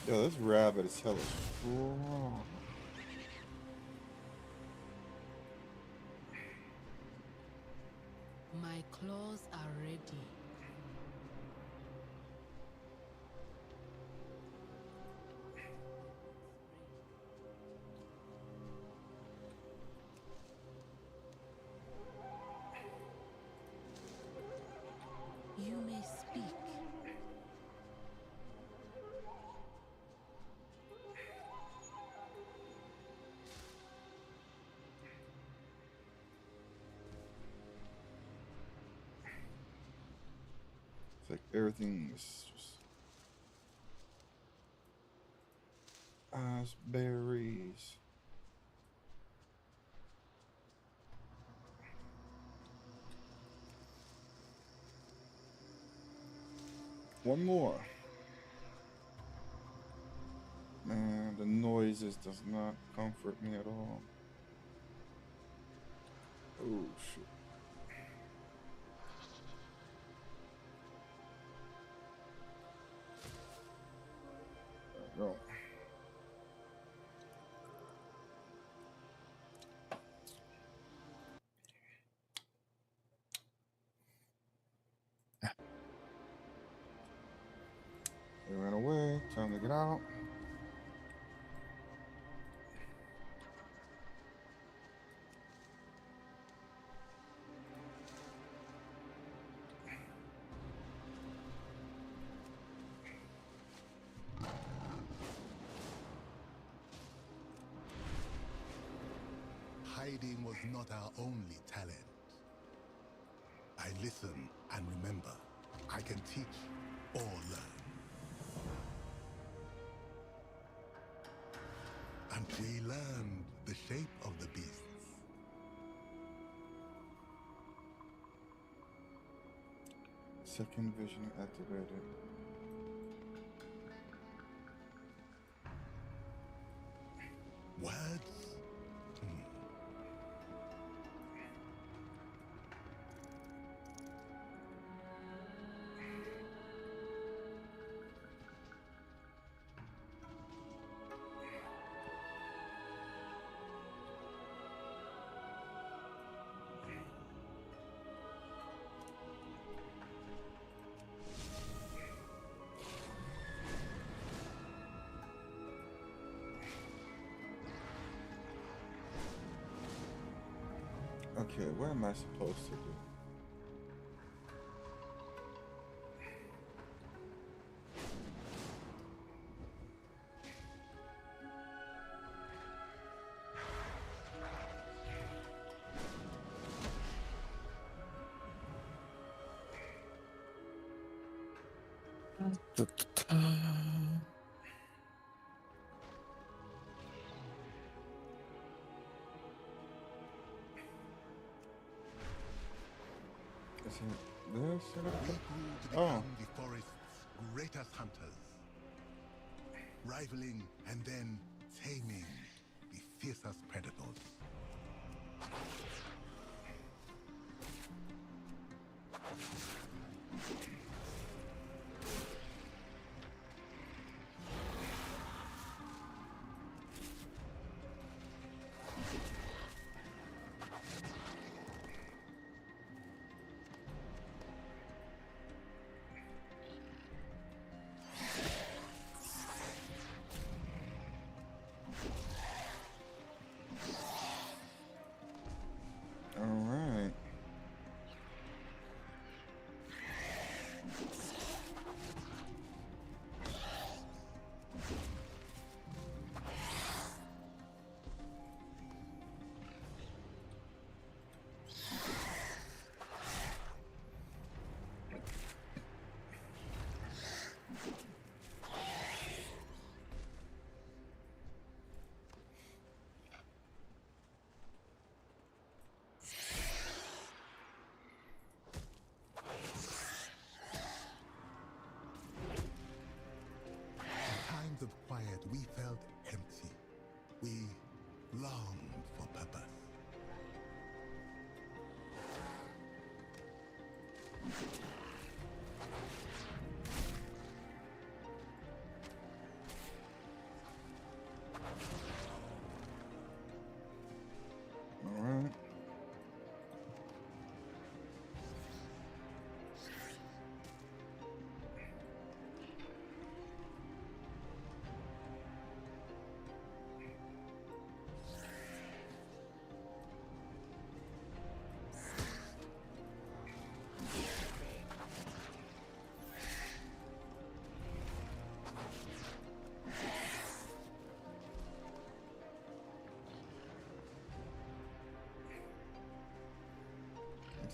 S9: Yo, this rabbit is hella strong.
S3: My claws are ready. You may speak.
S9: It's like everything is just berries. One more. Man, the noises does not comfort me at all. Oh shit. There we go. They ran away. Time to get out.
S5: Hiding was not our only talent. I listen and remember. I can teach or learn. And we learned the shape of the beasts.
S9: Second vision activated.
S5: Words?
S9: Okay, what am I supposed to do? Is it this?
S5: We grew to become the forest's greatest hunters, rivaling and then taming the fiercest predators.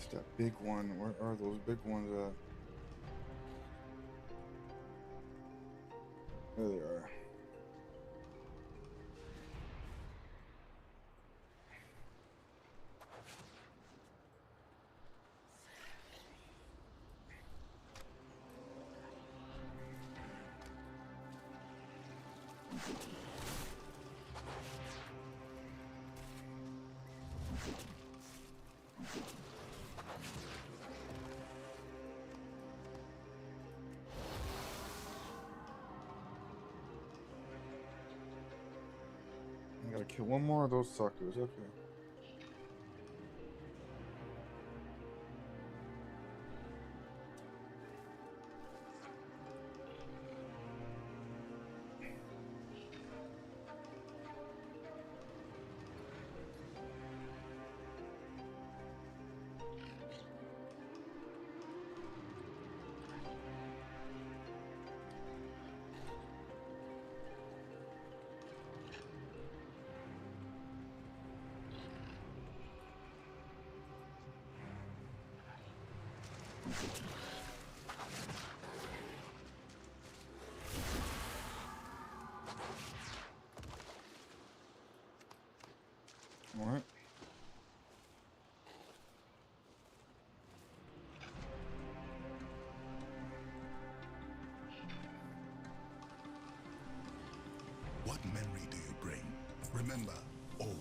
S9: It's that big one. Where are those big ones at? There they are. I gotta kill one more of those suckers. Okay. All right.
S5: What memory do you bring? Remember, always.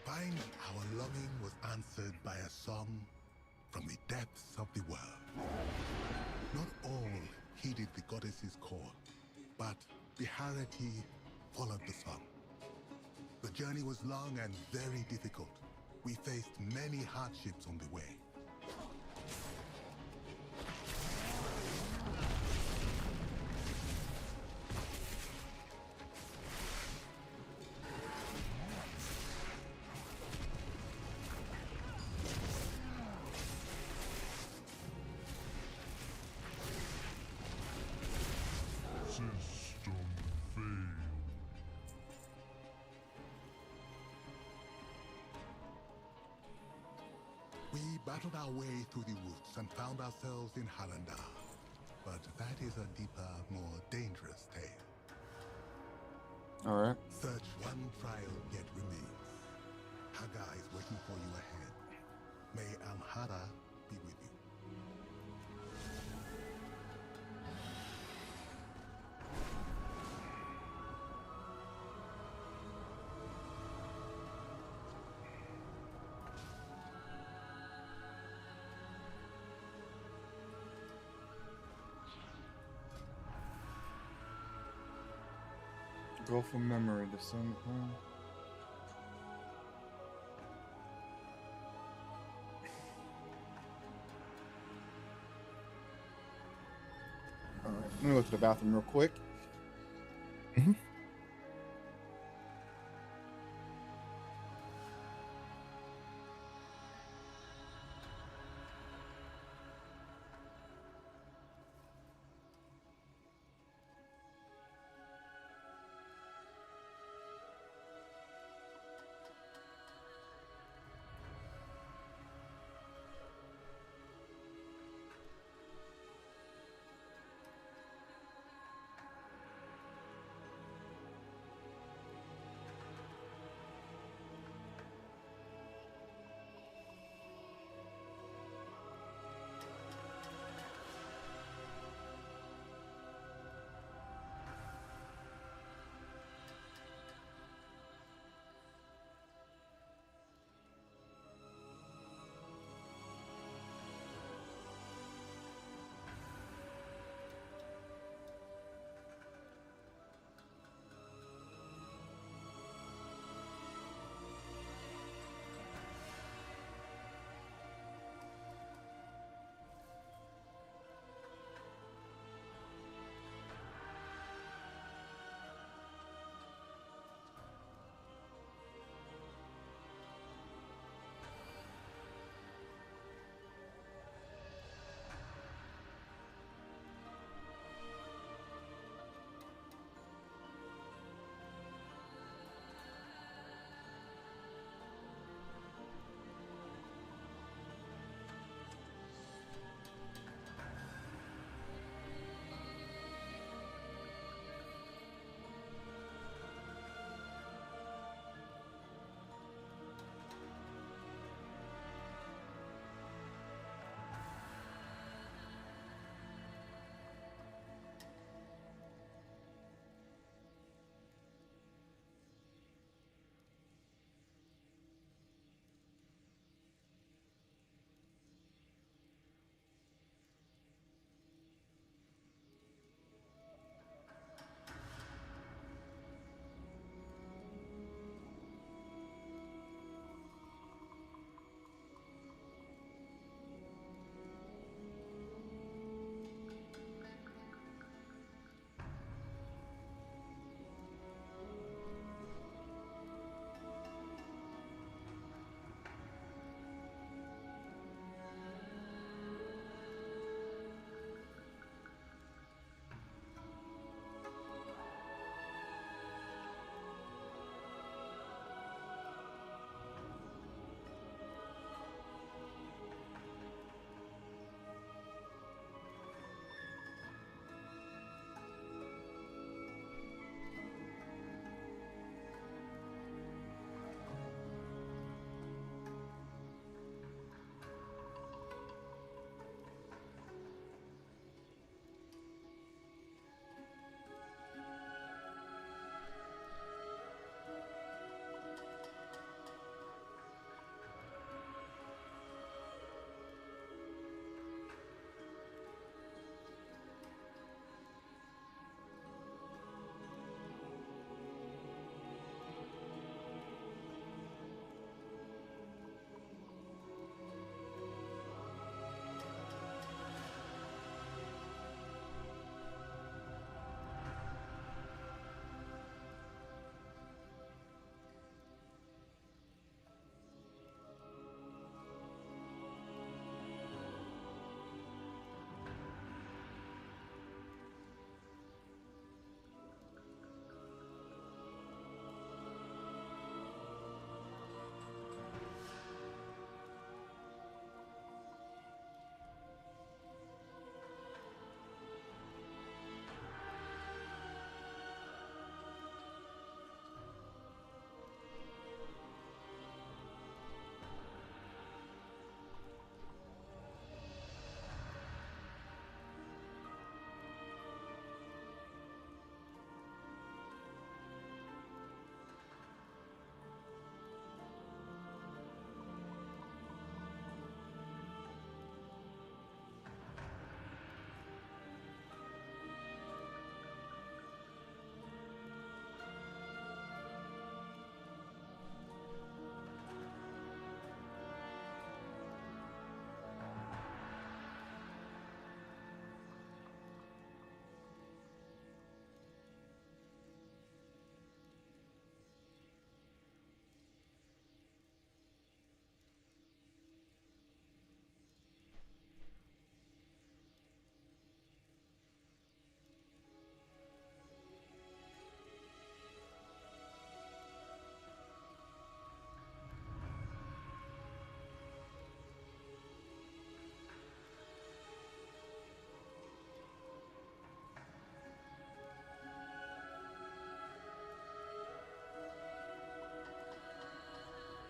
S5: Find our longing was answered by a song from the depths of the world. Not all heeded the goddess's call, but Biharati followed the song. The journey was long and very difficult. We faced many hardships on the way.
S13: System failed.
S5: We battled our way through the woods and found ourselves in Hallandar. But that is a deeper, more dangerous tale.
S9: All right.
S5: Search one trial yet remains. Haga is waiting for you ahead. May Amhara be with you.
S9: Go from memory to some. All right. Let me go to the bathroom real quick.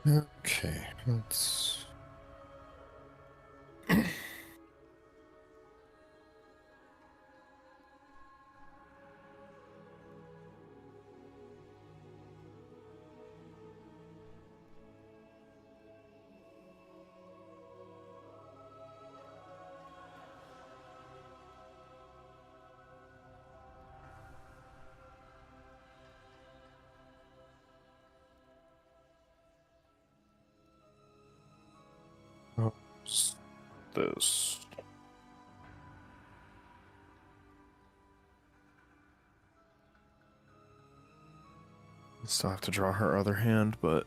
S6: Okay, let's. What's this? Still have to draw her other hand, but.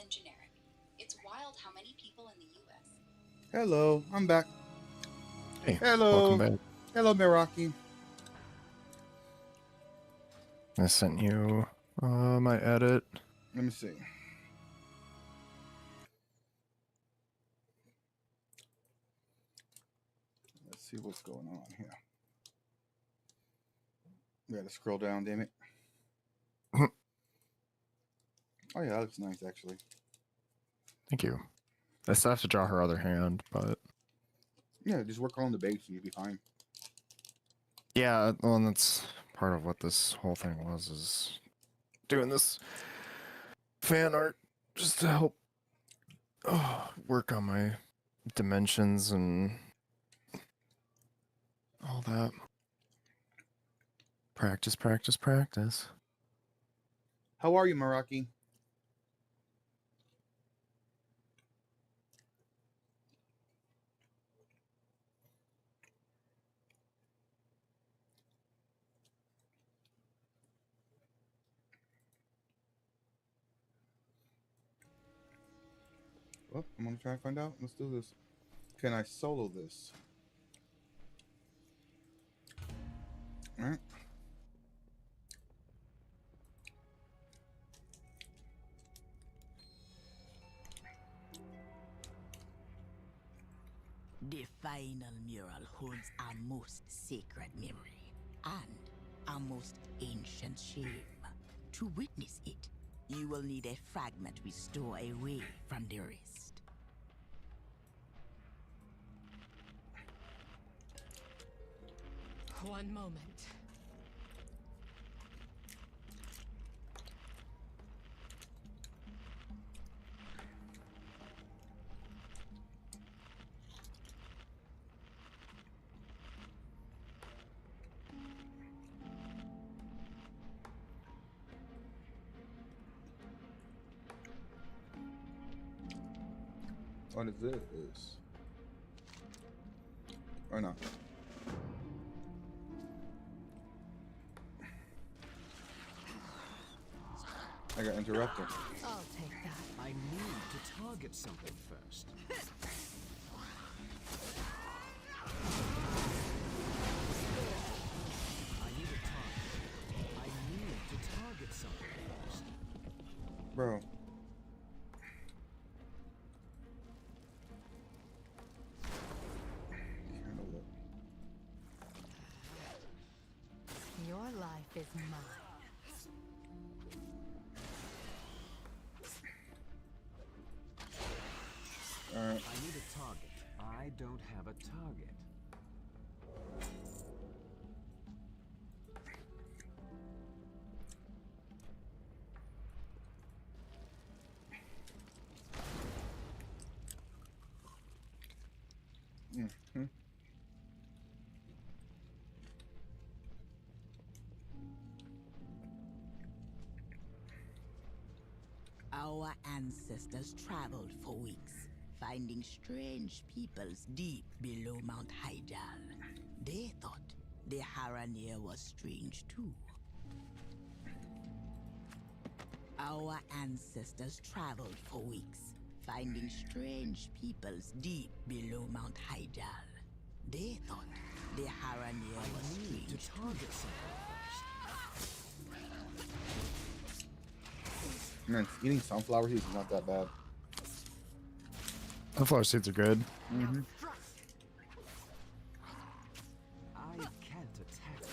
S14: than generic. It's wild how many people in the U.S.
S9: Hello, I'm back.
S6: Hey,
S9: Hello.
S6: welcome back.
S9: Hello, Meraki.
S6: I sent you my edit.
S9: Let me see. Let's see what's going on here. We gotta scroll down, damn it. Oh yeah, that looks nice actually.
S6: Thank you. I still have to draw her other hand, but
S9: Yeah, just work on the base and you'll be fine.
S6: yeah, well, and that's part of what this whole thing was, is doing this fan art just to help work on my dimensions and all that. Practice, practice, practice.
S9: How are you, Meraki? Well, I'm gonna try and find out. Let's do this. Can I solo this? All right.
S12: The final mural holds our most sacred memory and our most ancient shame. To witness it, you will need a fragment we store away from the rest.
S3: One moment.
S9: What is this? Or not? I got interrupted.
S3: I'll take that.
S4: I need to target something first. I need to target something first.
S9: Bro.
S3: Your life is mine.
S9: Alright.
S4: I need a target. I don't have a target.
S9: Mm-hmm.
S12: Our ancestors traveled for weeks, finding strange peoples deep below Mount Hyjal. They thought the Haranir was strange too. Our ancestors traveled for weeks, finding strange peoples deep below Mount Hyjal. They thought the Haranir was strange
S4: To target something
S9: Man, eating sunflower seeds is not that bad.
S6: Sunflower seeds are good.
S9: Mm-hmm.
S4: I can't attack.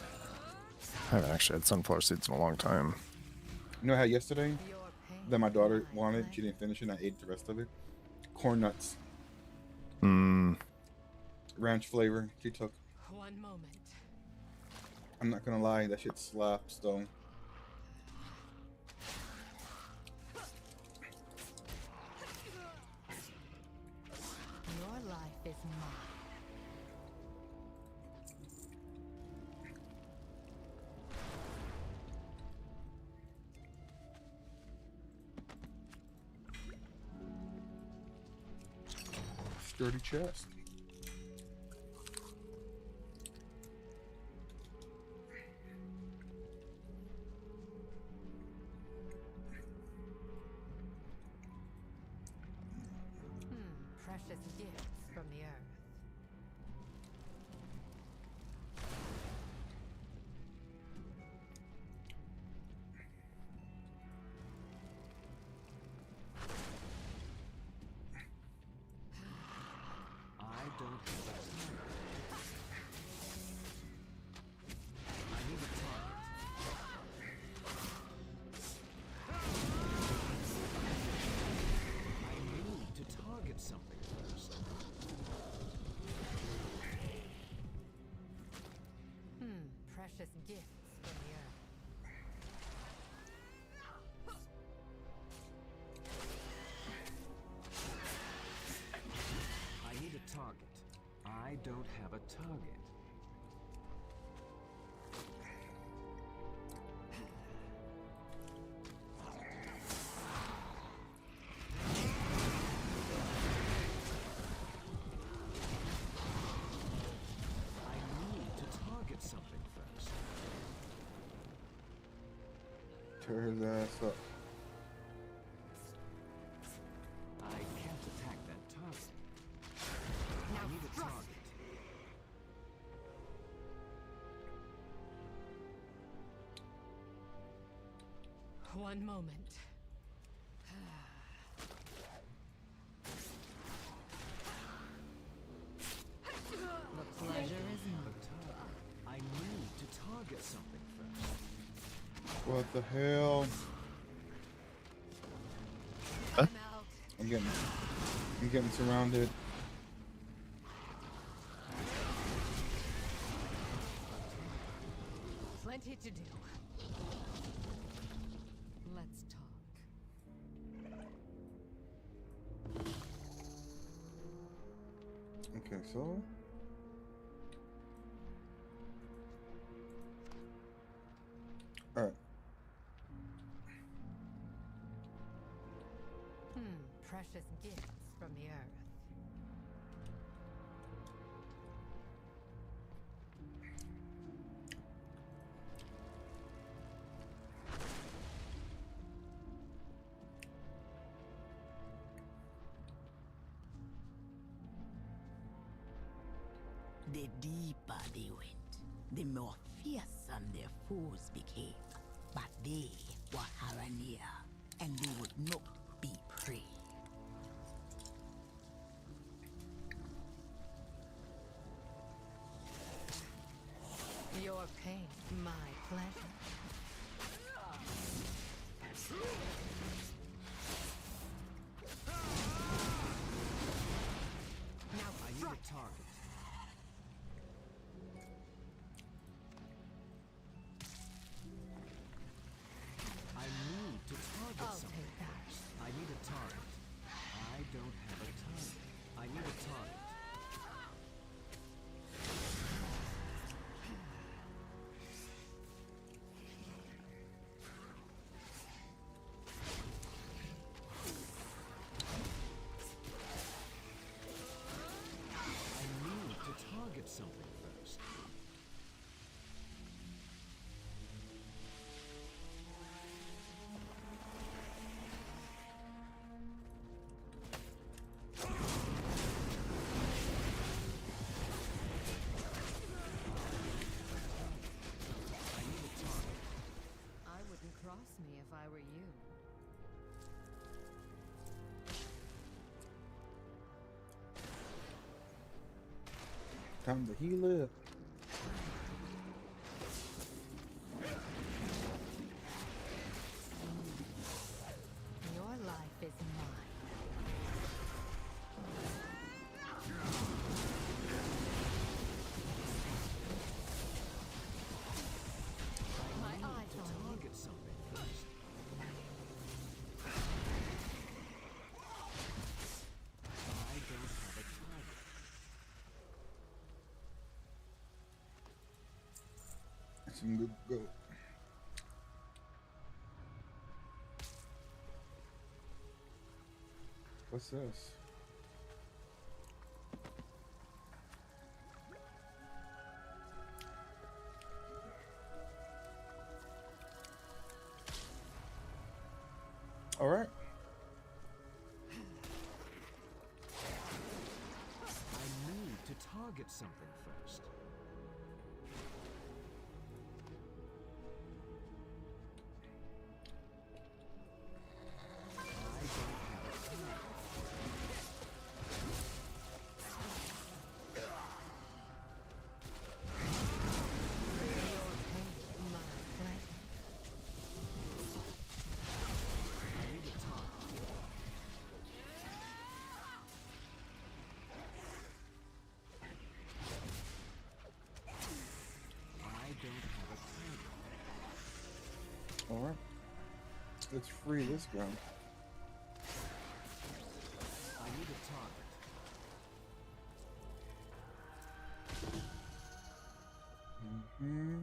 S6: I haven't actually had sunflower seeds in a long time.
S9: You know how yesterday that my daughter wanted, she didn't finish it, and I ate the rest of it? Corn nuts.
S6: Mmm.
S9: Ranch flavor, she took.
S3: One moment.
S9: I'm not gonna lie, that shit slaps though.
S3: Your life is mine.
S9: Sturdy chest.
S15: precious gifts from the earth.
S2: I don't have a target. I need a target. I need to target something first.
S15: Precious gifts from the earth.
S2: I need a target. I don't have a target. I need to target something first.
S9: Tear his ass up.
S2: I can't attack that target. I need a target.
S15: One moment. The pleasure is mine.
S2: I need to target something first.
S9: What the hell?
S15: I'm out.
S9: I'm getting surrounded.
S15: Plenty to do. Let's talk.
S9: Okay, so all right.
S15: Precious gifts from the earth.
S12: The deeper they went, the more fearsome their foes became. But they were Haranir, and they would not be prey.
S15: Your pain, my pleasure. Now
S2: I need a target. I need to target
S15: I'll
S2: something.
S15: take that.
S2: I need a target. I don't have a target. I need a target. I need to target something first.
S15: I wouldn't cross me if I were you.
S9: Time to heal it.
S15: Your life is mine. My eyes on you.
S2: Target something first. I don't have a target.
S9: Some good go. What's this? All right.
S2: target something first.
S9: Alright. Let's free this ground.
S2: I need a target.
S9: Mm-hmm.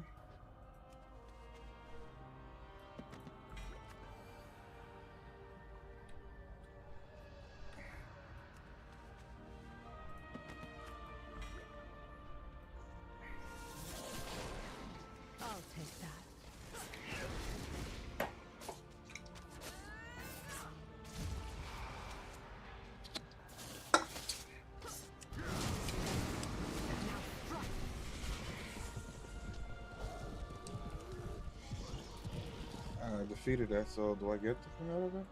S15: I'll take that.
S9: I defeated that, so do I get the thing out of it?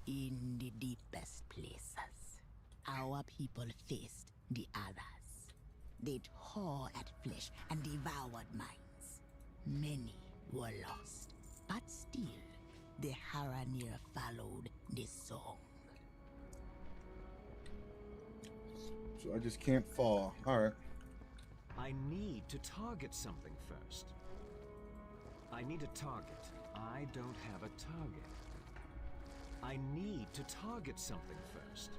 S12: In the deepest places, our people faced the others. They tore at flesh and devoured minds. Many were lost, but still, the Haranir followed the song.
S9: So I just can't fall. Alright.
S2: I need to target something first. I need a target. I don't have a target. I need to target something first.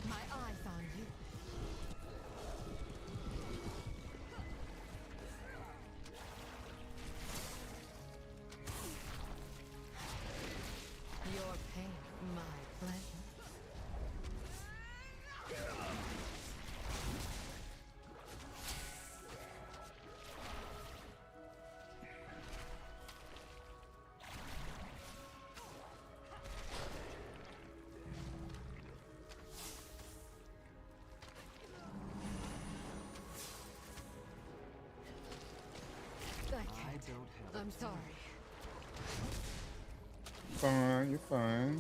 S15: My eye found you. Your pain, my pleasure. I can't. I'm sorry.
S9: Fine, you're fine.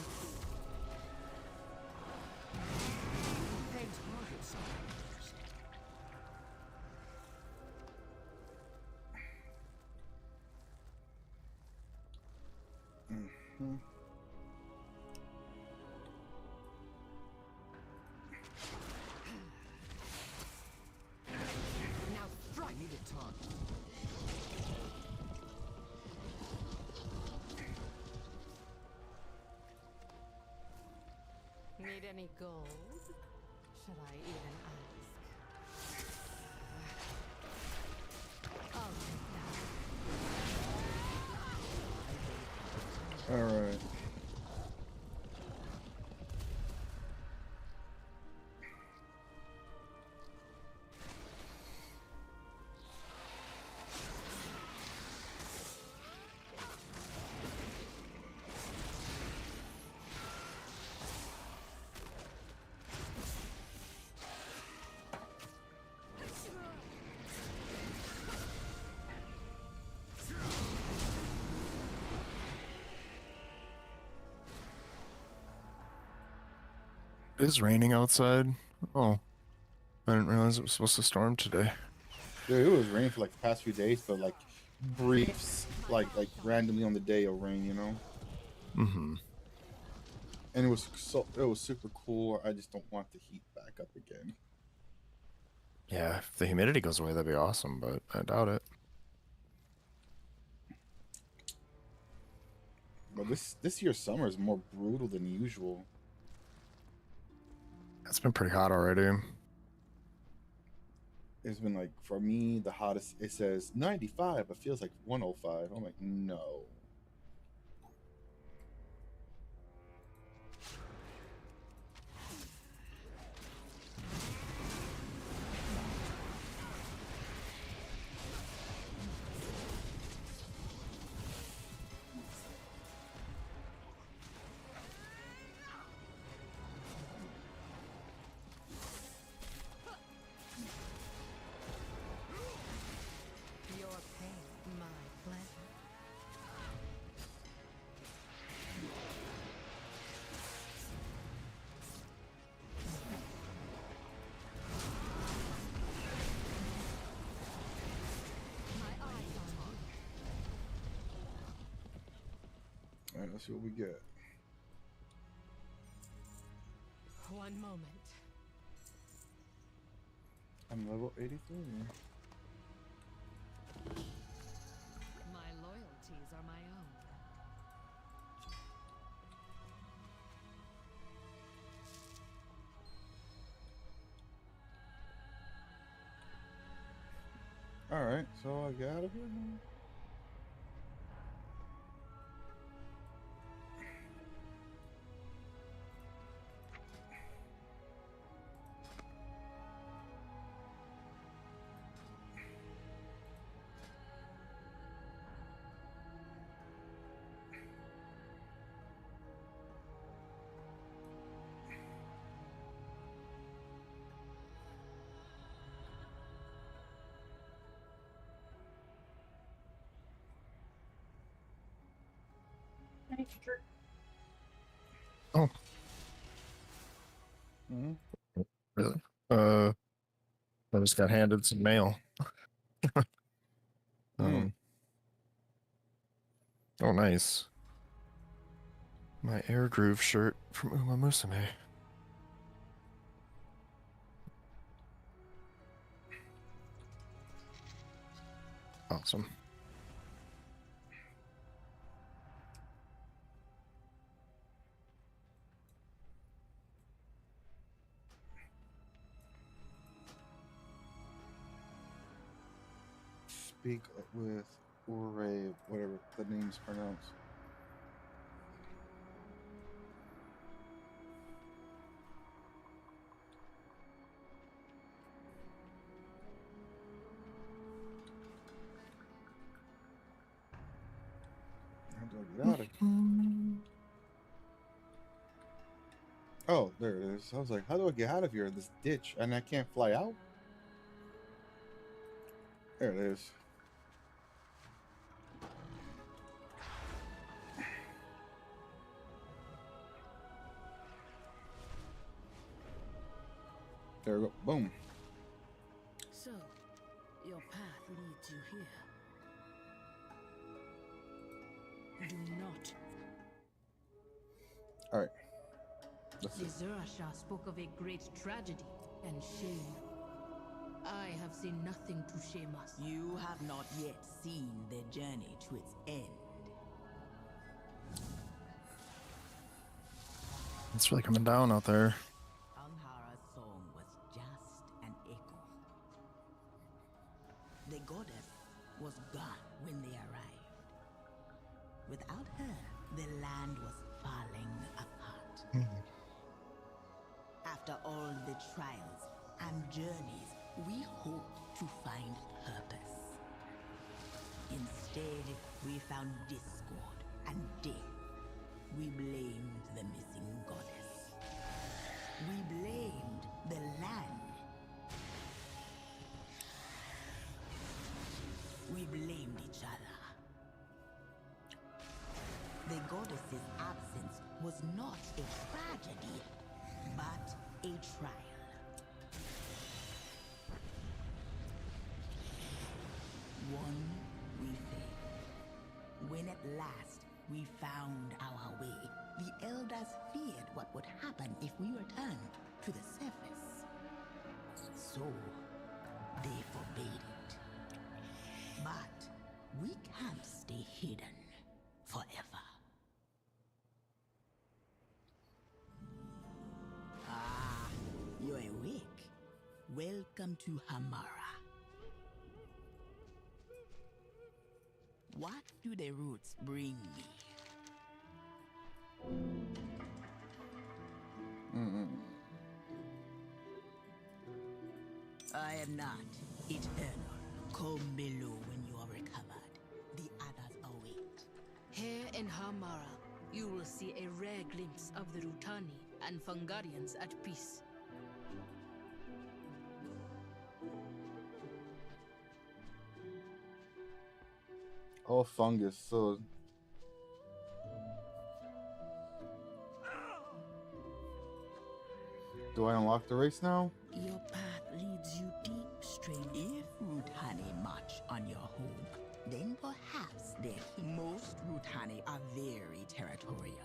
S2: Target something first.
S9: Mm-hmm.
S15: Now strike.
S2: I need a target.
S15: Need any gold? Should I even ask? I'll take that.
S9: Alright.
S6: It is raining outside. Oh, I didn't realize it was supposed to storm today.
S9: Dude, it was raining for like the past few days, but like briefs, like randomly on the day it'll rain, you know.
S6: Mm-hmm.
S9: And it was super cool. I just don't want the heat back up again.
S6: Yeah, if the humidity goes away, that'd be awesome, but I doubt it.
S9: But this year's summer is more brutal than usual.
S6: It's been pretty hot already.
S9: it's been like for me the hottest. It says 95, but feels like 105. I'm like, no.
S15: Your pain, my pleasure. My eyes on you.
S9: All right, let's see what we get.
S15: One moment.
S9: I'm level 83.
S15: My loyalties are my own.
S9: All right, so I got it here now.
S6: Oh,
S9: Mm-hmm.
S6: really? I just got handed some mail. Oh, nice. My Air Groove shirt from Uma Musume. Awesome.
S9: Speak with Ure, whatever the name's pronounced. How do I get out of here? Oh, there it is. I was like, how do I get out of here? This ditch, and I can't fly out? There it is. There we go. Boom.
S3: So, your path leads you here. Do not.
S9: All right. Let's see.
S3: The Zerashah spoke of a great tragedy and shame. I have seen nothing to shame us.
S12: You have not yet seen the journey to its end.
S6: It's really coming down out there.
S12: Alhara's song was just an echo. The goddess was gone when they arrived. Without her, the land was falling apart. After all the trials and journeys, we hoped to find purpose. Instead, we found discord and death. We blamed the missing goddess. We blamed the land. We blamed each other. The goddess's absence was not a tragedy, but a trial. One we failed. When at last we found our way, the elders feared what would happen if we returned to the surface. So, they forbade it. But we can't stay hidden forever. Ah, you're awake. Welcome to Hamara. What do the roots bring me? I am not eternal. Come below when you are recovered. The others await.
S3: Here in Hamara, you will see a rare glimpse of the Rutani and Fungarians at peace.
S9: Oh, fungus. So. Do I unlock the race now?
S12: Your path leads you deep, stranger. If Rutani march on your home, then perhaps most Rutani are very territorial.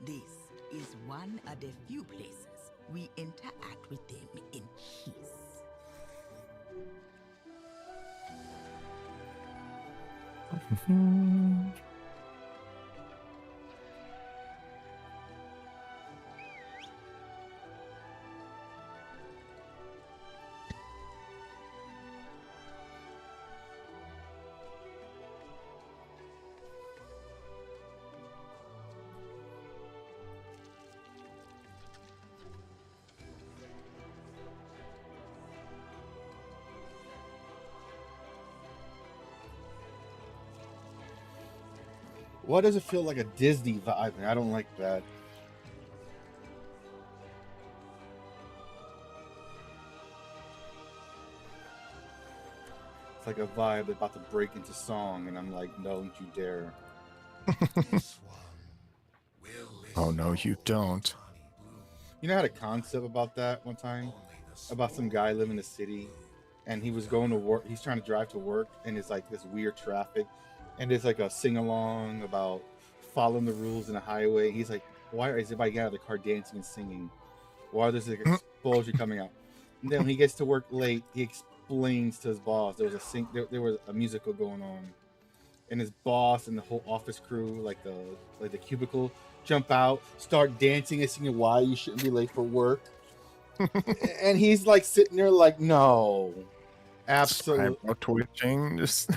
S12: This is one of the few places we interact with them in peace.
S9: Why does it feel like a Disney vibe? I don't like that. It's like a vibe about to break into song, and I'm like, don't you dare.
S6: Oh, no, you don't.
S9: You know, I had a concept about that one time, about some guy living in the city, and he was going to work. He's trying to drive to work, and it's like this weird traffic, and there's like a sing-along about following the rules in a highway. He's like, why is everybody getting out of the car dancing and singing? Why there's like explosion coming out? And then when he gets to work late, he explains to his boss there was a musical going on, and his boss and the whole office crew, like the cubicle, jump out, start dancing and singing why you shouldn't be late for work. And he's like sitting there like, no, absolutely.
S6: Twitching, just.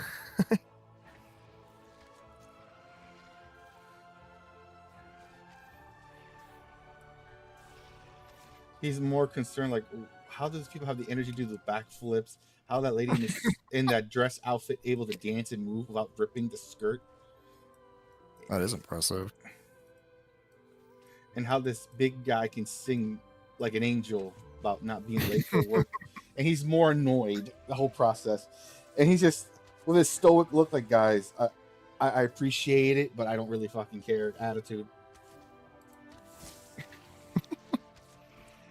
S9: He's more concerned, like, how does people have the energy to do the backflips? How that lady in that dress outfit able to dance and move without ripping the skirt?
S6: That is impressive.
S9: And how this big guy can sing like an angel about not being late for work. And he's more annoyed the whole process. And he's just, with his stoic look, like, guys, I appreciate it, but I don't really fucking care attitude.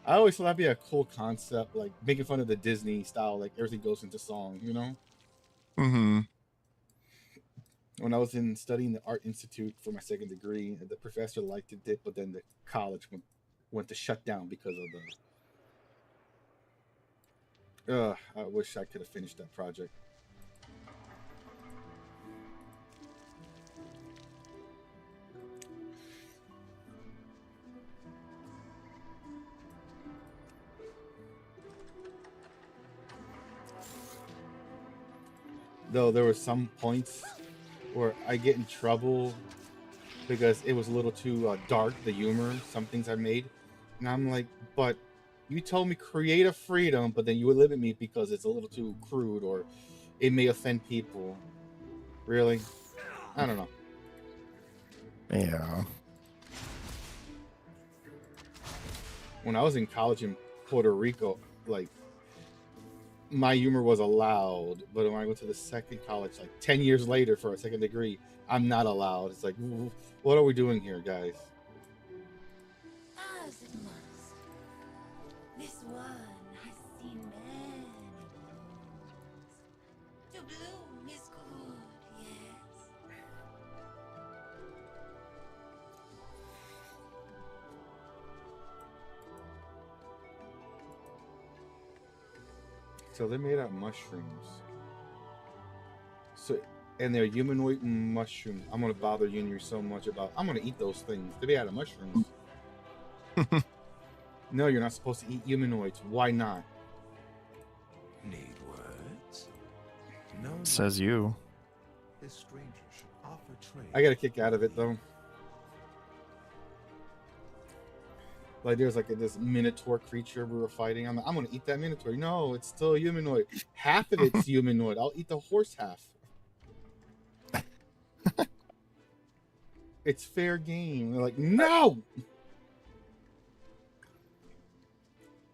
S9: I always thought that'd be a cool concept, like making fun of the Disney style, like everything goes into song, you know?
S6: Mm-hmm.
S9: When I was studying the Art Institute for my second degree, the professor liked it, but then the college went to shut down because of the... I wish I could have finished that project. Though there were some points where I get in trouble because it was a little too dark, the humor, some things I made. And I'm like, but you told me creative freedom, but then you would limit me because it's a little too crude or it may offend people. Really? I don't know.
S6: Yeah.
S9: When I was in college in Puerto Rico, like, my humor was allowed, but when I went to the second college, like 10 years later for a second degree, I'm not allowed. It's like, what are we doing here, guys?
S7: As it must. This one has seen many blooms. To bloom is good, yes.
S9: So they're made out of mushrooms. So, and they're humanoid mushrooms. I'm gonna bother you so much about. I'm gonna eat those things. They're made out of mushrooms. No, you're not supposed to eat humanoids. Why not?
S2: Need words? No.
S6: Says you.
S13: A stranger should offer trade.
S9: I got a kick out of it though. Like there's like this minotaur creature we were fighting. I'm gonna eat that minotaur. No, it's still a humanoid. Half of it's humanoid. I'll eat the horse half. It's fair game. They're like, no.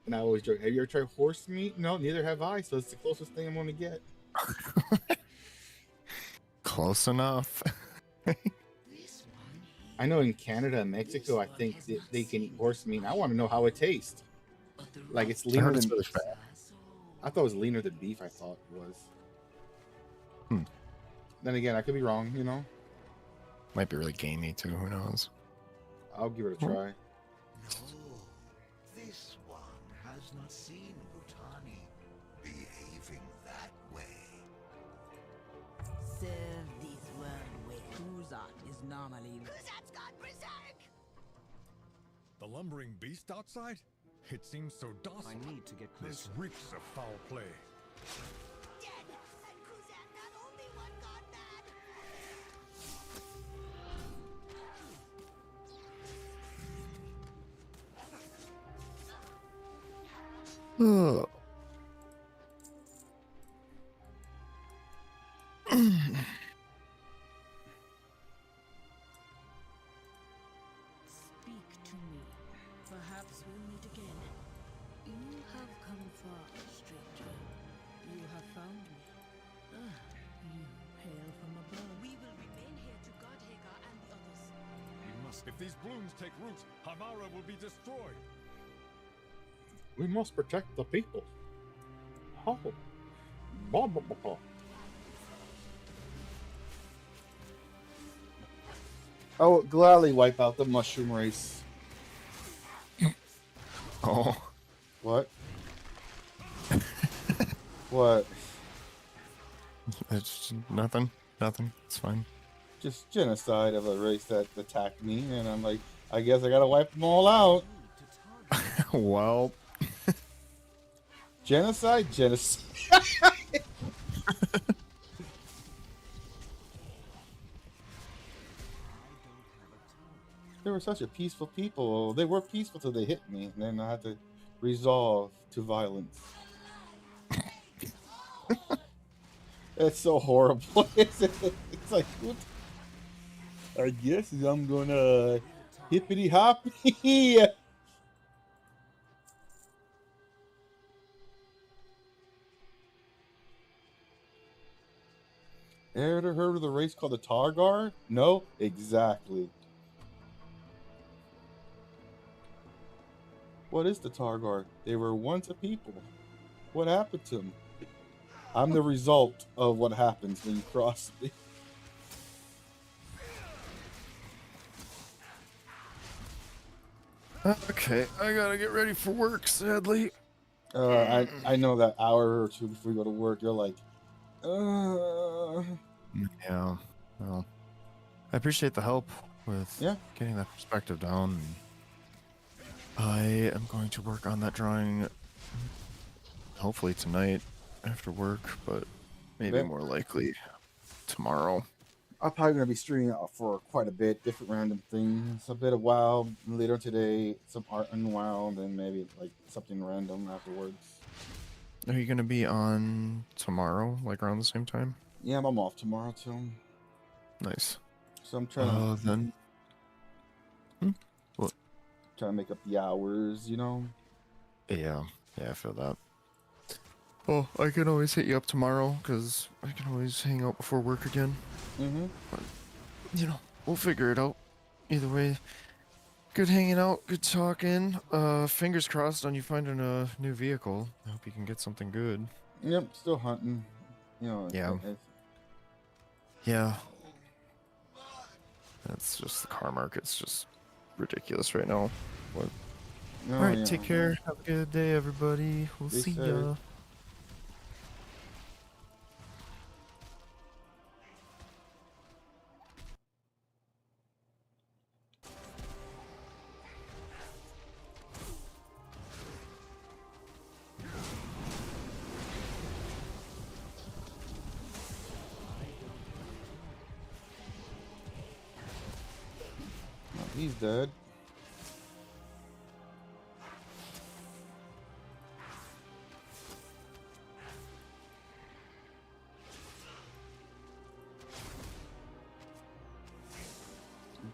S9: And I always joke, have you ever tried horse meat? No, neither have I. So it's the closest thing I'm gonna get.
S6: Close enough.
S9: I know in Canada and Mexico, I think they can eat horse meat. I want to know how it tastes. Like it's leaner than.
S6: Really fat.
S9: I thought it was leaner than beef. I thought it was. Then again, I could be wrong. You know.
S6: Might be really gamey too. Who knows?
S9: I'll give it a try.
S13: This one has not seen Bhutani behaving that way.
S12: Serve this world where Kuzat is normally. Kuzat's gone berserk!
S16: The lumbering beast outside? It seems so docile.
S2: I need to get closer.
S16: This reeks of foul play.
S12: Dead! And Kuzat not only one gone mad!
S6: Oh.
S3: Speak to me. Perhaps we'll meet again. You have come far, stranger. You have found me. You hail from above. We will remain here to guard Hagar and the others.
S16: We must. If these blooms take root, Hamara will be destroyed.
S9: We must protect the people. Oh. Blah, blah, blah, blah. I would gladly wipe out the mushroom race.
S6: Oh.
S9: What? What?
S6: It's nothing. Nothing. It's fine.
S9: Just genocide of a race that attacked me, and I'm like, I guess I gotta wipe them all out.
S6: Well.
S9: Genocide? Genocide. They were such a peaceful people. They were peaceful till they hit me, and then I had to resolve to violence. It's so horrible. It's like, what? I guess I'm gonna hippity hoppity. Ever heard of the race called the Targar? No? Exactly. What is the Targar? They were once a people. What happened to them? I'm the result of what happens when you cross me.
S6: Okay, I gotta get ready for work, sadly.
S9: I know that hour or two before you go to work, you're like,
S6: Yeah, well, I appreciate the help with getting that perspective down. I am going to work on that drawing hopefully tonight after work, but maybe more likely tomorrow.
S9: I'm probably going to be streaming out for quite a bit, different random things. A bit of WoW later today, some art and WoW, and then maybe like something random afterwards.
S6: Are you going to be on tomorrow, like around the same time?
S9: Yeah, I'm off tomorrow too.
S6: Nice.
S9: So I'm trying
S6: to... What?
S9: Trying to make up the hours, you know?
S6: Yeah, I feel that. Well, I can always hit you up tomorrow, because I can always hang out before work again. But, you know, we'll figure it out. Either way, good hanging out, good talking. Fingers crossed on you finding a new vehicle. I hope you can get something good.
S9: Yep, still hunting. You know.
S6: Yeah. That's just the car market's just ridiculous right now. But, all right, take care. Have a good day, everybody. We'll see ya.
S9: He's dead.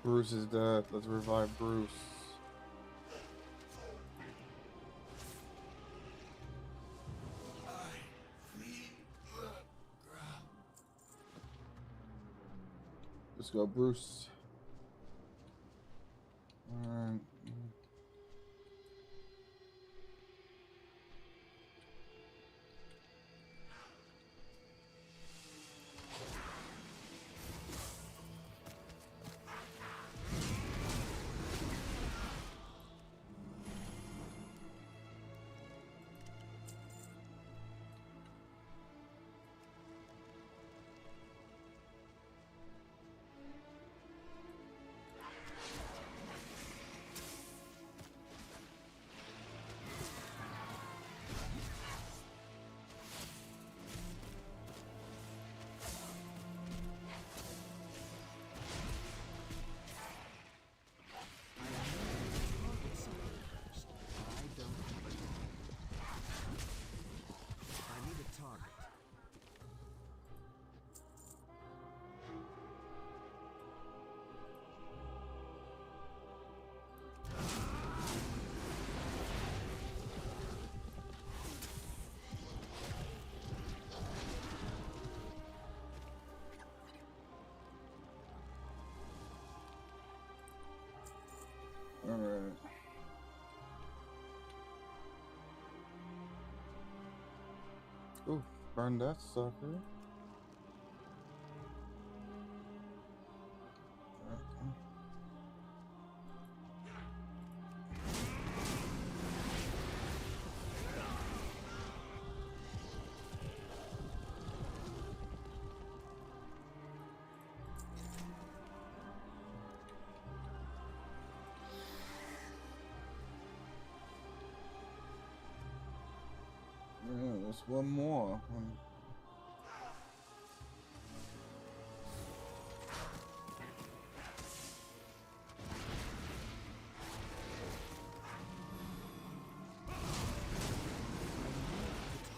S9: Bruce is dead. Let's revive Bruce. Let's go, Bruce. Alright. Alright. Ooh, burn that sucker. Yeah, there's one more.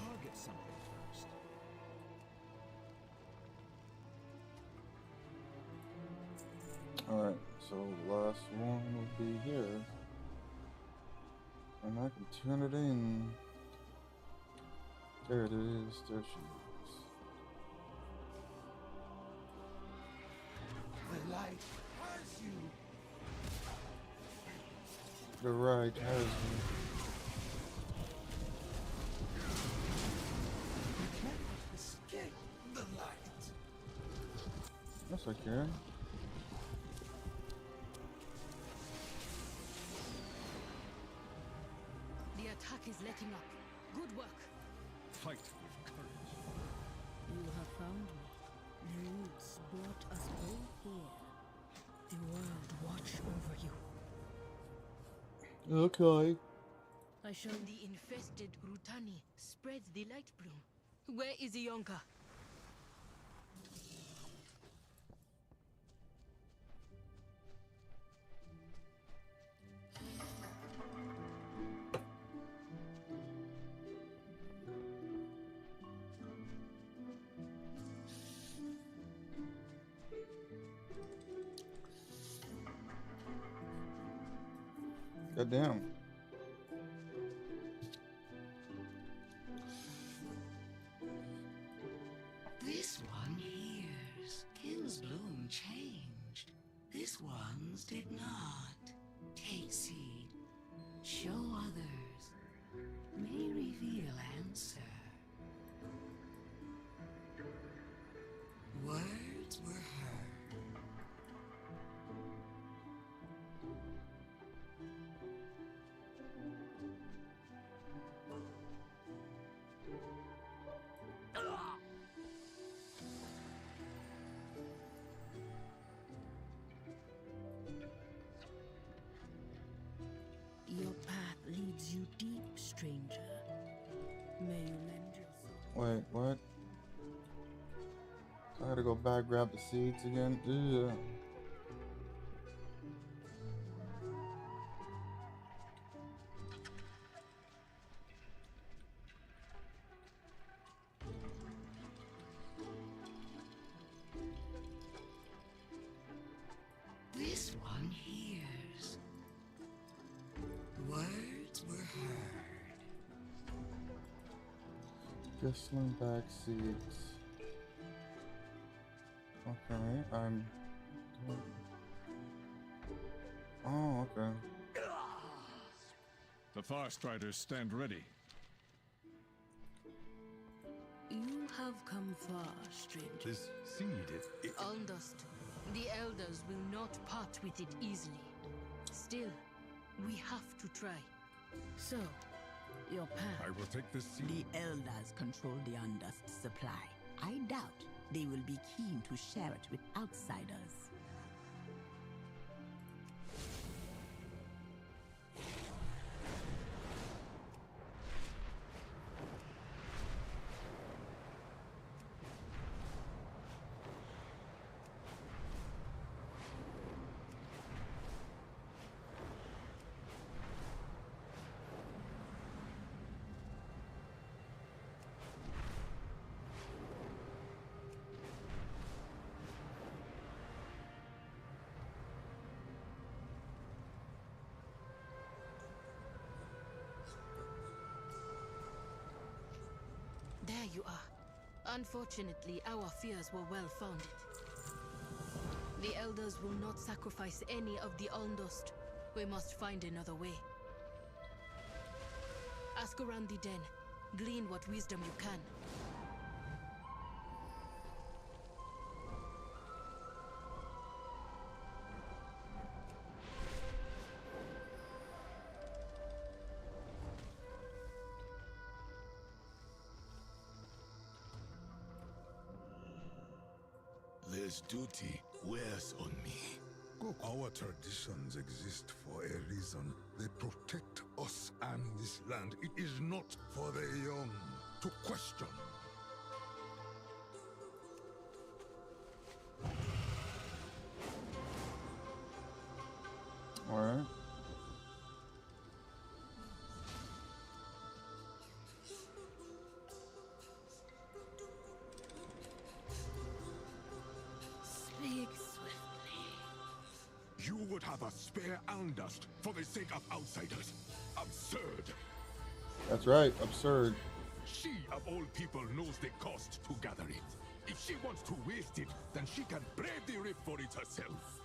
S2: Target something first.
S9: Alright, so last one will be here. And I can turn it in. There it is. There she is.
S13: The light has you.
S9: The right has you.
S13: You can't escape the light.
S9: Yes, I can.
S3: The attack is letting up. Good work.
S16: Fight with courage.
S3: You have found me. The roots brought us both here. The world watch over you.
S9: Okay.
S3: I shall. The infested Rutani spreads the light bloom. Where is Ionka?
S9: Goddamn.
S12: This one hears. Kim's bloom changed. This one's did not. Take seed. Show others. May reveal answer. Words were heard.
S3: Your path leads you deep, stranger. May you lend yourself.
S9: Wait, what? I gotta go back, grab the seeds again. Ugh.
S12: one hears. Words were heard.
S9: Gistling back seats. Okay, I'm. Oh, okay.
S16: The Farstriders stand ready.
S3: You have come far, stranger.
S16: This seed,
S3: Aldust, the elders will not part with it easily. Still, we have to try. So, your path.
S16: I will take this seed.
S12: The elders control the Undust supply. I doubt they will be keen to share it with outsiders.
S3: There you are. Unfortunately, our fears were well founded. The elders will not sacrifice any of the Aldust. We must find another way. Ask around the den. Glean what wisdom you can.
S5: This duty wears on me.
S13: Our traditions exist for a reason. They protect us and this land. It is not for the young to question.
S9: All right.
S3: Speak swiftly.
S5: You would have us spare Aldust for the sake of outsiders. Absurd.
S9: That's right. Absurd.
S5: She, of all people, knows the cost to gather it. If she wants to waste it, then she can brave the rift for it herself.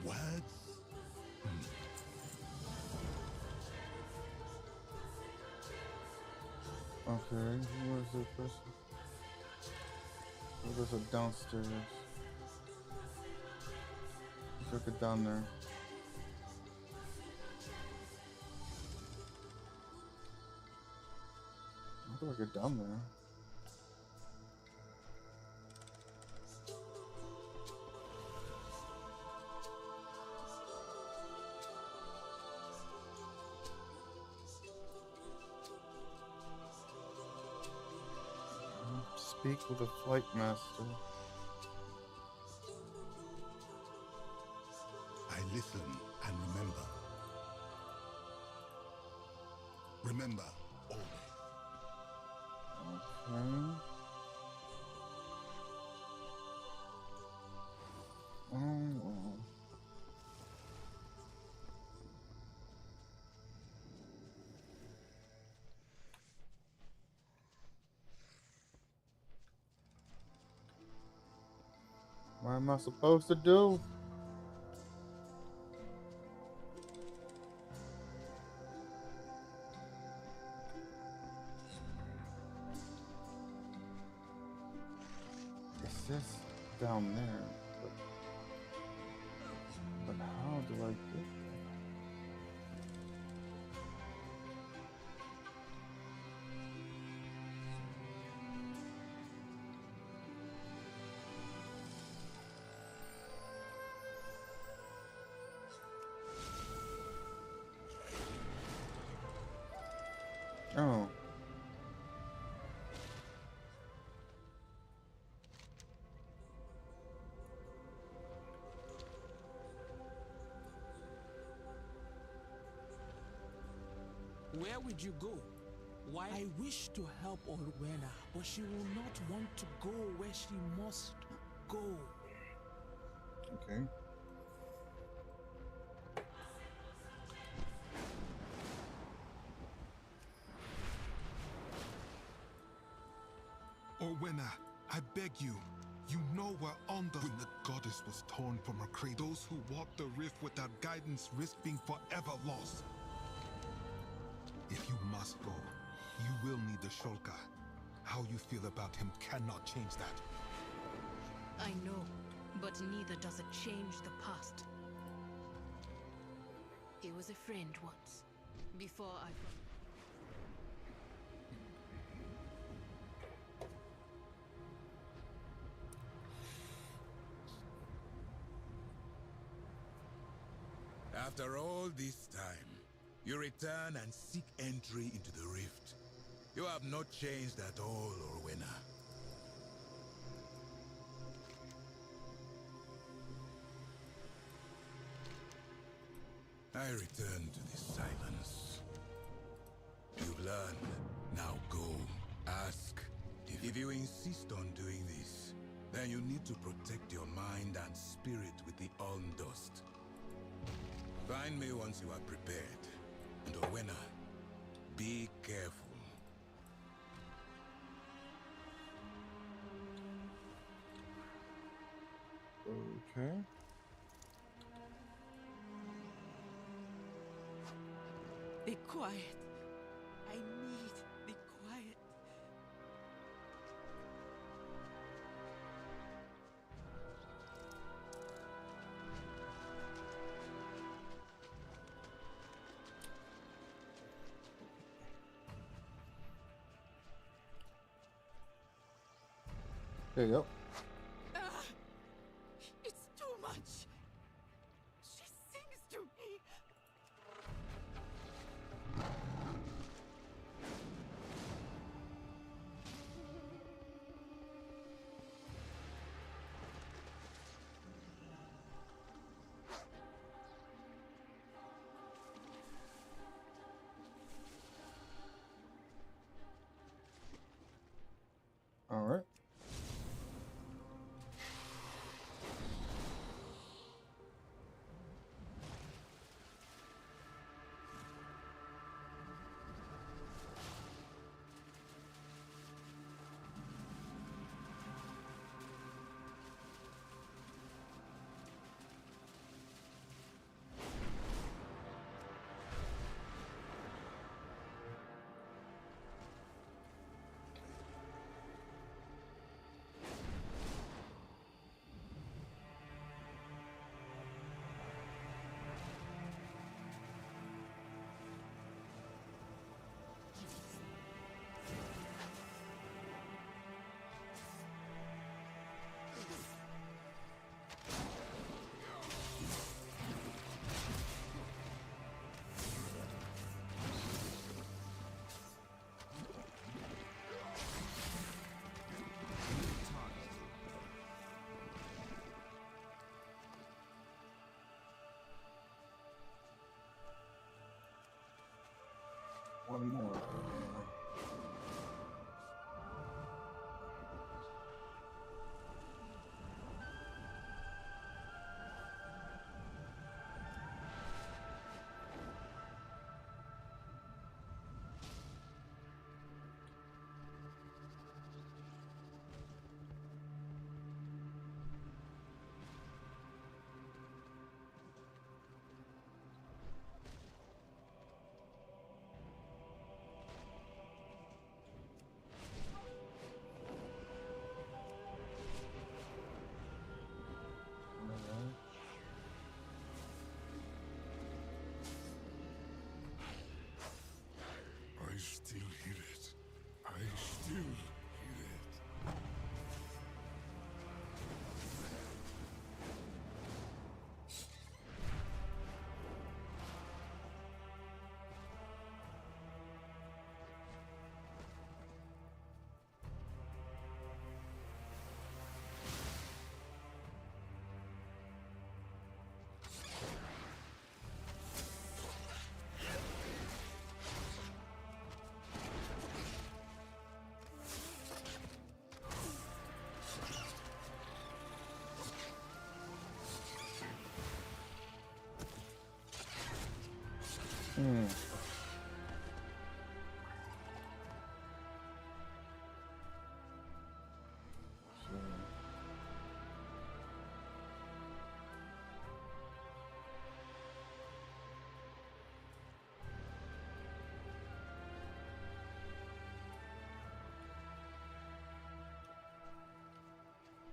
S13: Words?
S9: Okay, where's the person? Oh, there's a downstairs. Let's look it down there. How do I get down there? Speak with a flight master.
S13: I listen and remember. Remember always.
S9: Okay. Oh. What am I supposed to do? It says down there, but how do I get there? Oh.
S11: Where would you go? Why? I wish to help Orwena, but she will not want to go where she must go.
S9: Okay.
S5: Orwenna, I beg you. You know we're on the... When the goddess was torn from her cradle, those who walk the rift without guidance risk being forever lost. If you must go, you will need the Shulka. How you feel about him cannot change that.
S3: I know, but neither does it change the past. He was a friend once, before I...
S13: After all this time, you return and seek entry into the rift. You have not changed at all, Orwenna. I return to this silence. You've learned. Now go. Ask. If you insist on doing this, then you need to protect your mind and spirit with the Ulm dust. Find me once you are prepared. And Orwenna, be careful.
S6: Okay.
S12: Be quiet. I need be quiet.
S9: There you go.
S12: It's too much. She sings to me.
S9: All right. Hmm. So.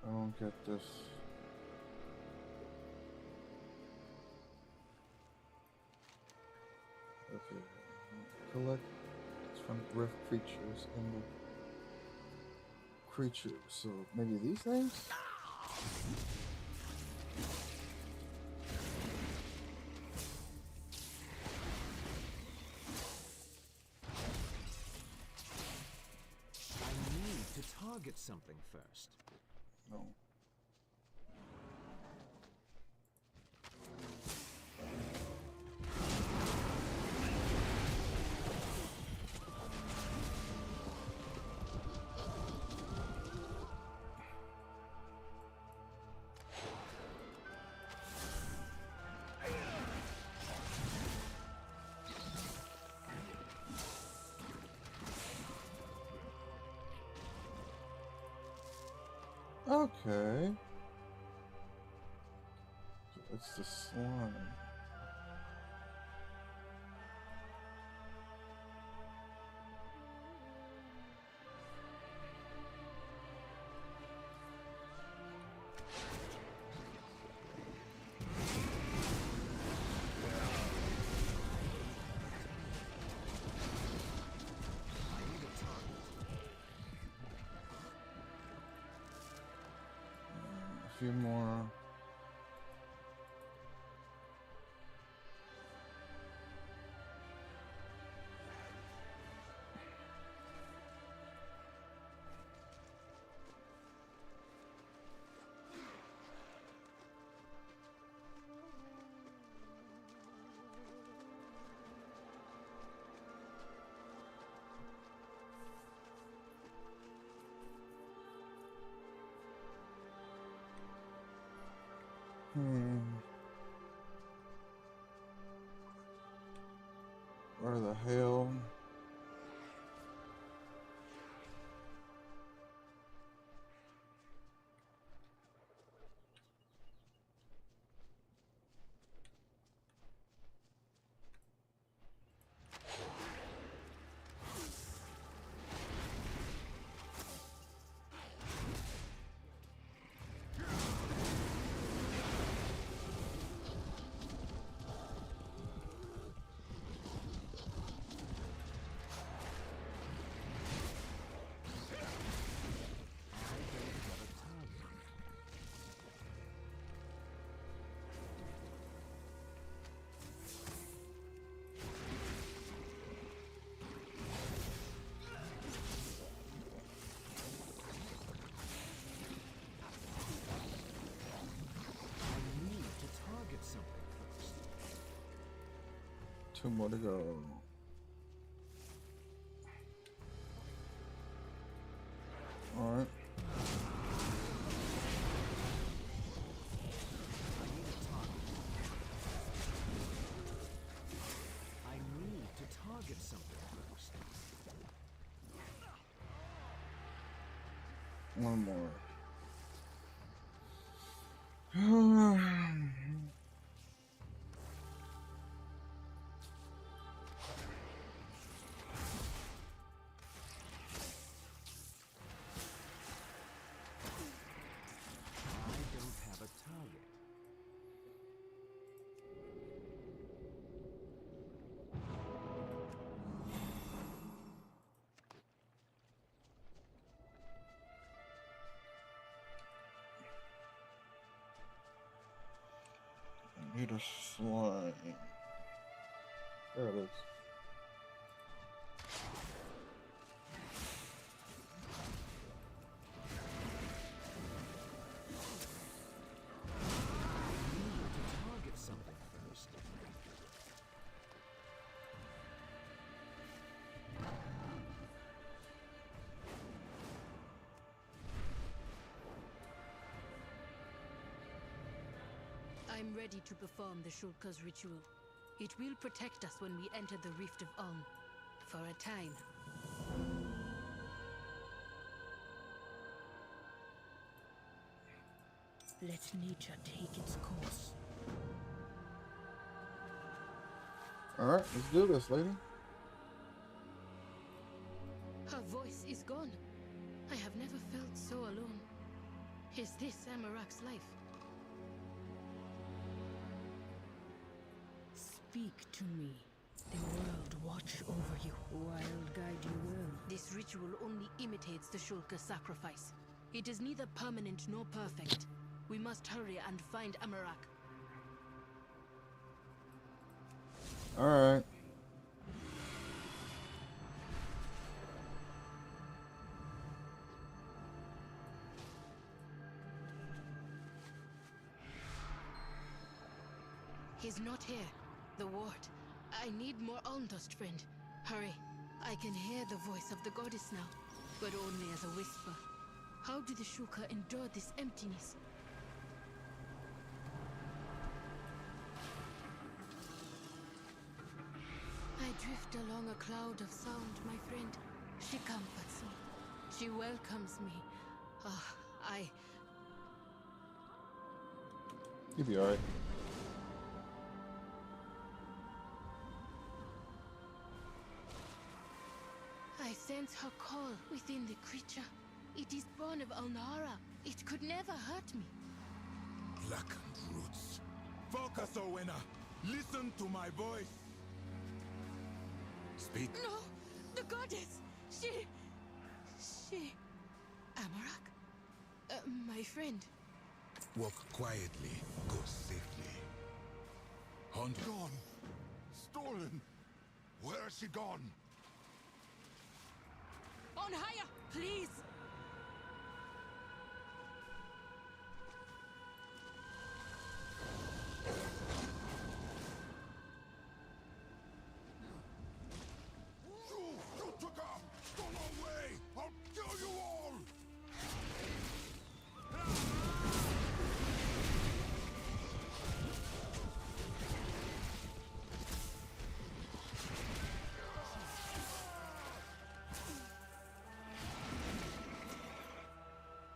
S9: I don't get this. Okay. Collect from rift creatures and the creatures. So maybe these things?
S2: I need to target something first.
S9: No. Okay. So it's the slime. A few more. Where the hell? Two more to go. All right.
S2: I need to target something first.
S9: One more. Need a slime. There it is.
S2: Target something first.
S3: I'm ready to perform the Shulka's ritual. It will protect us when we enter the Rift of Ulm. For a time. Let nature take its course.
S9: Alright, let's do this, lady.
S3: Her voice is gone. I have never felt so alone. Is this Amarak's life? Speak to me. The world watch over you. Wild guide you will. This ritual only imitates the Shulka sacrifice. It is neither permanent nor perfect. We must hurry and find Amarak.
S9: Alright.
S3: He's not here. The ward. I need more Almdust, friend. Hurry. I can hear the voice of the goddess now, but only as a whisper. How do the Shulka endure this emptiness? I drift along a cloud of sound, my friend. She comforts me. She welcomes me.
S9: You'll be alright.
S3: I sense her call within the creature. It is born of Alnara. It could never hurt me.
S13: Blackened roots. Focus, Owena. Listen to my voice. Speak.
S3: No! The goddess! She... Amarak? My friend.
S13: Walk quietly. Go safely. Hunt.
S5: Gone. Stolen. Where has she gone?
S3: On higher, please!
S5: You took her! Go away! I'll kill you all!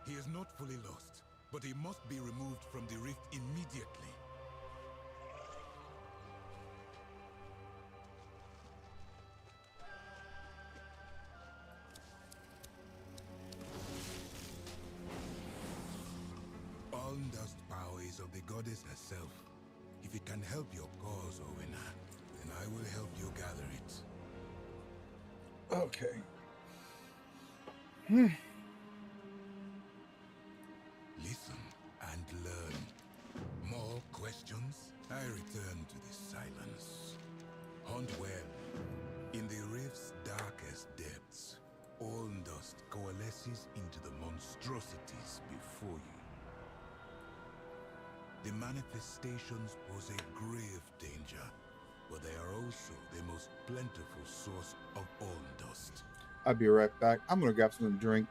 S13: He is not fully lost, but he must be removed from the rift immediately. Almdust power is of the goddess herself. If it can help your cause, Owena, then I will help you gather it.
S9: Okay.
S13: Listen and learn. More questions? I return to the silence. Hunt well. In the rift's darkest depths, Almdust coalesces into the monstrosities before you. The manifestations pose a grave danger, but they are also the most plentiful source of Almdust.
S9: I'll be right back. I'm gonna grab something to drink.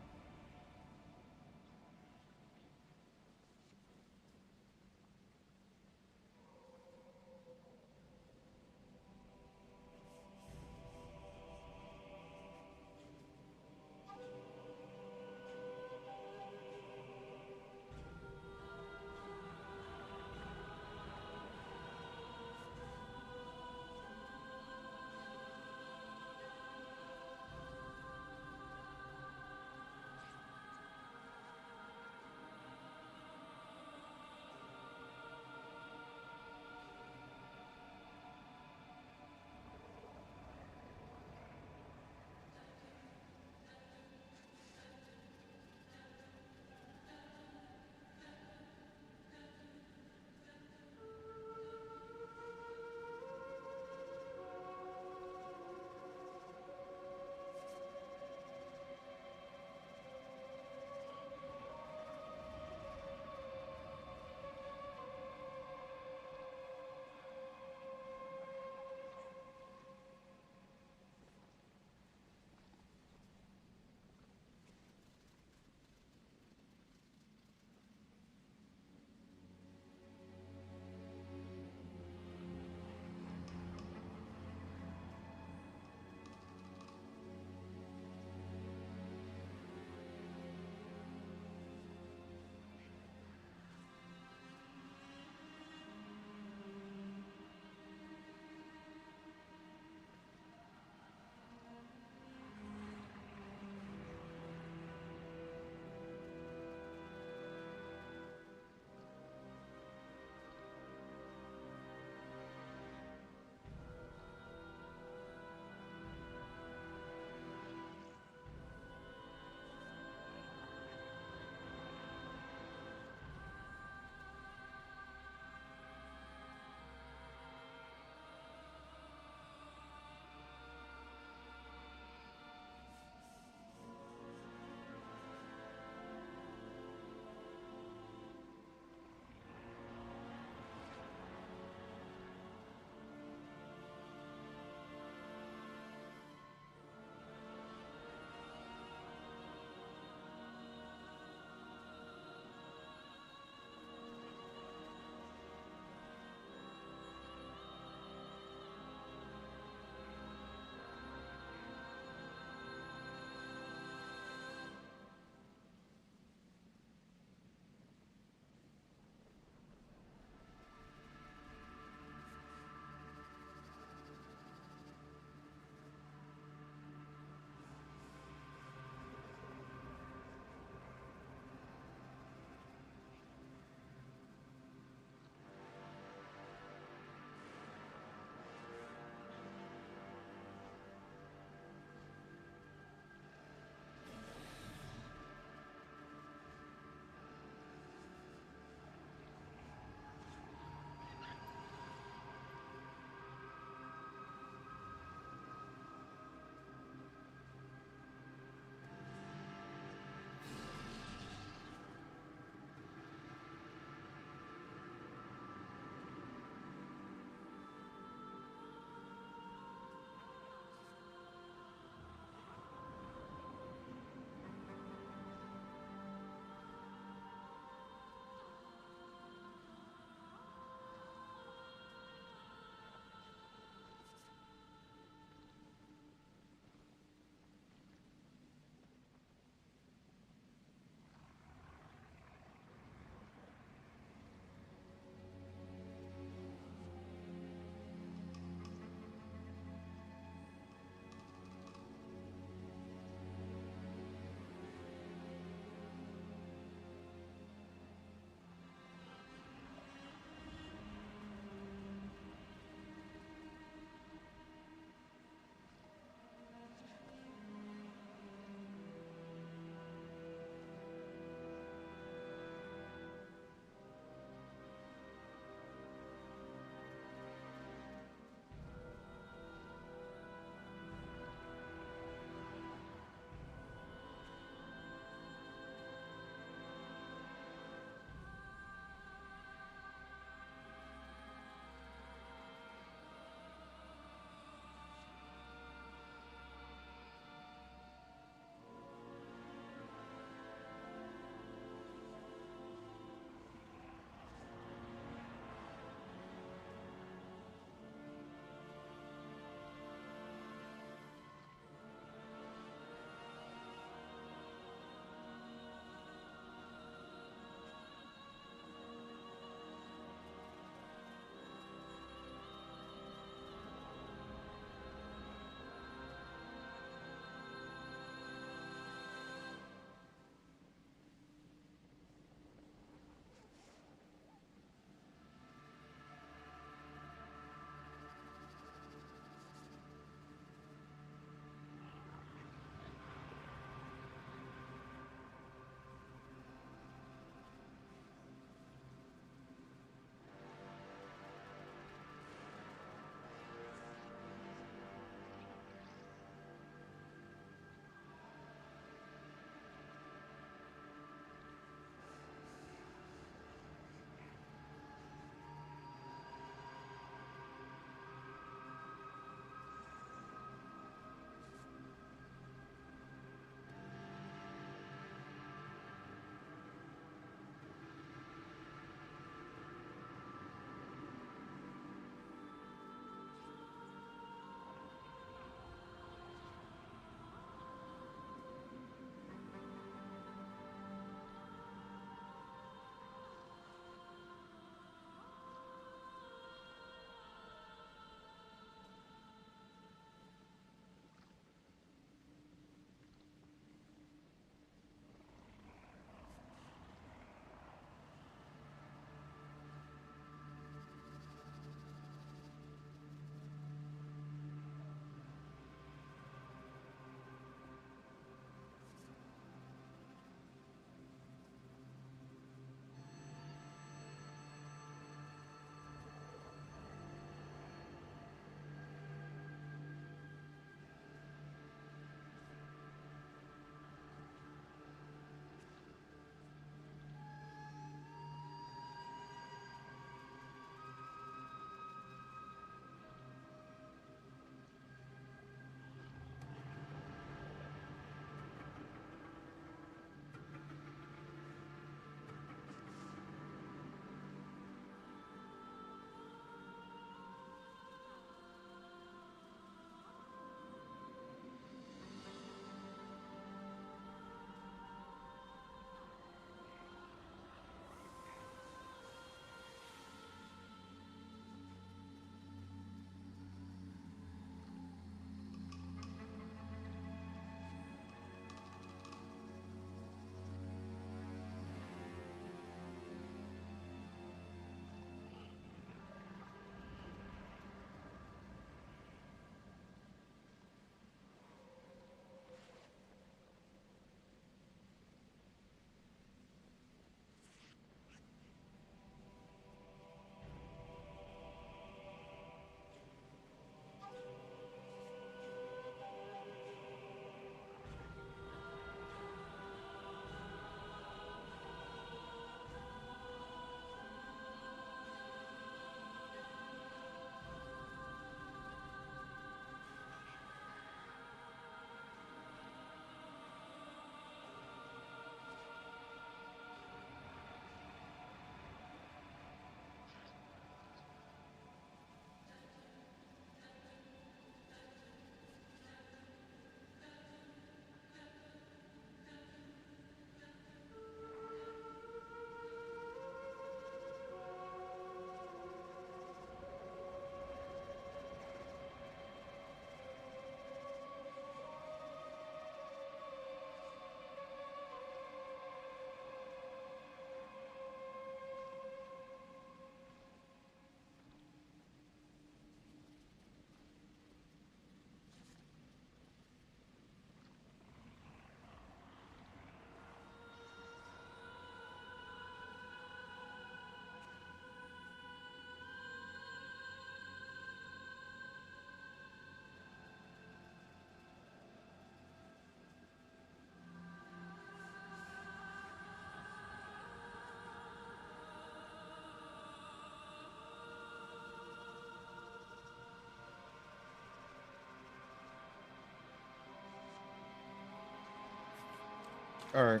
S9: All right.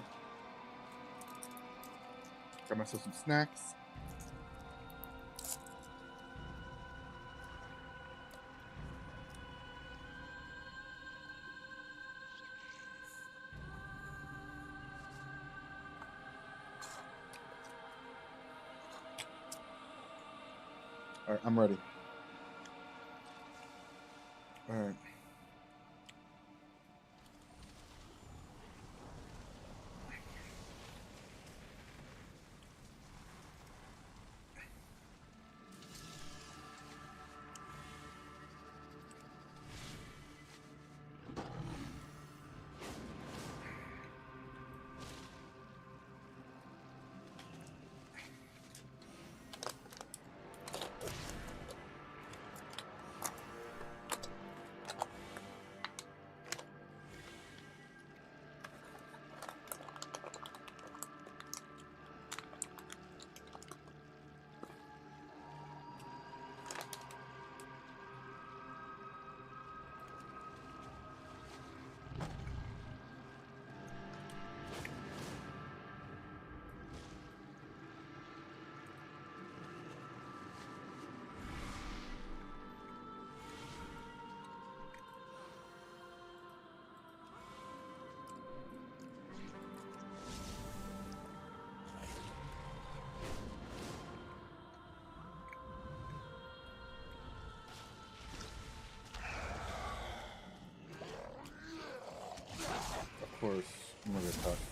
S9: Got myself some snacks. All right, I'm ready. All right. Of course, I'm gonna get tough.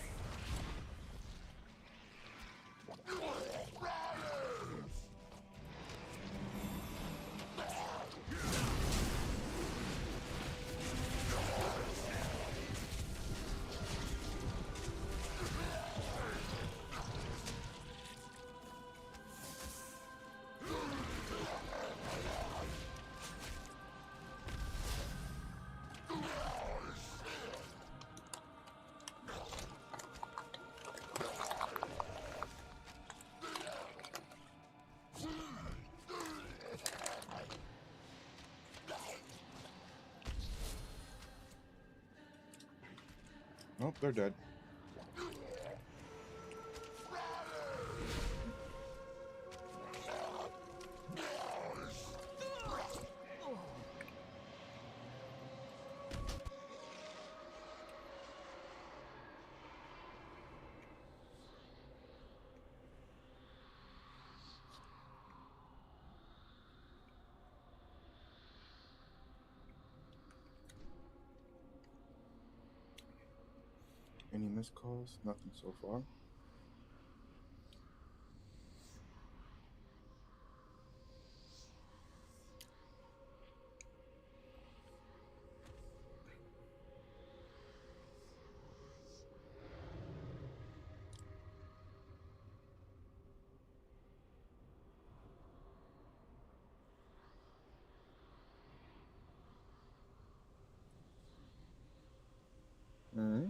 S9: Nope, they're dead. Any missed calls? Nothing so far. All right.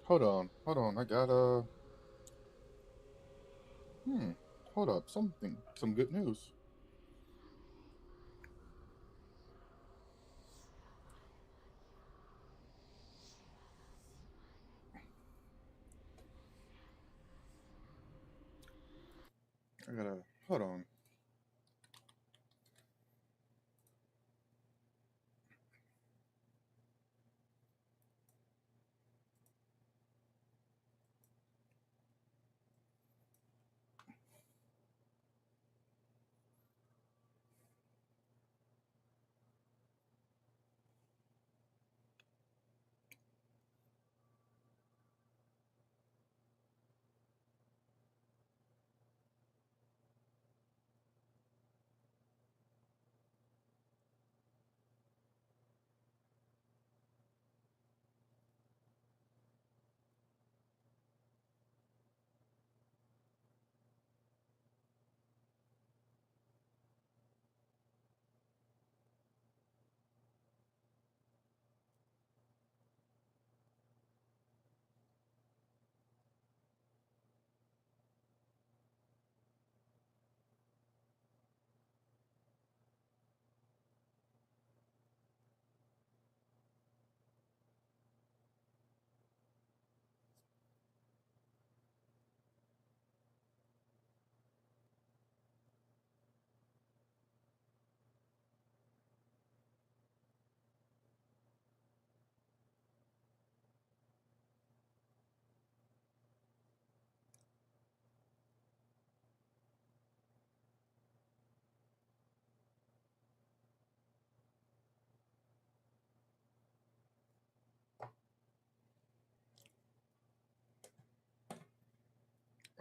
S9: Hold on. I got hold up. Some good news. I gotta hold on.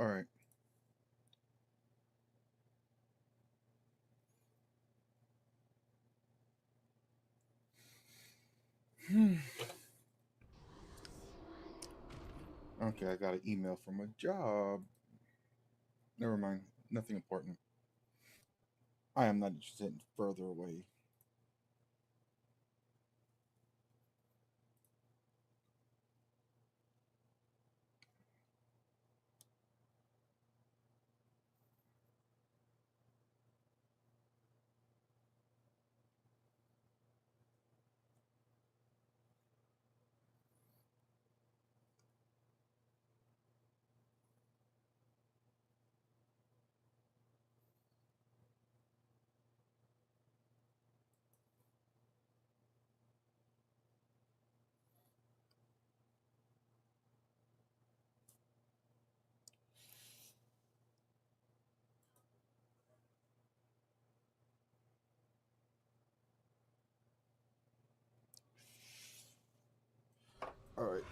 S9: All right. Okay, I got an email from a job. Never mind. Nothing important. I am not interested in further away. All right.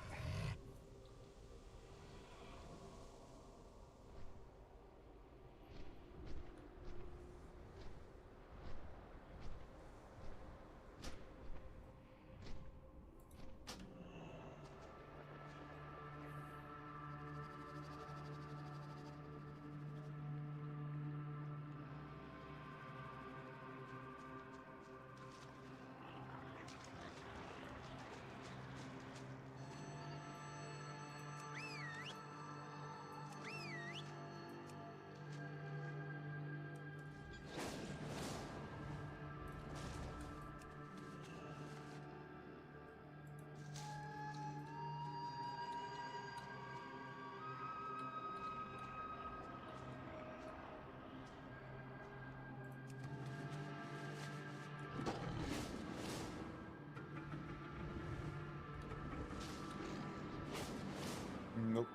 S9: Nope.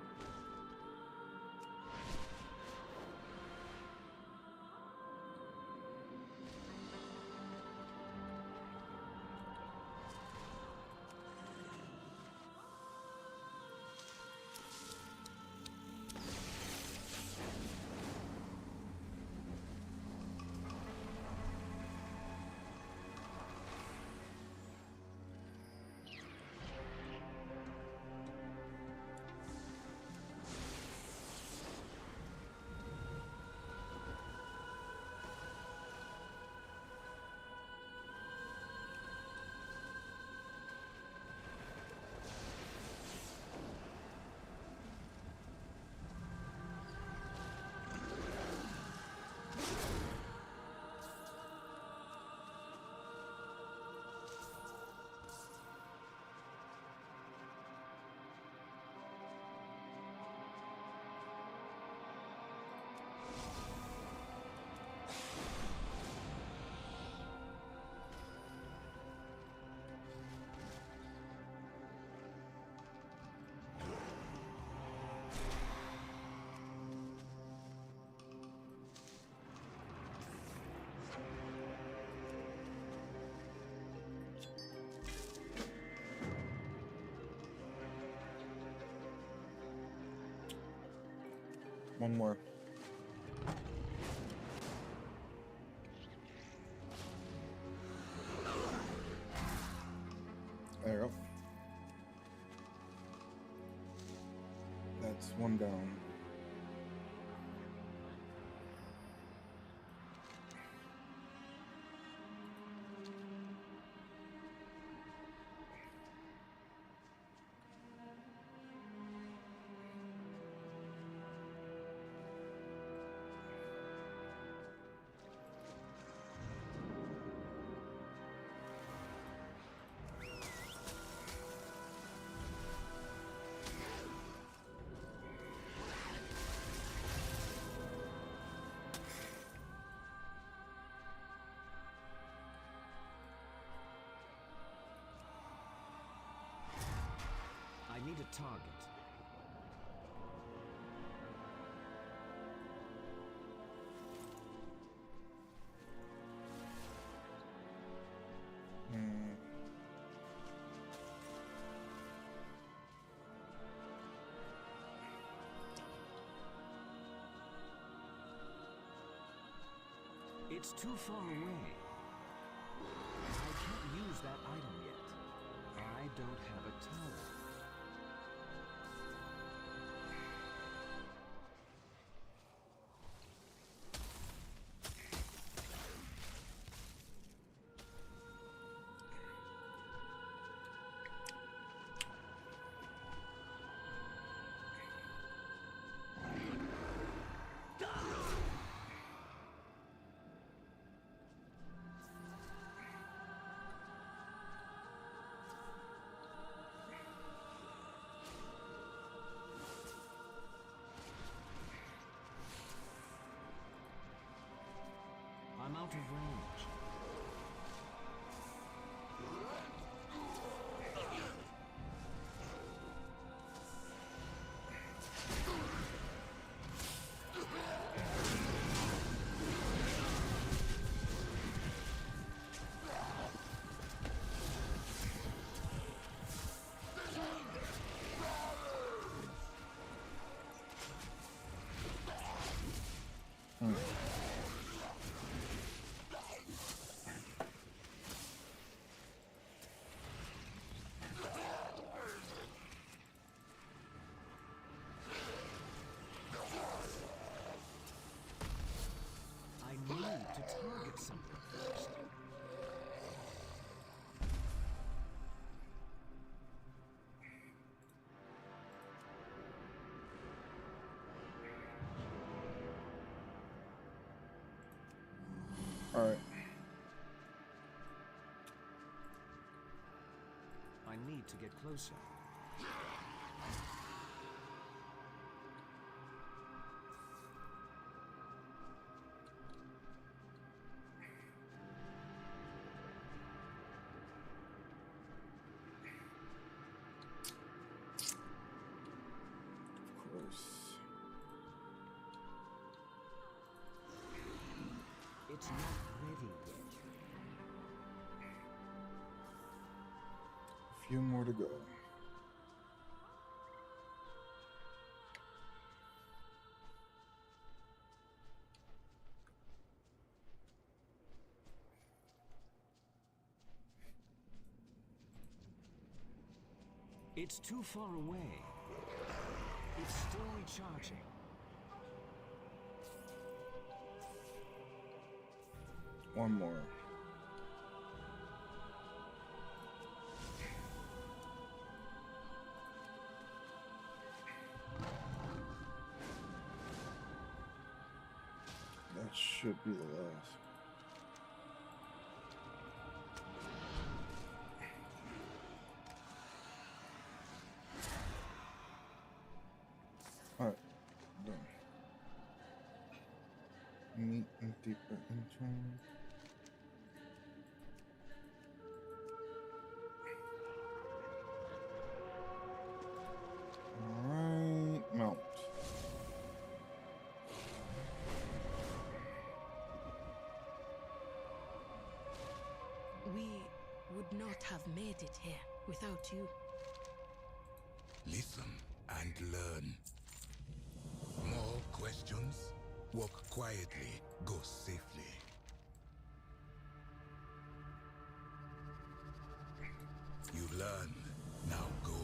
S9: One more. There you go. That's one down.
S2: I need a target. It's too far away. I can't use that item yet. I don't have a target. I'm out of range. I need to target something first.
S9: All right.
S2: I need to get closer.
S9: Of course.
S2: It's not ready yet.
S9: A few more to go.
S2: It's too far away. It's still recharging.
S9: One more. That should be the last. All right, done. Meet and deeper into. All right, mount.
S3: We would not have made it here without you.
S13: Listen and learn. More questions? Walk quietly, go safely. You learn, now go.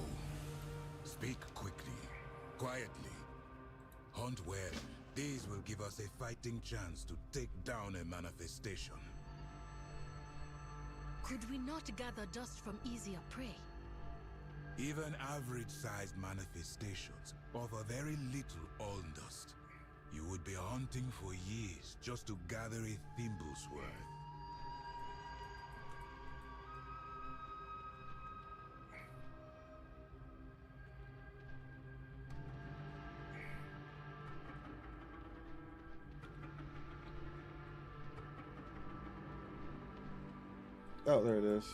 S13: Speak quickly, quietly. Hunt well. These will give us a fighting chance to take down a manifestation.
S3: Could we not gather dust from easier prey?
S13: Even average-sized manifestations offer very little all dust. You would be hunting for years just to gather a thimble's worth.
S9: Oh, there it is.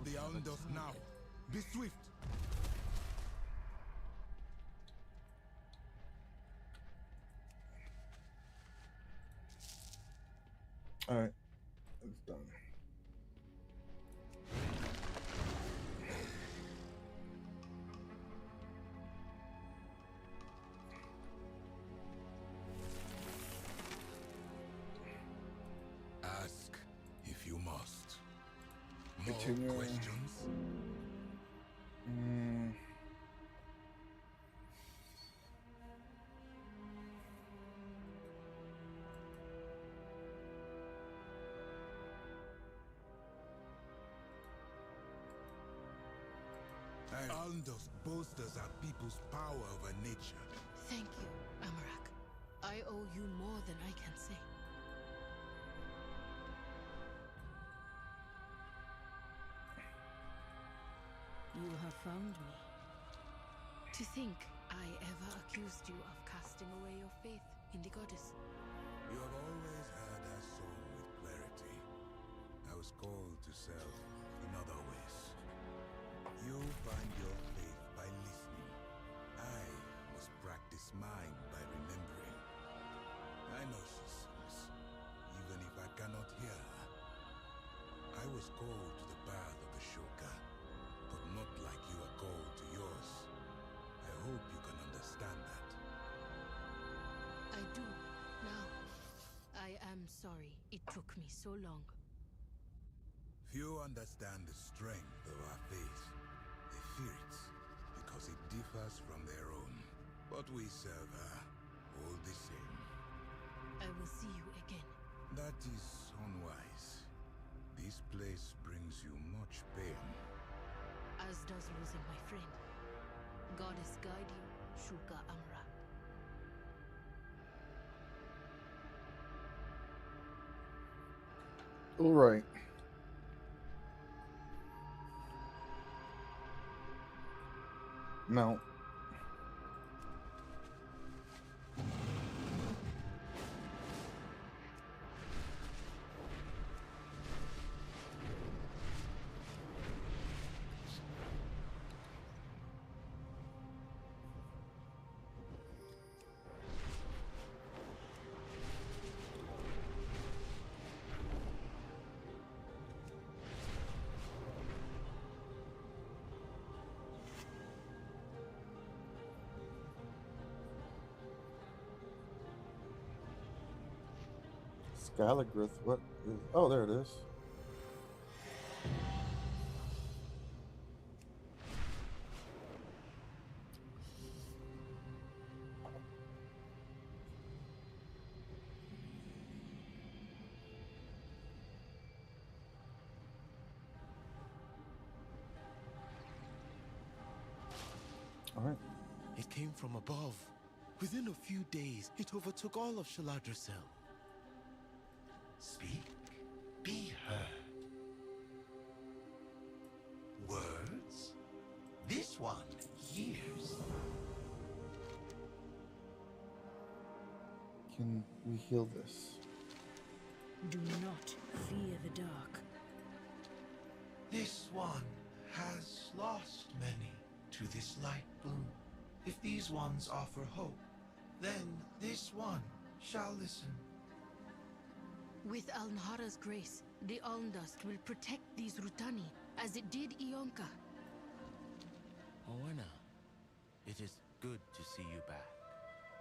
S13: Toward the
S8: have a
S13: Aundos now.
S8: target.
S13: Be swift.
S9: All right, it's done.
S13: Ask if you must. More
S9: Continue.
S13: questions? Alndos bolsters our people's power over nature.
S3: Thank you, Amarak. I owe you more than I can say. You have found me. To think I ever accused you of casting away your faith in the goddess.
S13: You have always heard her song with clarity. I was called to serve in other ways. You find your faith by listening. I must practice mine by remembering. I know she sings, even if I cannot hear her. I was called to the path of the Shoka, but not like you are called to yours. I hope you can understand that.
S3: I do, now. I am sorry it took me so long.
S13: Few understand the strength of our faith. They fear it because it differs from their own. But we serve her all the same.
S3: I will see you again.
S13: That is unwise. This place brings you much pain.
S3: As does losing my friend. Goddess guide you, Shuka Amra.
S9: All right. Mount. Scalagrith, what is... Oh, there it is. All right.
S10: It came from above. Within a few days, it overtook all of Shaladrosel.
S17: Speak, be heard. Words? This one hears.
S9: Can we heal this?
S3: Do not fear the dark.
S17: This one has lost many to this light bloom. If these ones offer hope, then this one shall listen.
S3: With Alnhara's grace, the Alndust will protect these Rutani, as it did Ionka.
S10: Oena, it is good to see you back.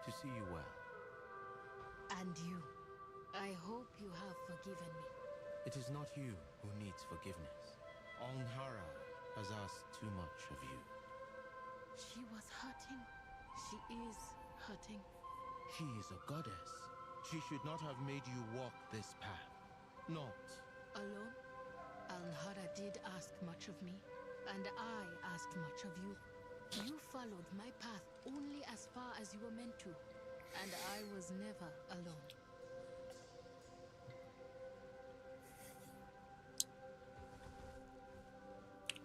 S10: To see you well.
S3: And you. I hope you have forgiven me.
S10: It is not you who needs forgiveness. Alnhara has asked too much of you.
S3: She was hurting. She is hurting.
S10: She is a goddess. She should not have made you walk this path. Not
S3: alone. Alnhara did ask much of me, and I asked much of you. You followed my path only as far as you were meant to, and I was never alone.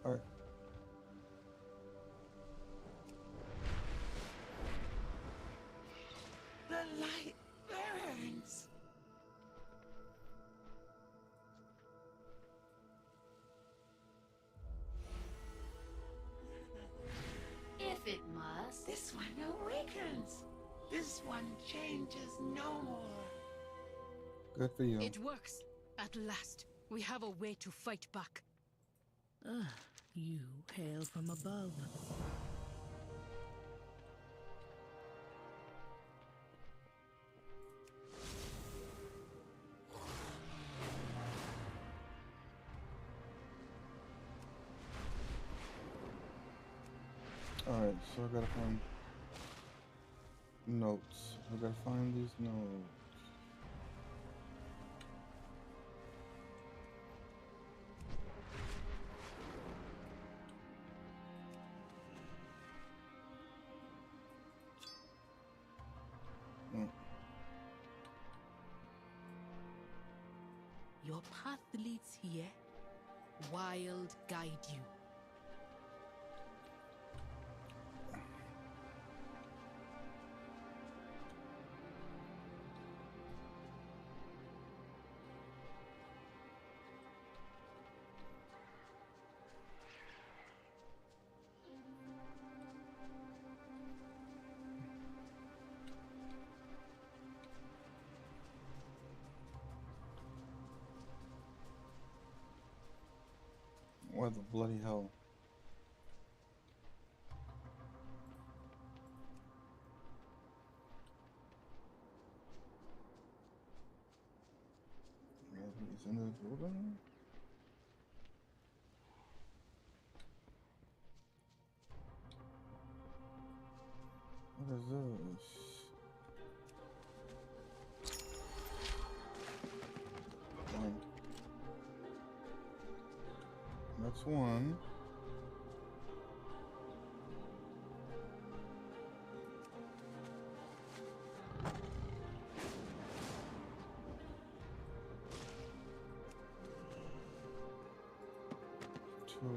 S9: All right.
S12: The light burns.
S17: chance. This one changes no more.
S9: Good for you.
S3: It works. At last, we have a way to fight back.
S12: Ah, you hail from above.
S9: Alright, so I gotta find notes. I gotta find these notes.
S3: Your path leads here. Wild guide you.
S9: What the bloody hell? Maybe it's in the building? What is this? One. That's one. Two.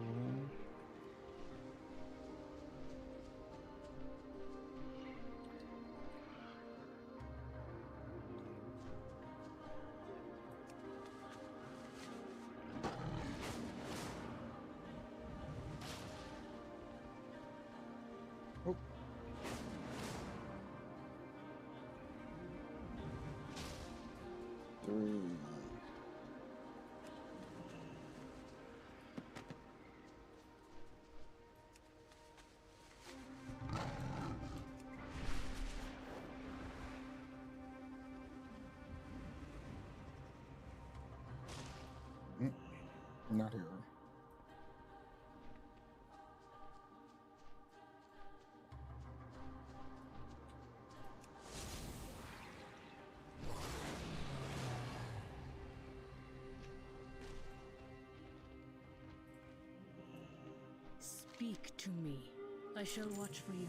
S9: Oh. Three. Not here.
S3: Speak to me. I shall watch for you.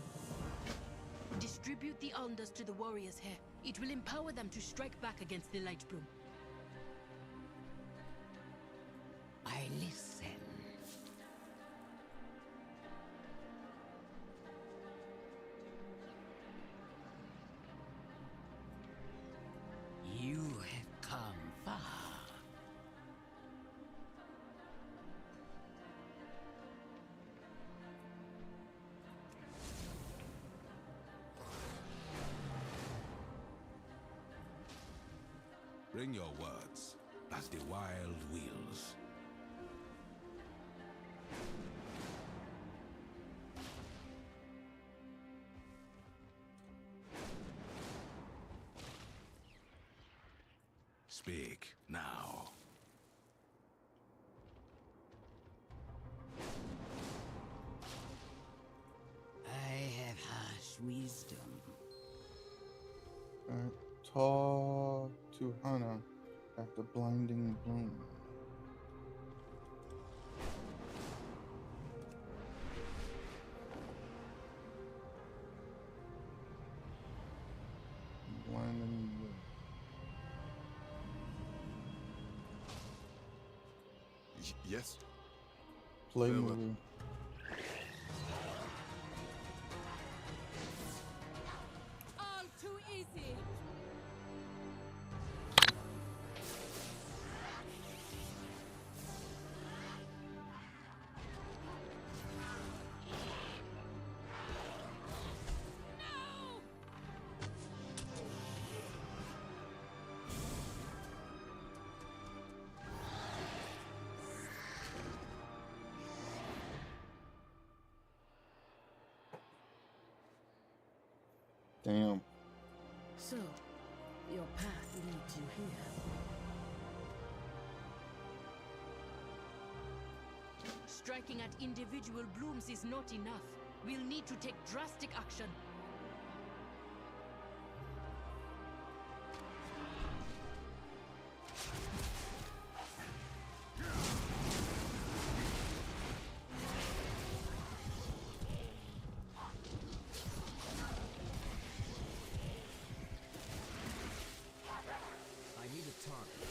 S3: Distribute the Ondas to the warriors here. It will empower them to strike back against the Lightbloom.
S12: I listen. You have come far.
S13: Bring your words as the wild wheels. Speak now.
S12: I have harsh wisdom.
S9: Talk to Hana at the blinding bloom. Blinding bloom.
S5: Yes.
S9: Play
S5: Farewell.
S9: movie.
S3: All too easy. No!
S9: Damn.
S3: So, your path leads you here. Striking at individual blooms is not enough. We'll need to take drastic action.
S2: I need a target.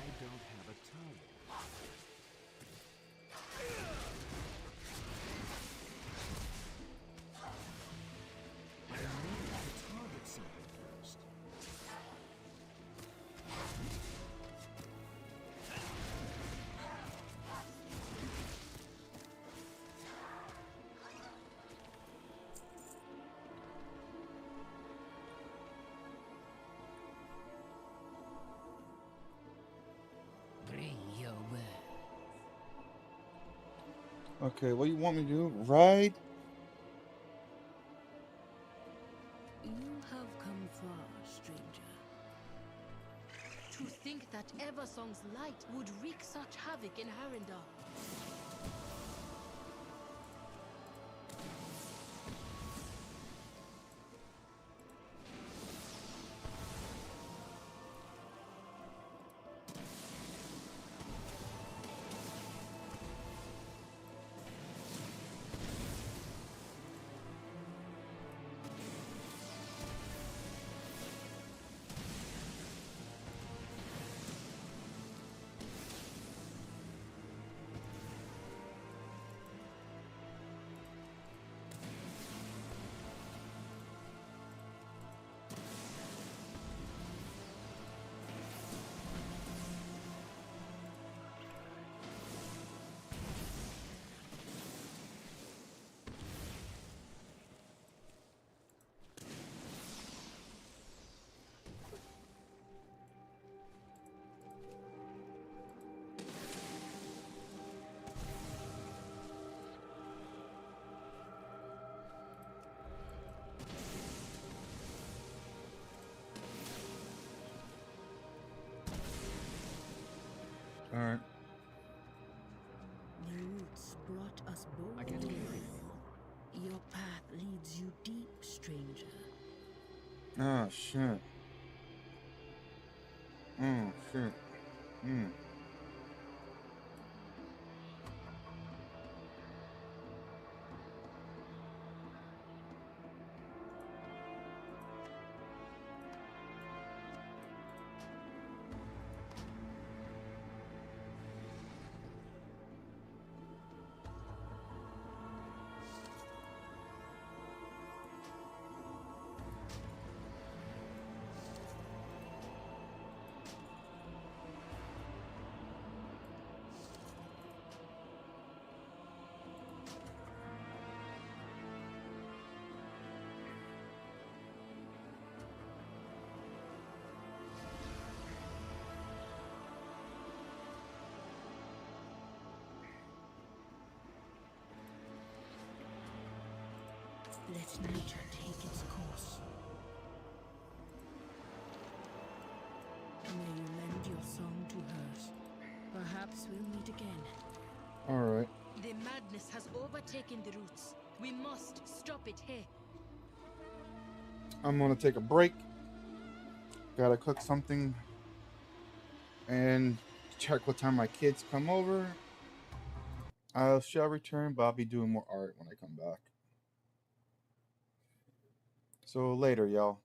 S2: I don't have a target. I need to target something first.
S12: Bring your word.
S9: Okay, what do you want me to do? Ride?
S3: You have come far, stranger. To think that Eversong's light would wreak such havoc in Harendar.
S9: All right.
S3: The roots brought us both.
S2: I can't hear you.
S3: Your path leads you deep, stranger.
S9: Ah, shit. Oh, shit. Hmm.
S3: Let nature take its course. May you lend your song to hers. Perhaps we'll meet again.
S9: All right.
S3: The madness has overtaken the roots. We must stop it here.
S9: I'm gonna take a break. Gotta cook something and check what time my kids come over. I shall return, but I'll be doing more art when I come back. So later, y'all.